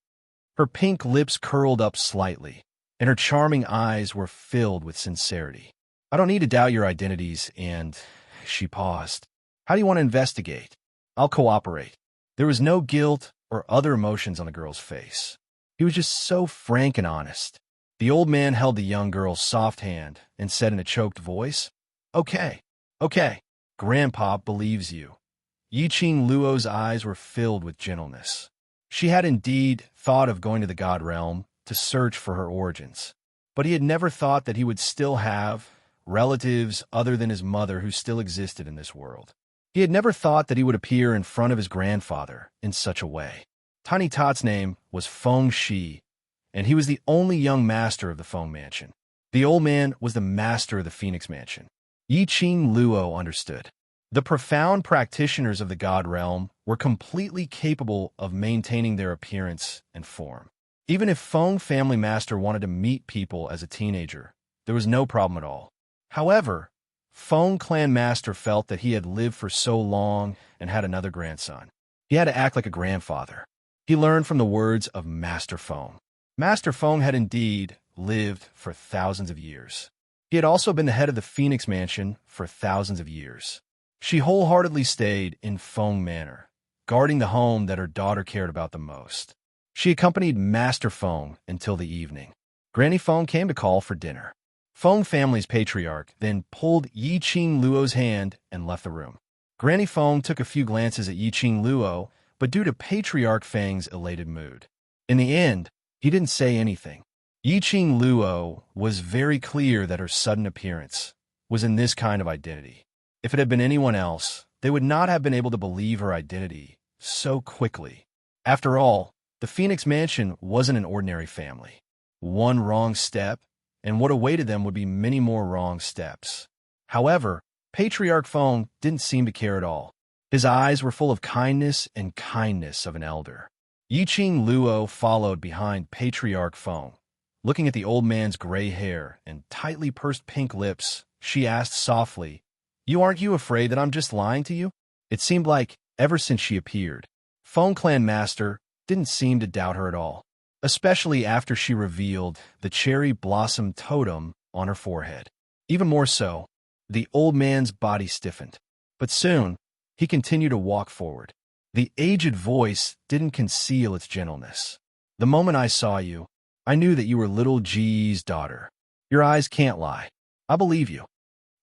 Her pink lips curled up slightly, and her charming eyes were filled with sincerity. I don't need to doubt your identities, and... She paused. How do you want to investigate? I'll cooperate. There was no guilt or other emotions on the girl's face. He was just so frank and honest. The old man held the young girl's soft hand and said in a choked voice, Okay. Grandpa believes you. Yi Ching Luo's eyes were filled with gentleness. She had indeed thought of going to the God Realm to search for her origins, but he had never thought that he would still have relatives other than his mother who still existed in this world. He had never thought that he would appear in front of his grandfather in such a way. Tiny Tot's name was Feng Shi, and he was the only young master of the Feng Mansion. The old man was the master of the Phoenix Mansion. Yi Ching Luo understood. The profound practitioners of the God Realm were completely capable of maintaining their appearance and form. Even if Feng Family Master wanted to meet people as a teenager, there was no problem at all. However, Feng Clan Master felt that he had lived for so long and had another grandson. He had to act like a grandfather. He learned from the words of Master Feng. Master Feng had indeed lived for thousands of years. He had also been the head of the Phoenix Mansion for thousands of years. She wholeheartedly stayed in Feng Manor, guarding the home that her daughter cared about the most. She accompanied Master Feng until the evening. Granny Feng came to call for dinner. Feng family's patriarch then pulled Yi Ching Luo's hand and left the room. Granny Feng took a few glances at Yi Ching Luo, but due to Patriarch Feng's elated mood, in the end, he didn't say anything. Yi Ching Luo was very clear that her sudden appearance was in this kind of identity. If it had been anyone else, they would not have been able to believe her identity so quickly. After all, the Phoenix Mansion wasn't an ordinary family. One wrong step, and what awaited them would be many more wrong steps. However, Patriarch Feng didn't seem to care at all. His eyes were full of kindness and kindness of an elder. Yi Ching Luo followed behind Patriarch Feng. Looking at the old man's gray hair and tightly pursed pink lips, she asked softly, Aren't you afraid that I'm just lying to you? It seemed like, ever since she appeared, Feng Clan Master didn't seem to doubt her at all, especially after she revealed the cherry blossom totem on her forehead. Even more so, the old man's body stiffened. But soon, he continued to walk forward. The aged voice didn't conceal its gentleness. The moment I saw you, I knew that you were little Ji's daughter. Your eyes can't lie. I believe you.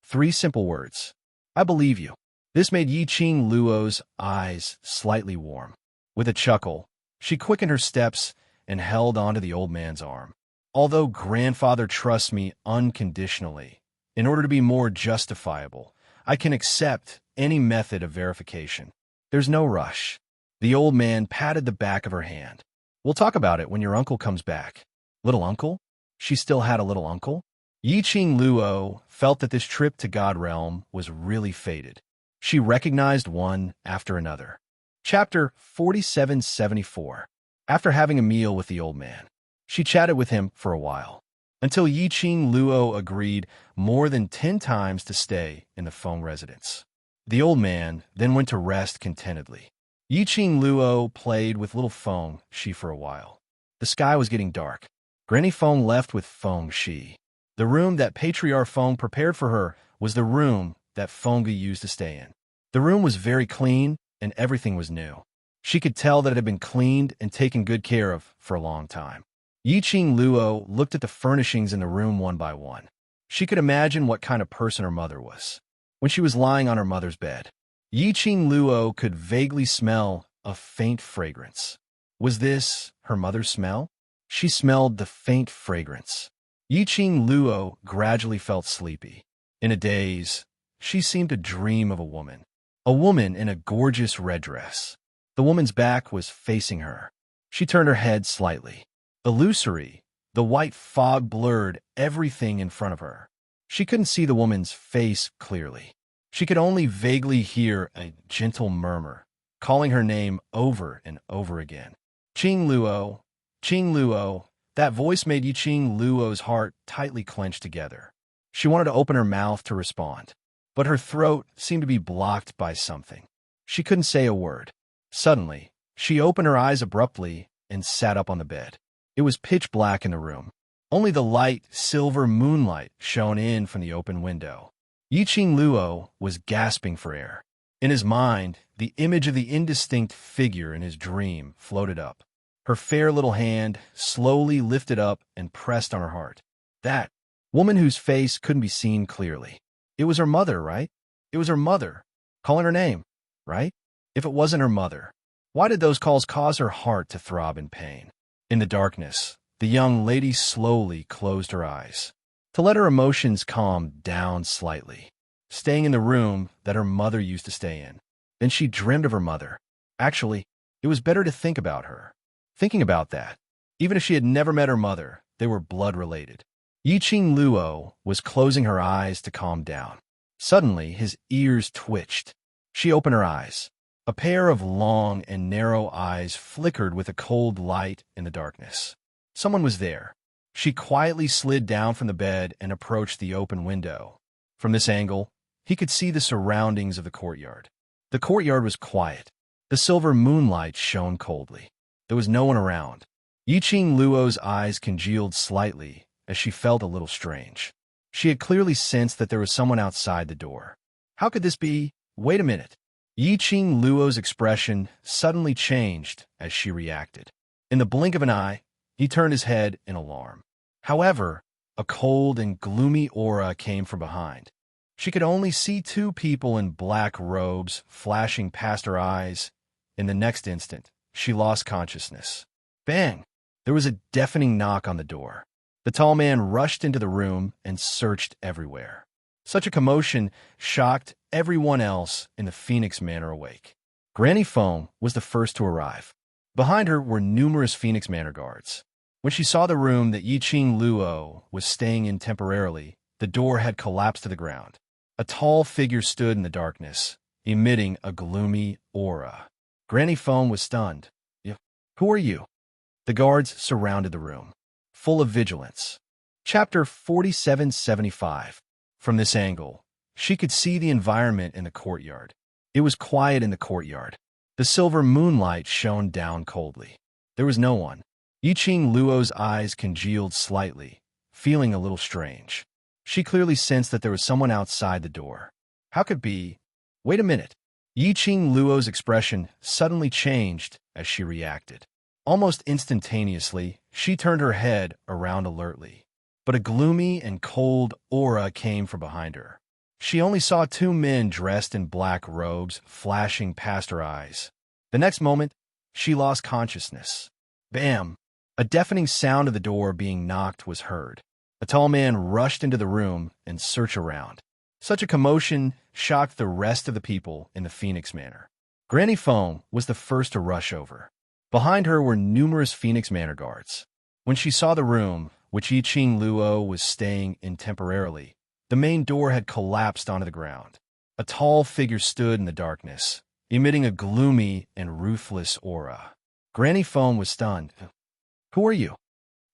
3 simple words. I believe you. This made Yi Ching Luo's eyes slightly warm. With a chuckle, she quickened her steps and held onto the old man's arm. Although grandfather trusts me unconditionally, in order to be more justifiable, I can accept any method of verification. There's no rush. The old man patted the back of her hand. We'll talk about it when your uncle comes back. Little uncle? She still had a little uncle? Yi Ching Luo felt that this trip to God Realm was really fated. She recognized one after another. Chapter 4774. After having a meal with the old man, she chatted with him for a while, until Yi Ching Luo agreed more than 10 times to stay in the Feng residence. The old man then went to rest contentedly. Yi Ching Luo played with little Feng Shi for a while. The sky was getting dark. Granny Feng left with Feng Shi. The room that Patriarch Feng prepared for her was the room that Feng Ge used to stay in. The room was very clean, and everything was new. She could tell that it had been cleaned and taken good care of for a long time. Yi Ching Luo looked at the furnishings in the room one by one. She could imagine what kind of person her mother was. when she was lying on her mother's bed. Yi-Ching Luo could vaguely smell a faint fragrance. Was this her mother's smell? She smelled the faint fragrance. Yi-Ching Luo gradually felt sleepy. In a daze, she seemed to dream of a woman in a gorgeous red dress. The woman's back was facing her. She turned her head slightly. Illusory, the white fog blurred everything in front of her. She couldn't see the woman's face clearly. She could only vaguely hear a gentle murmur, calling her name over and over again. Ching Luo, Ching Luo. That voice made Yi-Ching Luo's heart tightly clenched together. She wanted to open her mouth to respond, but her throat seemed to be blocked by something. She couldn't say a word. Suddenly, she opened her eyes abruptly and sat up on the bed. It was pitch black in the room. Only the light, silver moonlight shone in from the open window. Yi-Ching Luo was gasping for air. In his mind, the image of the indistinct figure in his dream floated up. Her fair little hand slowly lifted up and pressed on her heart. That woman whose face couldn't be seen clearly. It was her mother, right? It was her mother, calling her name, right? If it wasn't her mother, why did those calls cause her heart to throb in pain? In the darkness, the young lady slowly closed her eyes to let her emotions calm down slightly, staying in the room that her mother used to stay in. Then she dreamed of her mother. Actually, it was better to think about her. Thinking about that, even if she had never met her mother, they were blood-related. Yi-Ching Luo was closing her eyes to calm down. Suddenly, his ears twitched. She opened her eyes. A pair of long and narrow eyes flickered with a cold light in the darkness. Someone was there. She quietly slid down from the bed and approached the open window. From this angle, he could see the surroundings of the courtyard. The courtyard was quiet. The silver moonlight shone coldly. There was no one around. Yi-Ching Luo's eyes congealed slightly as she felt a little strange. She had clearly sensed that there was someone outside the door. How could this be? Wait a minute. Yi-Ching Luo's expression suddenly changed as she reacted. In the blink of an eye, he turned his head in alarm. However, a cold and gloomy aura came from behind. She could only see two people in black robes flashing past her eyes. In the next instant, she lost consciousness. Bang! There was a deafening knock on the door. The tall man rushed into the room and searched everywhere. Such a commotion shocked everyone else in the Phoenix Manor awake. Granny Foam was the first to arrive. Behind her were numerous Phoenix Manor guards. When she saw the room that Yi-Ching Luo was staying in temporarily, the door had collapsed to the ground. A tall figure stood in the darkness, emitting a gloomy aura. Granny Foam was stunned. Who are you? The guards surrounded the room, full of vigilance. Chapter 4775. From this angle, she could see the environment in the courtyard. It was quiet in the courtyard. The silver moonlight shone down coldly. There was no one. Yi-Ching Luo's eyes congealed slightly, feeling a little strange. She clearly sensed that there was someone outside the door. How could it be? Wait a minute. Yi-Ching Luo's expression suddenly changed as she reacted. Almost instantaneously, she turned her head around alertly. But a gloomy and cold aura came from behind her. She only saw two men dressed in black robes flashing past her eyes. The next moment, she lost consciousness. Bam! A deafening sound of the door being knocked was heard. A tall man rushed into the room and searched around. Such a commotion shocked the rest of the people in the Phoenix Manor. Granny Foam was the first to rush over. Behind her were numerous Phoenix Manor guards. When she saw the room, which Yi-Ching Luo was staying in temporarily, the main door had collapsed onto the ground. A tall figure stood in the darkness, emitting a gloomy and ruthless aura. Granny Foam was stunned. Who are you?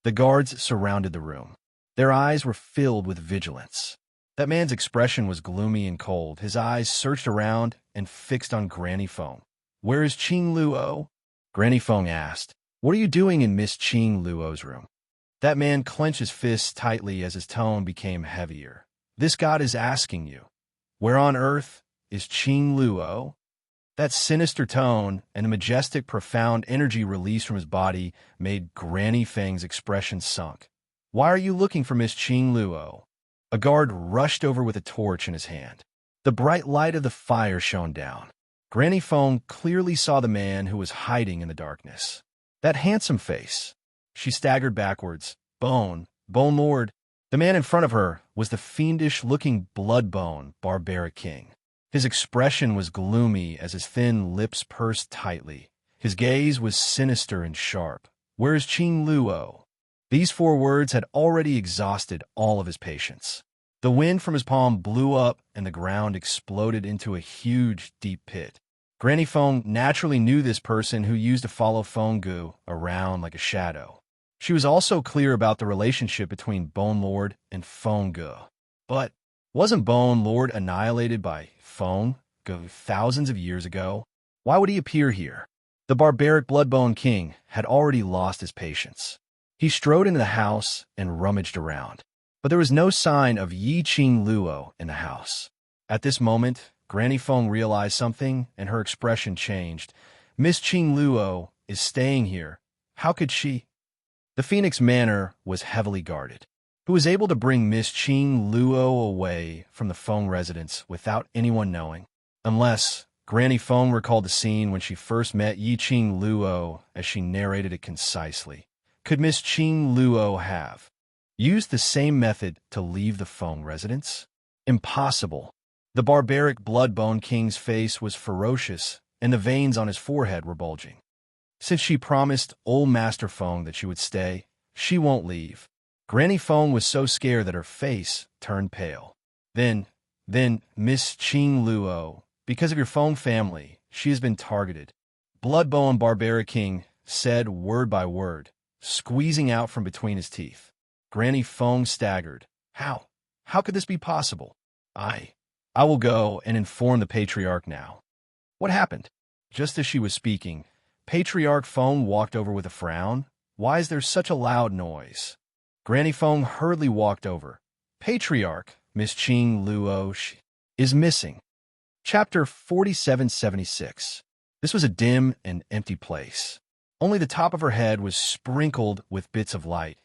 The guards surrounded the room. Their eyes were filled with vigilance. That man's expression was gloomy and cold. His eyes searched around and fixed on Granny Foam. Where is Ching Luo? Granny Foam asked. What are you doing in Miss Ching Luo's room? That man clenched his fists tightly as his tone became heavier. This god is asking you, where on earth is Ching Luo? That sinister tone and the majestic, profound energy released from his body made Granny Feng's expression sunk. Why are you looking for Miss Ching Luo? A guard rushed over with a torch in his hand. The bright light of the fire shone down. Granny Fong clearly saw the man who was hiding in the darkness. That handsome face. She staggered backwards. Bone Lord. The man in front of her was the fiendish-looking Bloodbone barbaric king. His expression was gloomy as his thin lips pursed tightly. His gaze was sinister and sharp. "Where's Qing Luo?" These four words had already exhausted all of his patience. The wind from his palm blew up and the ground exploded into a huge, deep pit. Granny Fong naturally knew this person who used to follow Fenggu around like a shadow. She was also clear about the relationship between Bone Lord and Fenggu. But wasn't Bone Lord annihilated by Fenggu thousands of years ago? Why would he appear here? The barbaric Bloodbone King had already lost his patience. He strode into the house and rummaged around, but there was no sign of Yi Qing Luo in the house. At this moment, Granny Fong realized something, and her expression changed. Miss Qing Luo is staying here. How could she? The Phoenix Manor was heavily guarded. Who was able to bring Miss Qing Luo away from the Fong residence without anyone knowing? Unless Granny Fong recalled the scene when she first met Yi Qing Luo as she narrated it concisely. Could Miss Qing Luo have used the same method to leave the Fong residence? Impossible. The barbaric Bloodbone King's face was ferocious, and the veins on his forehead were bulging. Since she promised old Master Fong that she would stay, she won't leave. Granny Fong was so scared that her face turned pale. Then, Miss Qing Luo, because of your Fong family, she has been targeted. Bloodbone Barbaric King said word by word, squeezing out from between his teeth. Granny Fong staggered. How? How could this be possible? I will go and inform the Patriarch now. What happened? Just as she was speaking, Patriarch Fong walked over with a frown. Why is there such a loud noise? Granny Fong hurriedly walked over. Patriarch, Miss Qing Luo, is missing. Chapter 4776. This was a dim and empty place. Only the top of her head was sprinkled with bits of light,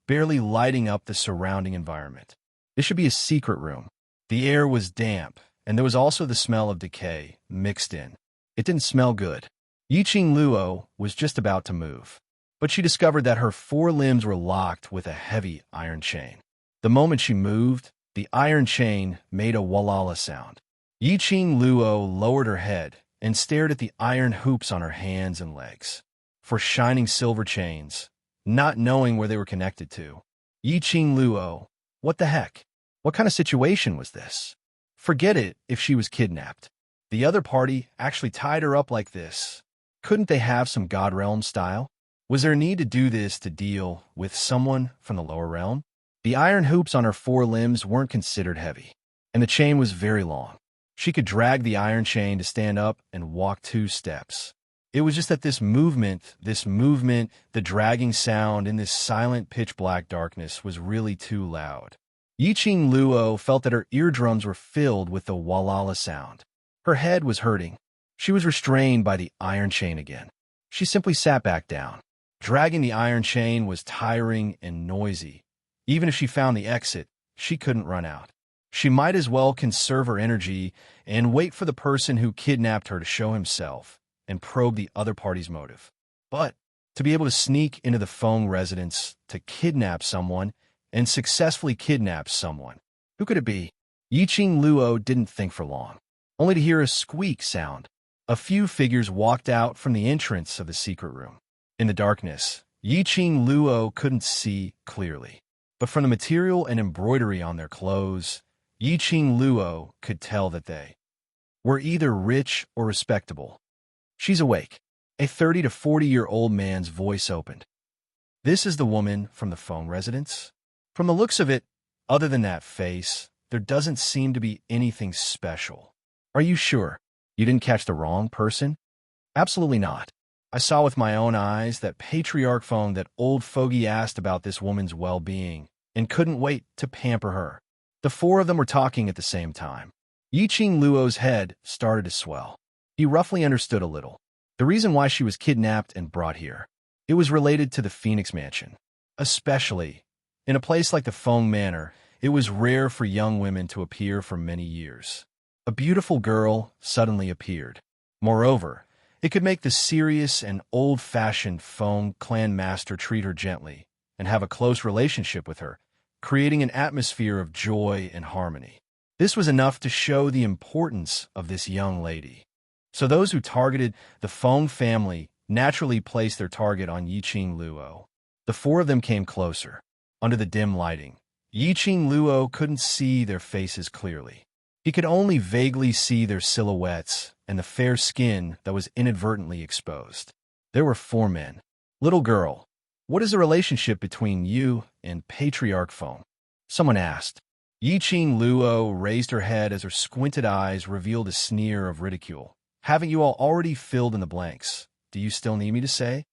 barely lighting up the surrounding environment. This should be a secret room. The air was damp, and there was also the smell of decay mixed in. It didn't smell good. Yi Qing Luo was just about to move, but she discovered that her four limbs were locked with a heavy iron chain. The moment she moved, the iron chain made a walala sound. Yi Qing Luo lowered her head and stared at the iron hoops on her hands and legs. For shining silver chains, not knowing where they were connected to. Yi Qing Luo, what the heck? What kind of situation was this? Forget it if she was kidnapped. The other party actually tied her up like this. Couldn't they have some God Realm style? Was there a need to do this to deal with someone from the lower realm? The iron hoops on her four limbs weren't considered heavy, and the chain was very long. She could drag the iron chain to stand up and walk 2 steps. It was just that this movement, the dragging sound in this silent pitch-black darkness was really too loud. Yi Qing Luo felt that her eardrums were filled with the walala sound. Her head was hurting. She was restrained by the iron chain again. She simply sat back down. Dragging the iron chain was tiring and noisy. Even if she found the exit, she couldn't run out. She might as well conserve her energy and wait for the person who kidnapped her to show himself and probe the other party's motive. But to be able to sneak into the Fong residence to kidnap someone and successfully kidnap someone, who could it be? Yi Qing Luo didn't think for long, only to hear a squeak sound. A few figures walked out from the entrance of the secret room. In the darkness, Yi Qing Luo couldn't see clearly, but from the material and embroidery on their clothes, Yi Qing Luo could tell that they were either rich or respectable. She's awake. A 30 to 40-year-old man's voice opened. This is the woman from the Fong residence? From the looks of it, other than that face, there doesn't seem to be anything special. Are you sure you didn't catch the wrong person? Absolutely not. I saw with my own eyes that Patriarch Fong that old fogey asked about this woman's well-being and couldn't wait to pamper her. The 4 of them were talking at the same time. Yi Qing Luo's head started to swell. He roughly understood a little. The reason why she was kidnapped and brought here. It was related to the Phoenix Mansion. Especially, in a place like the Fong Manor, it was rare for young women to appear for many years. A beautiful girl suddenly appeared. Moreover, it could make the serious and old-fashioned Feng clan master treat her gently and have a close relationship with her, creating an atmosphere of joy and harmony. This was enough to show the importance of this young lady. So those who targeted the Feng family naturally placed their target on Yiqing Luo. The four of them came closer. Under the dim lighting, Yiqing Luo couldn't see their faces clearly. He could only vaguely see their silhouettes and the fair skin that was inadvertently exposed. There were four men. Little girl, what is the relationship between you and Patriarch Feng? Someone asked. Yiqing Luo raised her head as her squinted eyes revealed a sneer of ridicule. Haven't you all already filled in the blanks? Do you still need me to say?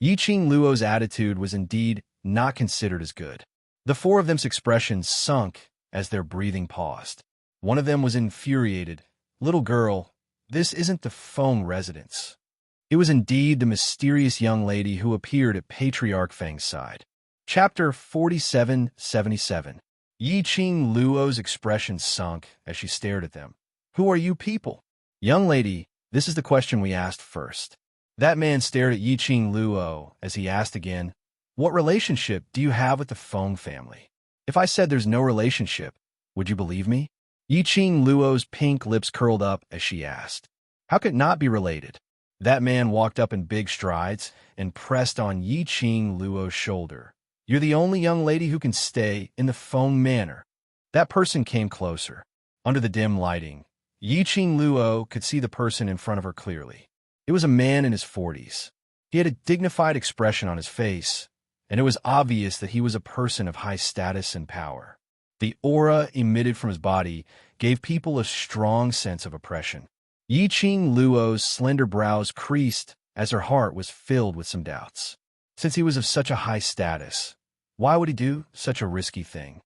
Yiqing Luo's attitude was indeed not considered as good. The four of them's expressions sunk as their breathing paused. One of them was infuriated. Little girl, this isn't the Feng residence. It was indeed the mysterious young lady who appeared at Patriarch Feng's side. Chapter 4777. Yiqing Luo's expression sunk as she stared at them. Who are you people? Young lady, this is the question we asked first. That man stared at Yiqing Luo as he asked again, what relationship do you have with the Feng family? If I said there's no relationship, would you believe me? Yiqing Luo's pink lips curled up as she asked. How could it not be related? That man walked up in big strides and pressed on Yiqing Luo's shoulder. You're the only young lady who can stay in the Feng manor. That person came closer. Under the dim lighting, Yiqing Luo could see the person in front of her clearly. It was a man in his 40s. He had a dignified expression on his face, and it was obvious that he was a person of high status and power. The aura emitted from his body gave people a strong sense of oppression. Yiqing Luo's slender brows creased as her heart was filled with some doubts. Since he was of such a high status, why would he do such a risky thing?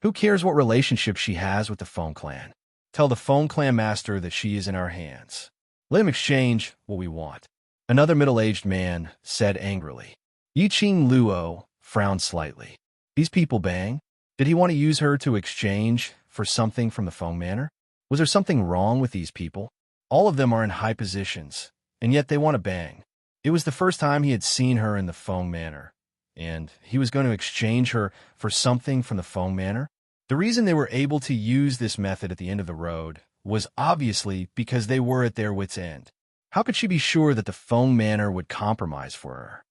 Who cares what relationship she has with the Feng clan? Tell the Feng clan master that she is in our hands. Let him exchange what we want. Another middle-aged man said angrily. Yiqing Luo frowned slightly. These people bang? Did he want to use her to exchange for something from the Feng manor? Was there something wrong with these people? All of them are in high positions, and yet they want to bang. It was the first time he had seen her in the Feng manor, and he was going to exchange her for something from the Feng manor? The reason they were able to use this method at the end of the road was obviously because they were at their wits' end. How could she be sure that the Feng manor would compromise for her?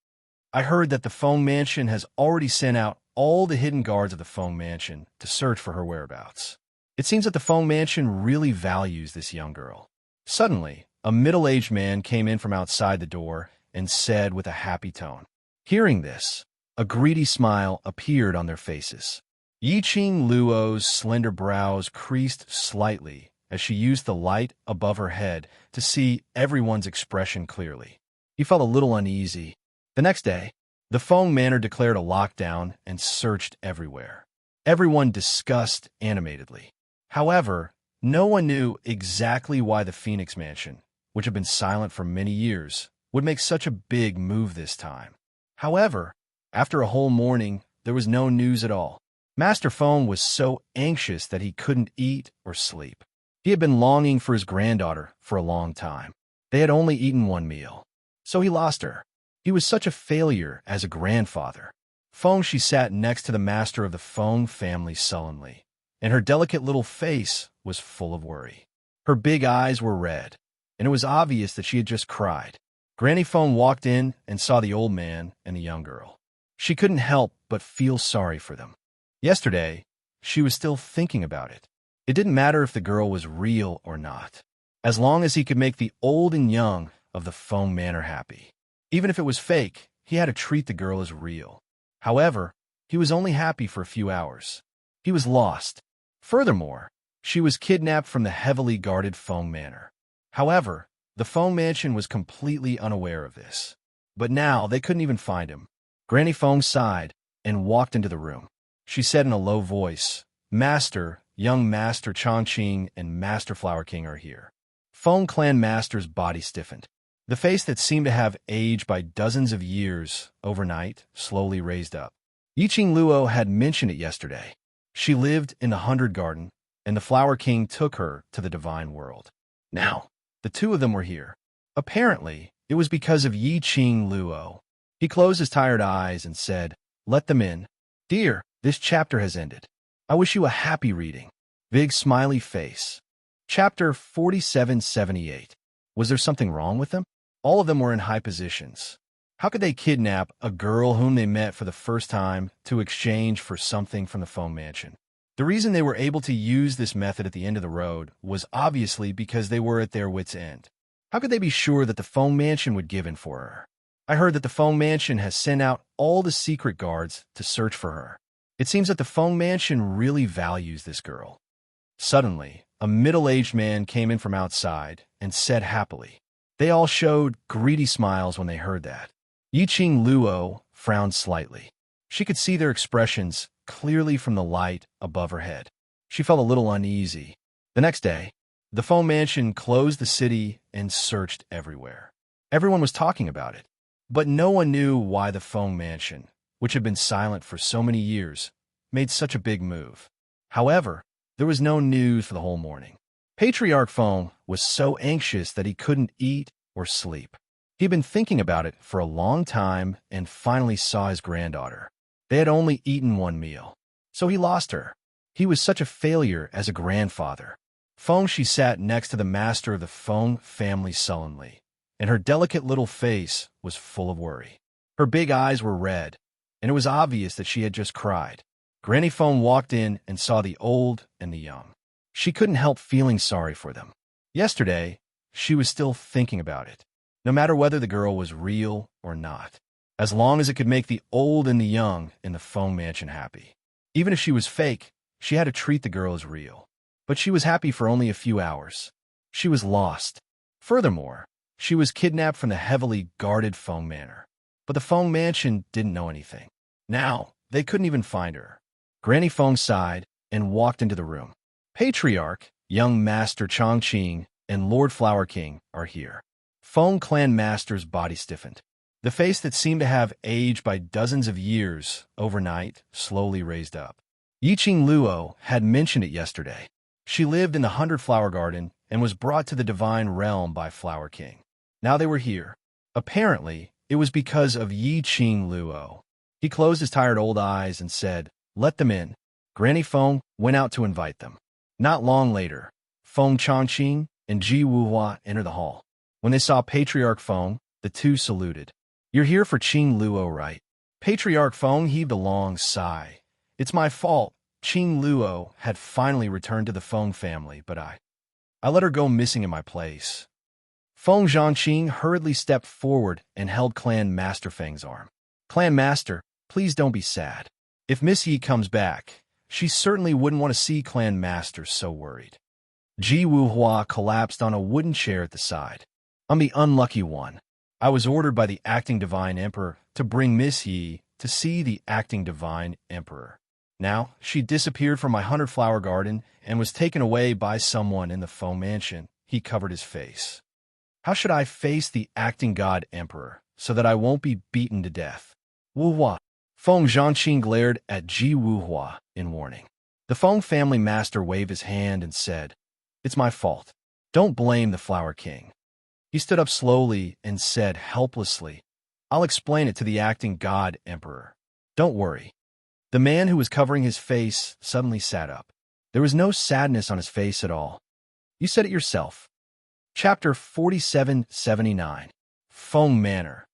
I heard that the Feng mansion has already sent out all the hidden guards of the Feng mansion to search for her whereabouts. It seems that the Feng mansion really values this young girl. Suddenly, a middle-aged man came in from outside the door and said with a happy tone. Hearing this, a greedy smile appeared on their faces. Yiqing Luo's slender brows creased slightly as she used the light above her head to see everyone's expression clearly. He felt a little uneasy. The next day, the Feng manor declared a lockdown and searched everywhere. Everyone discussed animatedly. However, no one knew exactly why the Phoenix Mansion, which had been silent for many years, would make such a big move this time. However, after a whole morning, there was no news at all. Master Feng was so anxious that he couldn't eat or sleep. He had been longing for his granddaughter for a long time. They had only eaten one meal, so he lost her. He was such a failure as a grandfather. Feng, she sat next to the master of the Feng family sullenly, and her delicate little face was full of worry. Her big eyes were red, and it was obvious that she had just cried. Granny Feng walked in and saw the old man and the young girl. She couldn't help but feel sorry for them. Yesterday, she was still thinking about it. It didn't matter if the girl was real or not, as long as he could make the old and young of the Feng manor happy. Even if it was fake, he had to treat the girl as real. However, he was only happy for a few hours. He was lost. Furthermore, she was kidnapped from the heavily guarded Feng manor. However, the Feng mansion was completely unaware of this. But now they couldn't even find him. Granny Feng sighed and walked into the room. She said in a low voice, Master, young Master Chongqing and Master Flower King are here. Feng clan master's body stiffened. The face that seemed to have aged by dozens of years overnight slowly raised up. Yiqing Luo had mentioned it yesterday. She lived in the 100 Garden, and the Flower King took her to the divine world. Now, the two of them were here. Apparently, it was because of Yi Qing Luo. He closed his tired eyes and said, "Let them in. Dear, this chapter has ended. I wish you a happy reading." Big smiley face. Chapter 4778. Was there something wrong with them? All of them were in high positions. How could they kidnap a girl whom they met for the first time to exchange for something from the Feng Mansion? The reason they were able to use this method at the end of the road was obviously because they were at their wits' end. How could they be sure that the Feng Mansion would give in for her? I heard that the Feng Mansion has sent out all the secret guards to search for her. It seems that the Feng Mansion really values this girl. Suddenly, a middle-aged man came in from outside and said happily. They all showed greedy smiles when they heard that. Yi Qing Luo frowned slightly. She could see their expressions clearly from the light above her head. She felt a little uneasy. The next day, the Feng Mansion closed the city and searched everywhere. Everyone was talking about it, but no one knew why the Feng Mansion, which had been silent for so many years, made such a big move. However, there was no news for the whole morning. Patriarch Feng was so anxious that he couldn't eat or sleep. He'd been thinking about it for a long time and finally saw his granddaughter. They had only eaten one meal, so he lost her. He was such a failure as a grandfather. Feng Shi sat next to the master of the Feng family sullenly, and her delicate little face was full of worry. Her big eyes were red, and it was obvious that she had just cried. Granny Feng walked in and saw the old and the young. She couldn't help feeling sorry for them. Yesterday, she was still thinking about it, no matter whether the girl was real or not, as long as it could make the old and the young in the Feng Mansion happy. Even if she was fake, she had to treat the girl as real. But she was happy for only a few hours. She was lost. Furthermore, she was kidnapped from the heavily guarded Feng Manor. But the Feng Mansion didn't know anything. Now, they couldn't even find her. Granny Feng sighed and walked into the room. Patriarch, young Master Chongqing, and Lord Flower King are here. Feng Clan Master's body stiffened. The face that seemed to have aged by dozens of years overnight slowly raised up. Yi Qing Luo had mentioned it yesterday. She lived in the 100 Flower Garden and was brought to the divine realm by Flower King. Now they were here. Apparently, it was because of Yi Qing Luo. He closed his tired old eyes and said, "Let them in." Granny Feng went out to invite them. Not long later, Feng Chongqing and Ji Wuhua entered the hall. When they saw Patriarch Feng, the two saluted. "You're here for Qing Luo, right?" Patriarch Feng heaved a long sigh. "It's my fault. Qing Luo had finally returned to the Feng family, but I let her go missing in my place." Feng Zhangqing hurriedly stepped forward and held Clan Master Feng's arm. "Clan Master, please don't be sad. If Miss Yi comes back, she certainly wouldn't want to see Clan Master so worried." Ji Wuhua collapsed on a wooden chair at the side. "I'm the unlucky one. I was ordered by the acting Divine Emperor to bring Miss Yi to see the acting Divine Emperor. Now, she disappeared from my 100 Flower Garden and was taken away by someone in the Feng Mansion." He covered his face. "How should I face the acting God Emperor so that I won't be beaten to death?" "Wuhua." Feng Zhangqing glared at Ji Wuhua in warning. The Feng family master waved his hand and said, "It's my fault. Don't blame the Flower King." He stood up slowly and said helplessly, "I'll explain it to the acting God Emperor. Don't worry." The man who was covering his face suddenly sat up. There was no sadness on his face at all. "You said it yourself." Chapter 4779. Feng Manor.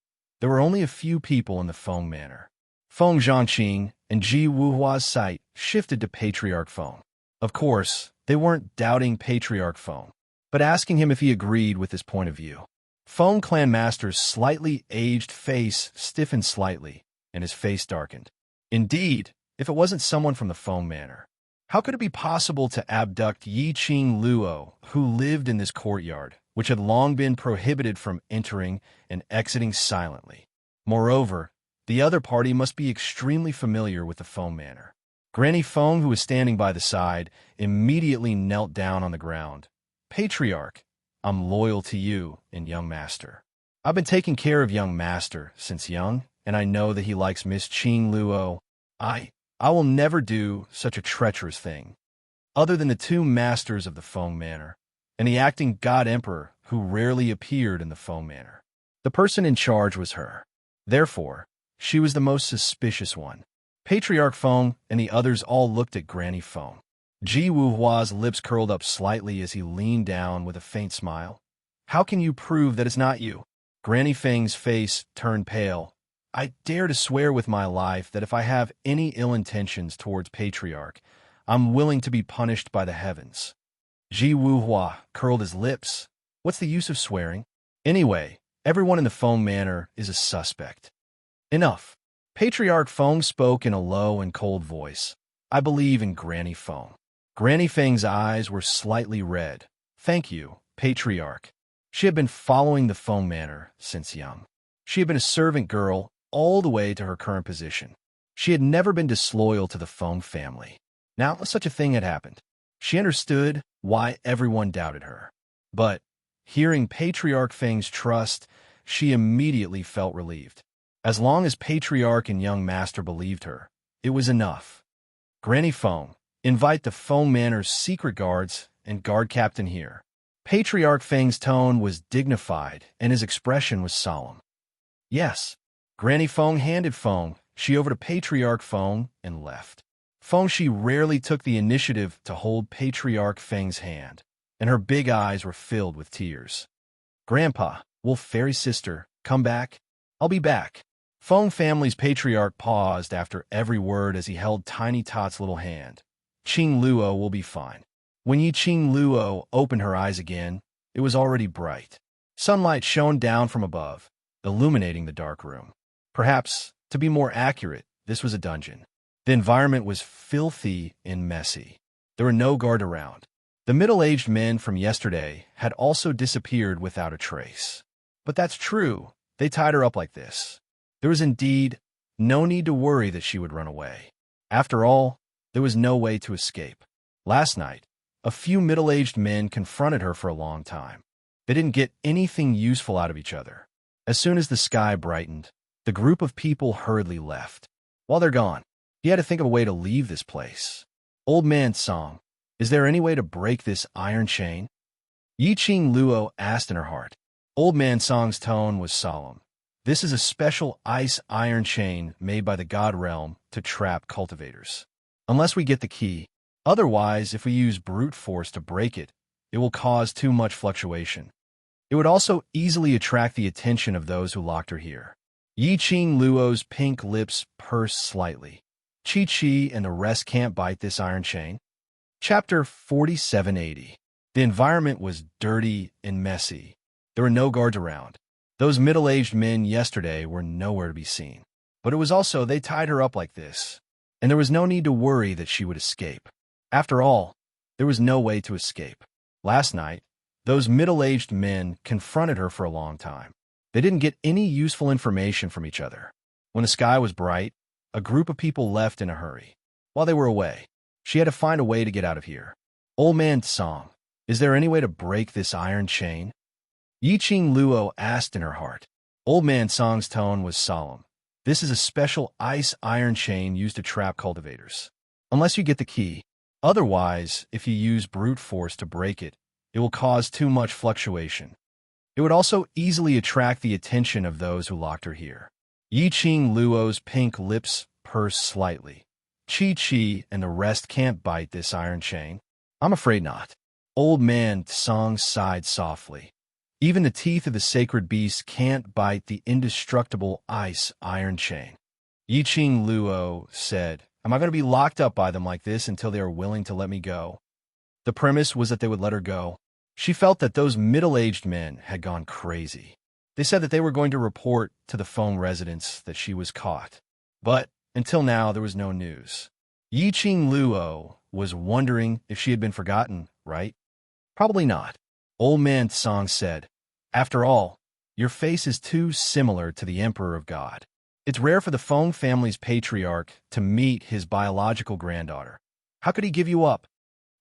There were only a few people in the Feng Manor. Feng Zhangqing and Ji Wuhua's sight shifted to Patriarch Feng. Of course, they weren't doubting Patriarch Feng, but asking him if he agreed with his point of view. Feng Clan Master's slightly aged face stiffened slightly, and his face darkened. Indeed, if it wasn't someone from the Feng Manor, how could it be possible to abduct Yi Qing Luo, who lived in this courtyard, which had long been prohibited from entering and exiting silently? Moreover, the other party must be extremely familiar with the Feng Manor. Granny Feng, who was standing by the side, immediately knelt down on the ground. "Patriarch, I'm loyal to you and young Master. I've been taking care of young Master since young, and I know that he likes Miss Qing Luo. I will never do such a treacherous thing." other than the two masters of the Feng Manor, and the acting God Emperor who rarely appeared in the Feng Manor. The person in charge was her. Therefore, she was the most suspicious one. Patriarch Feng and the others all looked at Granny Feng. Ji Wuhua's lips curled up slightly as he leaned down with a faint smile. How can you prove that it's not you? Granny Feng's face turned pale. I dare to swear with my life that if I have any ill intentions towards Patriarch, I'm willing to be punished by the heavens. Ji Wuhua curled his lips. What's the use of swearing? Anyway, everyone in the Feng Manor is a suspect. Enough. Patriarch Feng spoke in a low and cold voice. I believe in Granny Feng. Granny Feng's eyes were slightly red. Thank you, Patriarch. She had been following the Feng Manor since young. She had been a servant girl all the way to her current position. She had never been disloyal to the Feng family. Now such a thing had happened. She understood why everyone doubted her. But, hearing Patriarch Feng's trust, she immediately felt relieved. As long as Patriarch and young master believed her, it was enough. Granny Feng, invite the Feng Manor's secret guards and guard captain here. Patriarch Feng's tone was dignified and his expression was solemn. Yes. Granny Feng handed Feng Shi over to Patriarch Feng and left. Feng Shi rarely took the initiative to hold Patriarch Feng's hand, and her big eyes were filled with tears. Grandpa, Wolf Fairy Sister, come back. I'll be back. Feng family's patriarch paused after every word as he held Tiny Tot's little hand. Qing Luo will be fine. When Yi Qing Luo opened her eyes again, it was already bright. Sunlight shone down from above, illuminating the dark room. Perhaps, to be more accurate, this was a dungeon. The environment was filthy and messy. There were no guard around. The middle-aged men from yesterday had also disappeared without a trace. But that's true. They tied her up like this. There was indeed no need to worry that she would run away. After all, there was no way to escape. Last night, a few middle-aged men confronted her for a long time. They didn't get anything useful out of each other. As soon as the sky brightened, the group of people hurriedly left. While they're gone, he had to think of a way to leave this place. Old Man Song, is there any way to break this iron chain? Yi Qing Luo asked in her heart. Old Man Song's tone was solemn. This is a special ice-iron chain made by the God Realm to trap cultivators. Unless we get the key. Otherwise, if we use brute force to break it, it will cause too much fluctuation. It would also easily attract the attention of those who locked her here. Yi Qing Luo's pink lips pursed slightly. Chi-Chi and the rest can't bite this iron chain. Chapter 4780. The environment was dirty and messy. There were no guards around. Those middle-aged men yesterday were nowhere to be seen. But it was also they tied her up like this, and there was no need to worry that she would escape. After all, there was no way to escape. Last night, those middle-aged men confronted her for a long time. They didn't get any useful information from each other. When the sky was bright, a group of people left in a hurry. While they were away, she had to find a way to get out of here. Old Man Song, is there any way to break this iron chain? Yi Qing Luo asked in her heart. Old Man Song's tone was solemn. This is a special ice-iron chain used to trap cultivators. Unless you get the key. Otherwise, if you use brute force to break it, it will cause too much fluctuation. It would also easily attract the attention of those who locked her here. Yi Qing Luo's pink lips pursed slightly. Chi-Chi and the rest can't bite this iron chain. I'm afraid not. Old Man Song sighed softly. Even the teeth of the sacred beast can't bite the indestructible ice-iron chain. Yi Qing Luo said, am I going to be locked up by them like this until they are willing to let me go? The premise was that they would let her go. She felt that those middle-aged men had gone crazy. They said that they were going to report to the Feng residents that she was caught. But until now, there was no news. Yi Qing Luo was wondering if she had been forgotten, right? Probably not. Old Man Song said, after all, your face is too similar to the Emperor of God. It's rare for the Feng family's patriarch to meet his biological granddaughter. How could he give you up?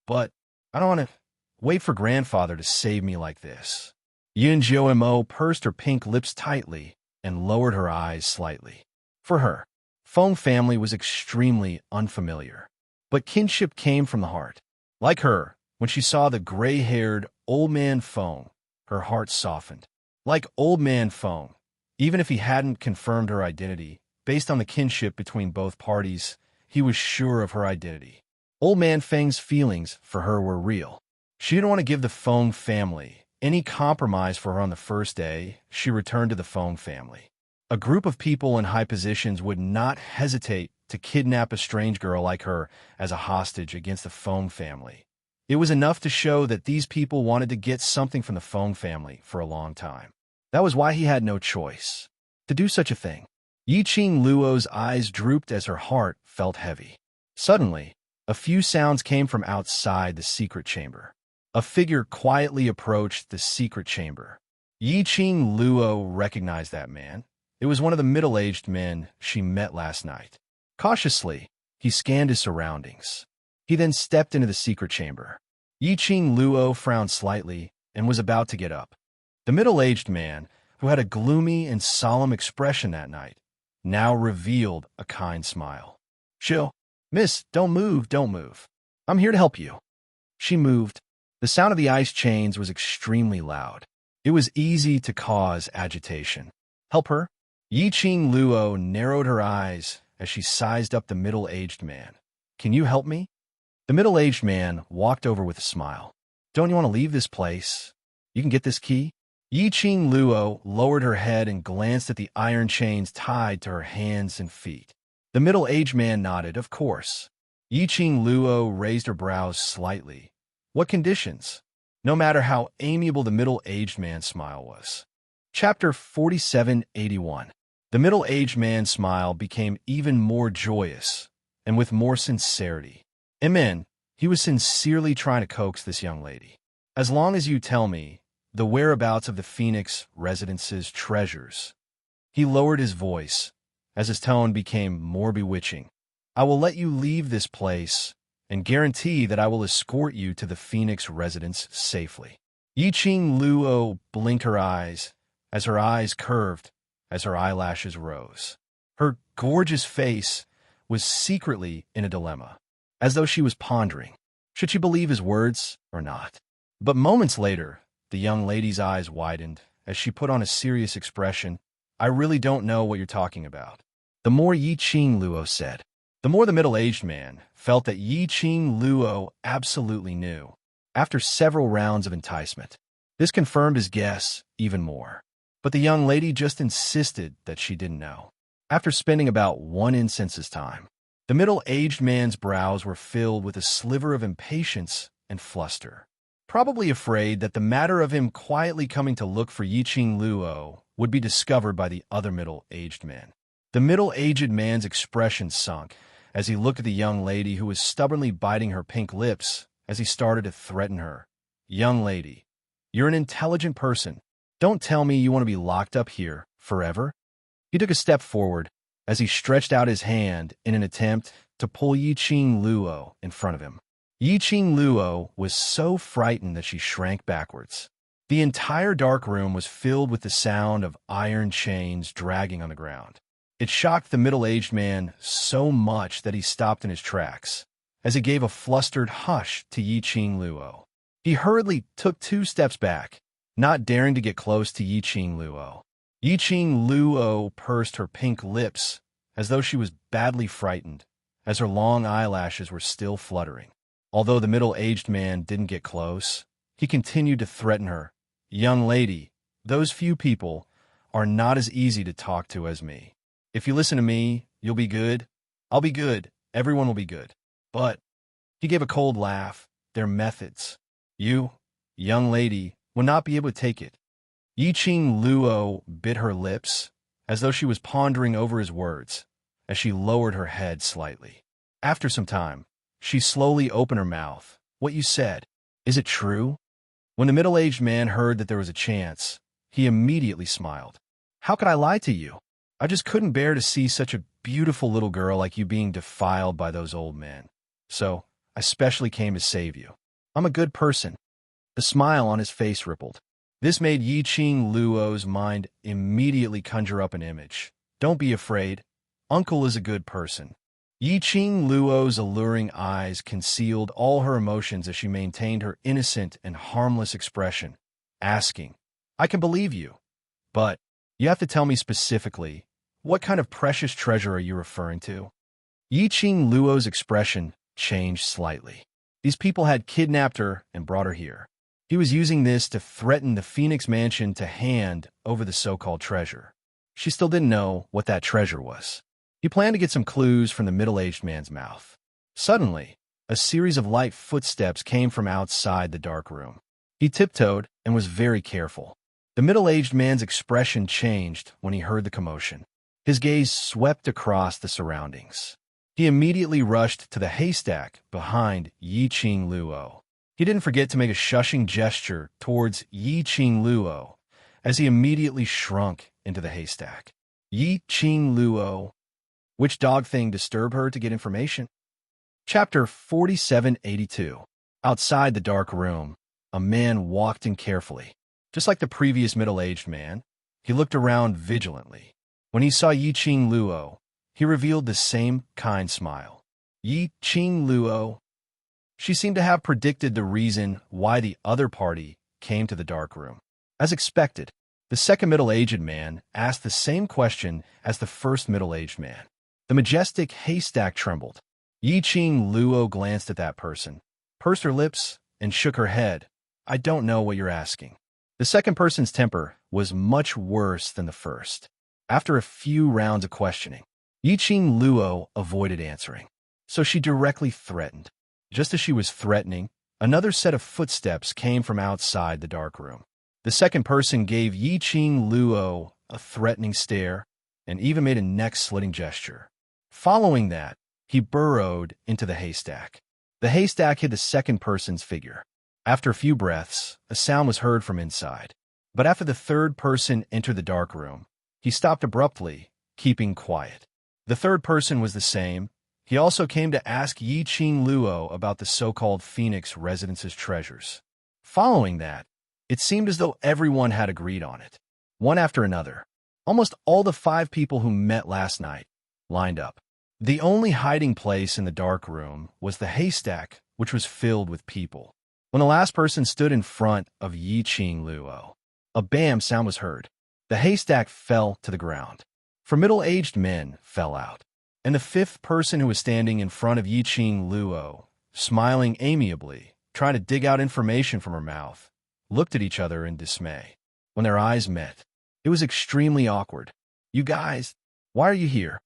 But I don't want to wait for grandfather to save me like this. Yin Jiao pursed her pink lips tightly and lowered her eyes slightly. For her, Feng family was extremely unfamiliar. But kinship came from the heart. Like her, when she saw the gray-haired old man Feng, her heart softened. Like old man Feng, even if he hadn't confirmed her identity, based on the kinship between both parties, he was sure of her identity. Old man Feng's feelings for her were real. She didn't want to give the Feng family any compromise for her on the first day she returned to the Feng family. A group of people in high positions would not hesitate to kidnap a strange girl like her as a hostage against the Feng family. It was enough to show that these people wanted to get something from the Feng family for a long time. That was why he had no choice to do such a thing. Yiqing Luo's eyes drooped as her heart felt heavy. Suddenly, a few sounds came from outside the secret chamber. A figure quietly approached the secret chamber. Yiqing Luo recognized that man. It was one of the middle-aged men she met last night. Cautiously, he scanned his surroundings. He then stepped into the secret chamber. Yiqing Luo frowned slightly and was about to get up. The middle-aged man, who had a gloomy and solemn expression that night, now revealed a kind smile. "Chill. Miss, don't move, don't move. I'm here to help you." She moved. The sound of the ice chains was extremely loud. It was easy to cause agitation. "Help her?" Yiqing Luo narrowed her eyes as she sized up the middle-aged man. "Can you help me?" The middle-aged man walked over with a smile. "Don't you want to leave this place? You can get this key." Yiqing Luo lowered her head and glanced at the iron chains tied to her hands and feet. The middle-aged man nodded, "Of course." Yiqing Luo raised her brows slightly. "What conditions?" No matter how amiable the middle-aged man's smile was. Chapter 4781. The middle-aged man's smile became even more joyous and with more sincerity. Amen. He was sincerely trying to coax this young lady. "As long as you tell me the whereabouts of the Phoenix residence's treasures." He lowered his voice as his tone became more bewitching. "I will let you leave this place and guarantee that I will escort you to the Phoenix residence safely." Yiqing Luo blinked her eyes as her eyes curved as her eyelashes rose. Her gorgeous face was secretly in a dilemma, as though she was pondering, should she believe his words or not? But moments later, the young lady's eyes widened as she put on a serious expression. "I really don't know what you're talking about." The more Yiqing Luo said, the more the middle-aged man felt that Yiqing Luo absolutely knew. After several rounds of enticement, this confirmed his guess even more. But the young lady just insisted that she didn't know. After spending about one incense's time, the middle-aged man's brows were filled with a sliver of impatience and fluster, probably afraid that the matter of him quietly coming to look for Yiqing Luo would be discovered by the other middle-aged men. The middle-aged man's expression sunk as he looked at the young lady who was stubbornly biting her pink lips as he started to threaten her. "Young lady, you're an intelligent person. Don't tell me you want to be locked up here forever." He took a step forward as he stretched out his hand in an attempt to pull Yiqing Luo in front of him. Yiqing Luo was so frightened that she shrank backwards. The entire dark room was filled with the sound of iron chains dragging on the ground. It shocked the middle-aged man so much that he stopped in his tracks, as he gave a flustered hush to Yiqing Luo. He hurriedly took 2 steps back, not daring to get close to Yiqing Luo. Yiqing Luo pursed her pink lips as though she was badly frightened, as her long eyelashes were still fluttering. Although the middle-aged man didn't get close, he continued to threaten her. "Young lady, those few people are not as easy to talk to as me. If you listen to me, you'll be good. I'll be good. Everyone will be good. But," he gave a cold laugh, "their methods. You, young lady, will not be able to take it." Yiqing Luo bit her lips, as though she was pondering over his words, as she lowered her head slightly. After some time, she slowly opened her mouth. "What you said, is it true?" When the middle-aged man heard that there was a chance, he immediately smiled. "How could I lie to you? I just couldn't bear to see such a beautiful little girl like you being defiled by those old men. So, I specially came to save you. I'm a good person." The smile on his face rippled. This made Yiqing Luo's mind immediately conjure up an image. "Don't be afraid. Uncle is a good person." Yi Ching Luo's alluring eyes concealed all her emotions as she maintained her innocent and harmless expression, asking, "I can believe you, but you have to tell me specifically, what kind of precious treasure are you referring to?" Yi Ching Luo's expression changed slightly. These people had kidnapped her and brought her here. He was using this to threaten the Phoenix Mansion to hand over the so-called treasure. She still didn't know what that treasure was. He planned to get some clues from the middle-aged man's mouth. Suddenly, a series of light footsteps came from outside the dark room. He tiptoed and was very careful. The middle-aged man's expression changed when he heard the commotion. His gaze swept across the surroundings. He immediately rushed to the haystack behind Yi Ching Luo. He didn't forget to make a shushing gesture towards Yi Ching Luo as he immediately shrunk into the haystack. Yi Ching Luo. Which dog thing disturbed her to get information? Chapter 4782. Outside the dark room, a man walked in carefully. Just like the previous middle-aged man, he looked around vigilantly. When he saw Yi Ching Luo, he revealed the same kind smile. Yi Ching Luo. She seemed to have predicted the reason why the other party came to the dark room. As expected, the second middle-aged man asked the same question as the first middle-aged man. The majestic haystack trembled. Yi Ching Luo glanced at that person, pursed her lips, and shook her head. "I don't know what you're asking." The second person's temper was much worse than the first. After a few rounds of questioning, Yi Ching Luo avoided answering, so she directly threatened. Just as she was threatening, another set of footsteps came from outside the dark room. The second person gave Yi Ching Luo a threatening stare and even made a neck-slitting gesture. Following that, he burrowed into the haystack. The haystack hid the second person's figure. After a few breaths, a sound was heard from inside. But after the third person entered the dark room, he stopped abruptly, keeping quiet. The third person was the same. He also came to ask Yi Ching Luo about the so-called Phoenix Residence's treasures. Following that, it seemed as though everyone had agreed on it. One after another, almost all the 5 people who met last night lined up. The only hiding place in the dark room was the haystack, which was filled with people. When the last person stood in front of Yi Ching Luo, a bam sound was heard. The haystack fell to the ground. 4 middle-aged men fell out, and the 5th person who was standing in front of Yi Ching Luo, smiling amiably, trying to dig out information from her mouth, looked at each other in dismay. When their eyes met, it was extremely awkward. "You guys, why are you here?"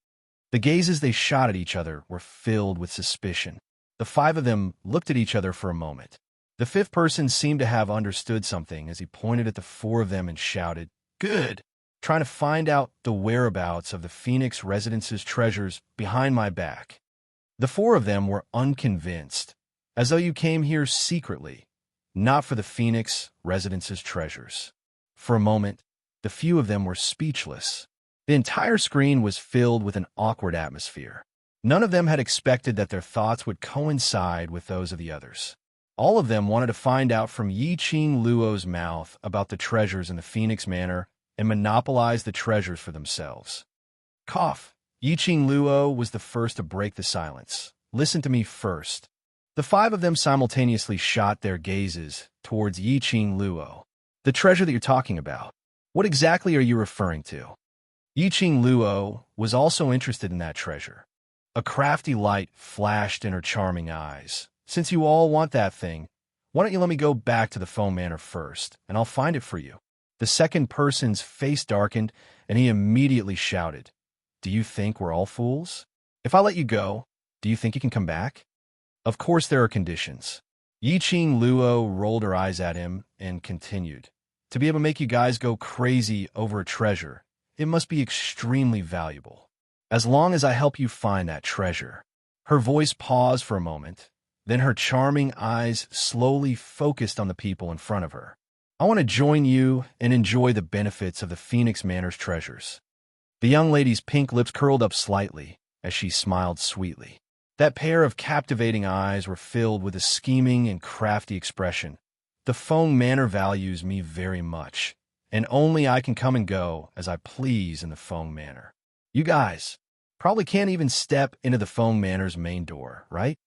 The gazes they shot at each other were filled with suspicion. The 5 of them looked at each other for a moment. The 5th person seemed to have understood something as he pointed at the 4 of them and shouted, "Good! Trying to find out the whereabouts of the Phoenix Residence's treasures behind my back." The 4 of them were unconvinced, as though you came here secretly, not for the Phoenix Residence's treasures. For a moment, the few of them were speechless. The entire screen was filled with an awkward atmosphere. None of them had expected that their thoughts would coincide with those of the others. All of them wanted to find out from Yi Ching Luo's mouth about the treasures in the Phoenix Manor and monopolize the treasures for themselves. Cough. Yi Ching Luo was the first to break the silence. "Listen to me first." The 5 of them simultaneously shot their gazes towards Yi Ching Luo. "The treasure that you're talking about, what exactly are you referring to?" Yi Ching Luo was also interested in that treasure. A crafty light flashed in her charming eyes. "Since you all want that thing, why don't you let me go back to the Foam Manor first, and I'll find it for you." The second person's face darkened, and he immediately shouted, "Do you think we're all fools? If I let you go, do you think you can come back?" "Of course there are conditions." Yi Ching Luo rolled her eyes at him and continued, "To be able to make you guys go crazy over a treasure, it must be extremely valuable. As long as I help you find that treasure." Her voice paused for a moment, then her charming eyes slowly focused on the people in front of her. "I want to join you and enjoy the benefits of the Phoenix Manor's treasures." The young lady's pink lips curled up slightly as she smiled sweetly. That pair of captivating eyes were filled with a scheming and crafty expression. "The Foam Manor values me very much, and only I can come and go as I please in the Foam Manor. You guys, Probably can't even step into the Feng Manor's main door, right?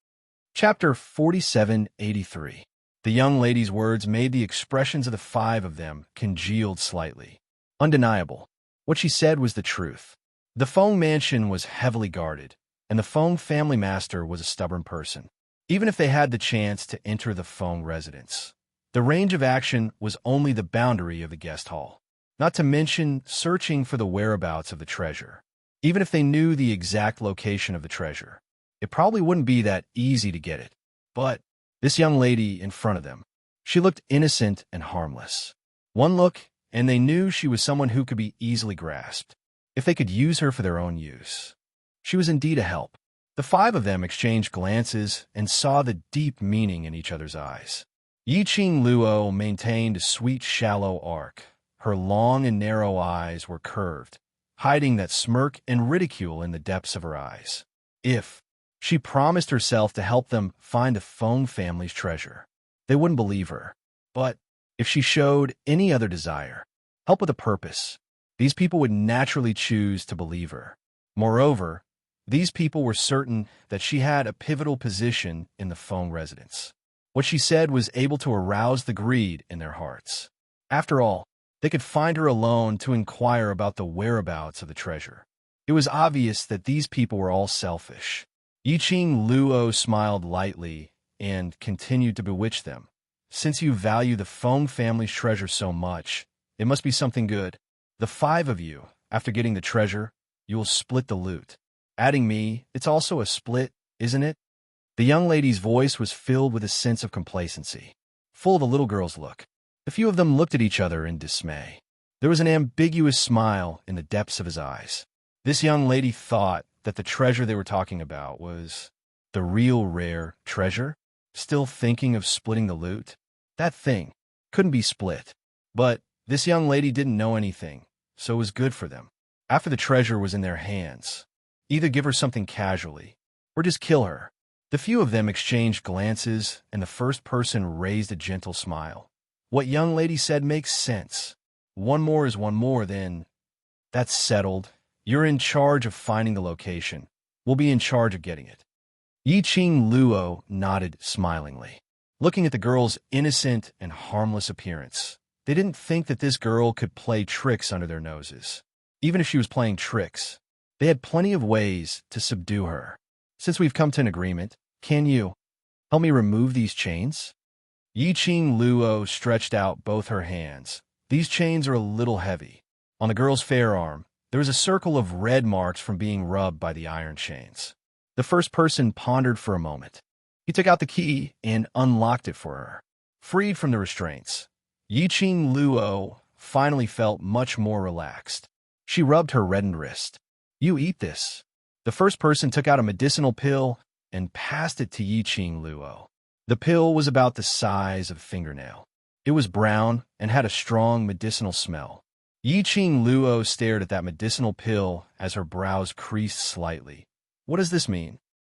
Chapter 4783. The young lady's words made the expressions of the five of them congealed slightly. Undeniable. What she said was the truth. The Feng mansion was heavily guarded, and the Feng family master was a stubborn person. Even if they had the chance to enter the Feng residence, the range of action was only the boundary of the guest hall, not to mention searching for the whereabouts of the treasure. Even if they knew the exact location of the treasure, it probably wouldn't be that easy to get it. But this young lady in front of them, she looked innocent and harmless. One look, and they knew she was someone who could be easily grasped, if they could use her for their own use. She was indeed a help. The five of them exchanged glances and saw the deep meaning in each other's eyes. Yiqing Luo maintained a sweet, shallow arc. Her long and narrow eyes were curved, hiding that smirk and ridicule in the depths of her eyes. If she promised herself to help them find the Feng family's treasure, they wouldn't believe her. But if she showed any other desire, help with a purpose, these people would naturally choose to believe her. Moreover, these people were certain that she had a pivotal position in the Feng residence. What she said was able to arouse the greed in their hearts. After all, they could find her alone to inquire about the whereabouts of the treasure. It was obvious that these people were all selfish. Yiqing Luo smiled lightly and continued to bewitch them. Since you value the Feng family's treasure so much, it must be something good. The five of you, after getting the treasure, you will split the loot. Adding me, it's also a split, isn't it? The young lady's voice was filled with a sense of complacency, full of a little girl's look. The few of them looked at each other in dismay. There was an ambiguous smile in the depths of his eyes. This young lady thought that the treasure they were talking about was the real rare treasure. Still thinking of splitting the loot? That thing couldn't be split. But this young lady didn't know anything, so it was good for them. After the treasure was in their hands, either give her something casually, or just kill her. The few of them exchanged glances, and the first person raised a gentle smile. What young lady said makes sense. One more is one more, then. That's settled. You're in charge of finding the location. We'll be in charge of getting it. Yiqing Luo nodded smilingly, looking at the girl's innocent and harmless appearance. They didn't think that this girl could play tricks under their noses. Even if she was playing tricks, they had plenty of ways to subdue her. Since we've come to an agreement, can you help me remove these chains? Yiqing Luo stretched out both her hands. These chains are a little heavy. On the girl's fair arm, there was a circle of red marks from being rubbed by the iron chains. The first person pondered for a moment. He took out the key and unlocked it for her. Freed from the restraints, Yiqing Luo finally felt much more relaxed. She rubbed her reddened wrist. You eat this. The first person took out a medicinal pill and passed it to Yiqing Luo. The pill was about the size of a fingernail. It was brown and had a strong medicinal smell. Yiqing Luo stared at that medicinal pill as her brows creased slightly. What does this mean?